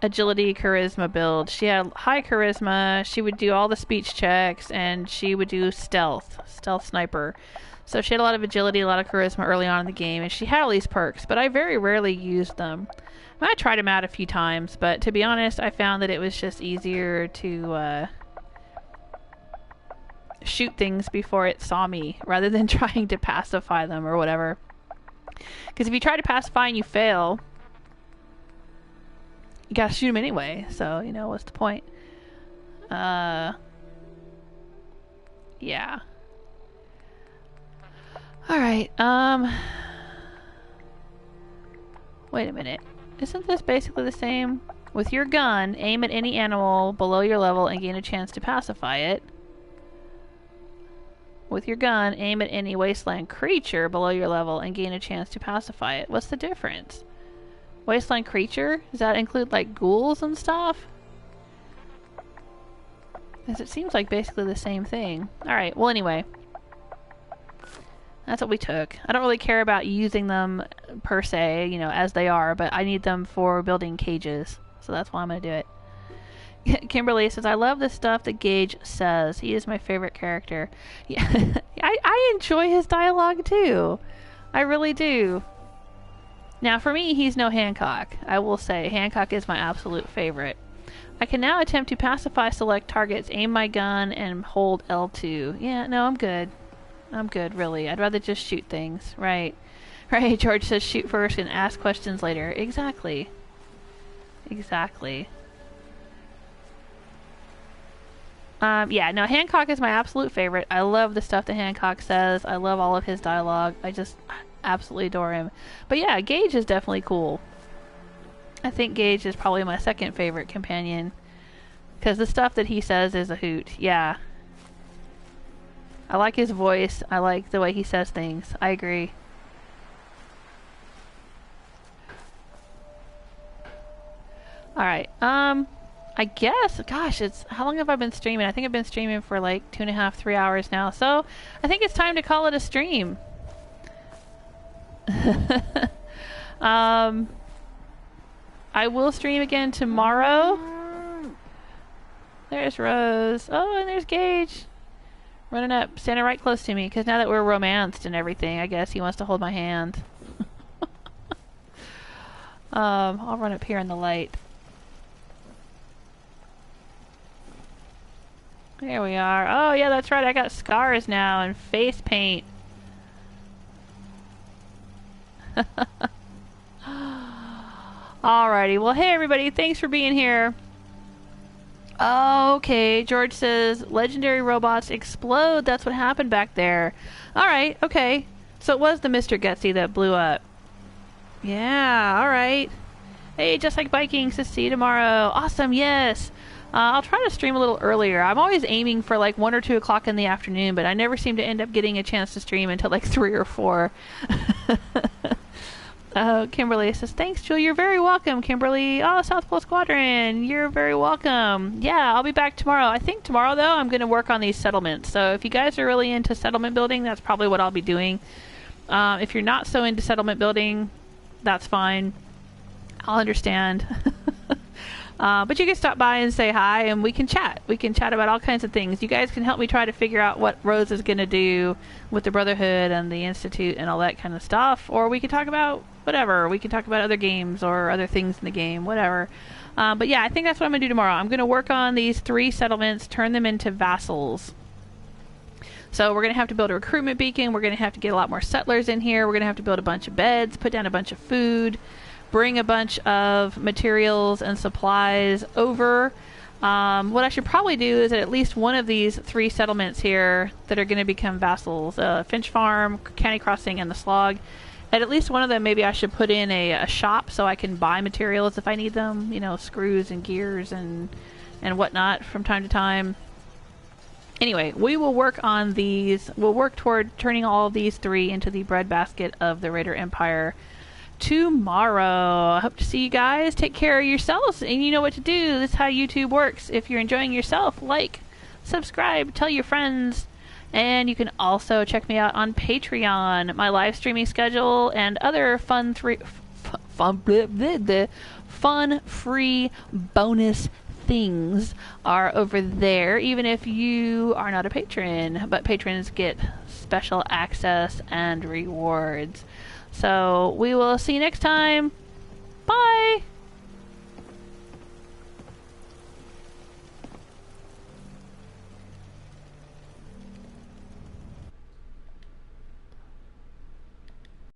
S1: agility charisma build. She had high charisma, she would do all the speech checks, and she would do stealth sniper. So she had a lot of agility, a lot of charisma early on in the game, and she had all these perks, but I very rarely used them. I tried them out a few times, but to be honest, I found that it was just easier to shoot things before it saw me, rather than trying to pacify them or whatever. Because if you try to pacify and you fail, you gotta shoot them anyway, so, you know, what's the point? Yeah. Alright, wait a minute. Isn't this basically the same? With your gun, aim at any animal below your level and gain a chance to pacify it. With your gun, aim at any wasteland creature below your level and gain a chance to pacify it. What's the difference? Wasteland creature? Does that include, like, ghouls and stuff? Because it seems like basically the same thing. Alright, well anyway. That's what we took. I don't really care about using them per se, you know, as they are, but I need them for building cages. So that's why I'm going to do it. Kimberly says, I love the stuff that Gage says. He is my favorite character. Yeah, I enjoy his dialogue too. I really do. Now for me, he's no Hancock. I will say, Hancock is my absolute favorite. I can now attempt to pacify select targets, aim my gun, and hold L2. Yeah, no, I'm good. I'm good, really. I'd rather just shoot things. Right. Right, George says shoot first and ask questions later. Exactly. Exactly. Yeah, no, Hancock is my absolute favorite. I love the stuff that Hancock says. I love all of his dialogue. I just absolutely adore him. But yeah, Gage is definitely cool. I think Gage is probably my second favorite companion. Because the stuff that he says is a hoot. Yeah. I like his voice. I like the way he says things. I agree. Alright, I guess, gosh, how long have I been streaming? I think I've been streaming for like 2.5, 3 hours now. So, I think it's time to call it a stream. I will stream again tomorrow. There's Rose. Oh, and there's Gage. Running up, standing right close to me, because now that we're romanced and everything, I guess he wants to hold my hand. I'll run up here in the light. There we are. Oh, yeah, that's right. I got scars now and face paint. Alrighty, well, hey everybody, thanks for being here. Okay, George says, legendary robots explode, that's what happened back there. Alright, okay. So it was the Mr. Gutsy that blew up. Yeah, alright. Hey, just like Vikings, to see you tomorrow. Awesome, yes. I'll try to stream a little earlier. I'm always aiming for like 1 or 2 o'clock in the afternoon, but I never seem to end up getting a chance to stream until like 3 or 4. Kimberly says, thanks, Jill. You're very welcome, Kimberly. Oh, South Pole Squadron, you're very welcome. Yeah, I'll be back tomorrow. I think tomorrow, though, I'm going to work on these settlements. So if you guys are really into settlement building, that's probably what I'll be doing. If you're not so into settlement building, that's fine. I'll understand. But you can stop by and say hi, and we can chat. We can chat about all kinds of things. You guys can help me try to figure out what Rose is going to do with the Brotherhood and the Institute and all that kind of stuff. Or we can talk about whatever. We can talk about other games or other things in the game, whatever. But yeah, I think that's what I'm going to do tomorrow. I'm going to work on these 3 settlements, turn them into vassals. So we're going to have to build a recruitment beacon. We're going to have to get a lot more settlers in here. We're going to have to build a bunch of beds, put down a bunch of food, bring a bunch of materials and supplies over. What I should probably do is at least one of these 3 settlements here that are going to become vassals, Finch Farm, County Crossing, and the Slog. At least one of them, maybe I should put in a shop so I can buy materials if I need them. You know, screws and gears and whatnot from time to time. Anyway, we will work on these. We'll work toward turning all of these 3 into the breadbasket of the Raider Empire tomorrow. I hope to see you guys. Take care of yourselves, and you know what to do. This is how YouTube works. If you're enjoying yourself, like, subscribe, tell your friends, and you can also check me out on Patreon. My live streaming schedule and other fun free bonus things are over there, even if you are not a patron. But patrons get special access and rewards. So we will see you next time. Bye!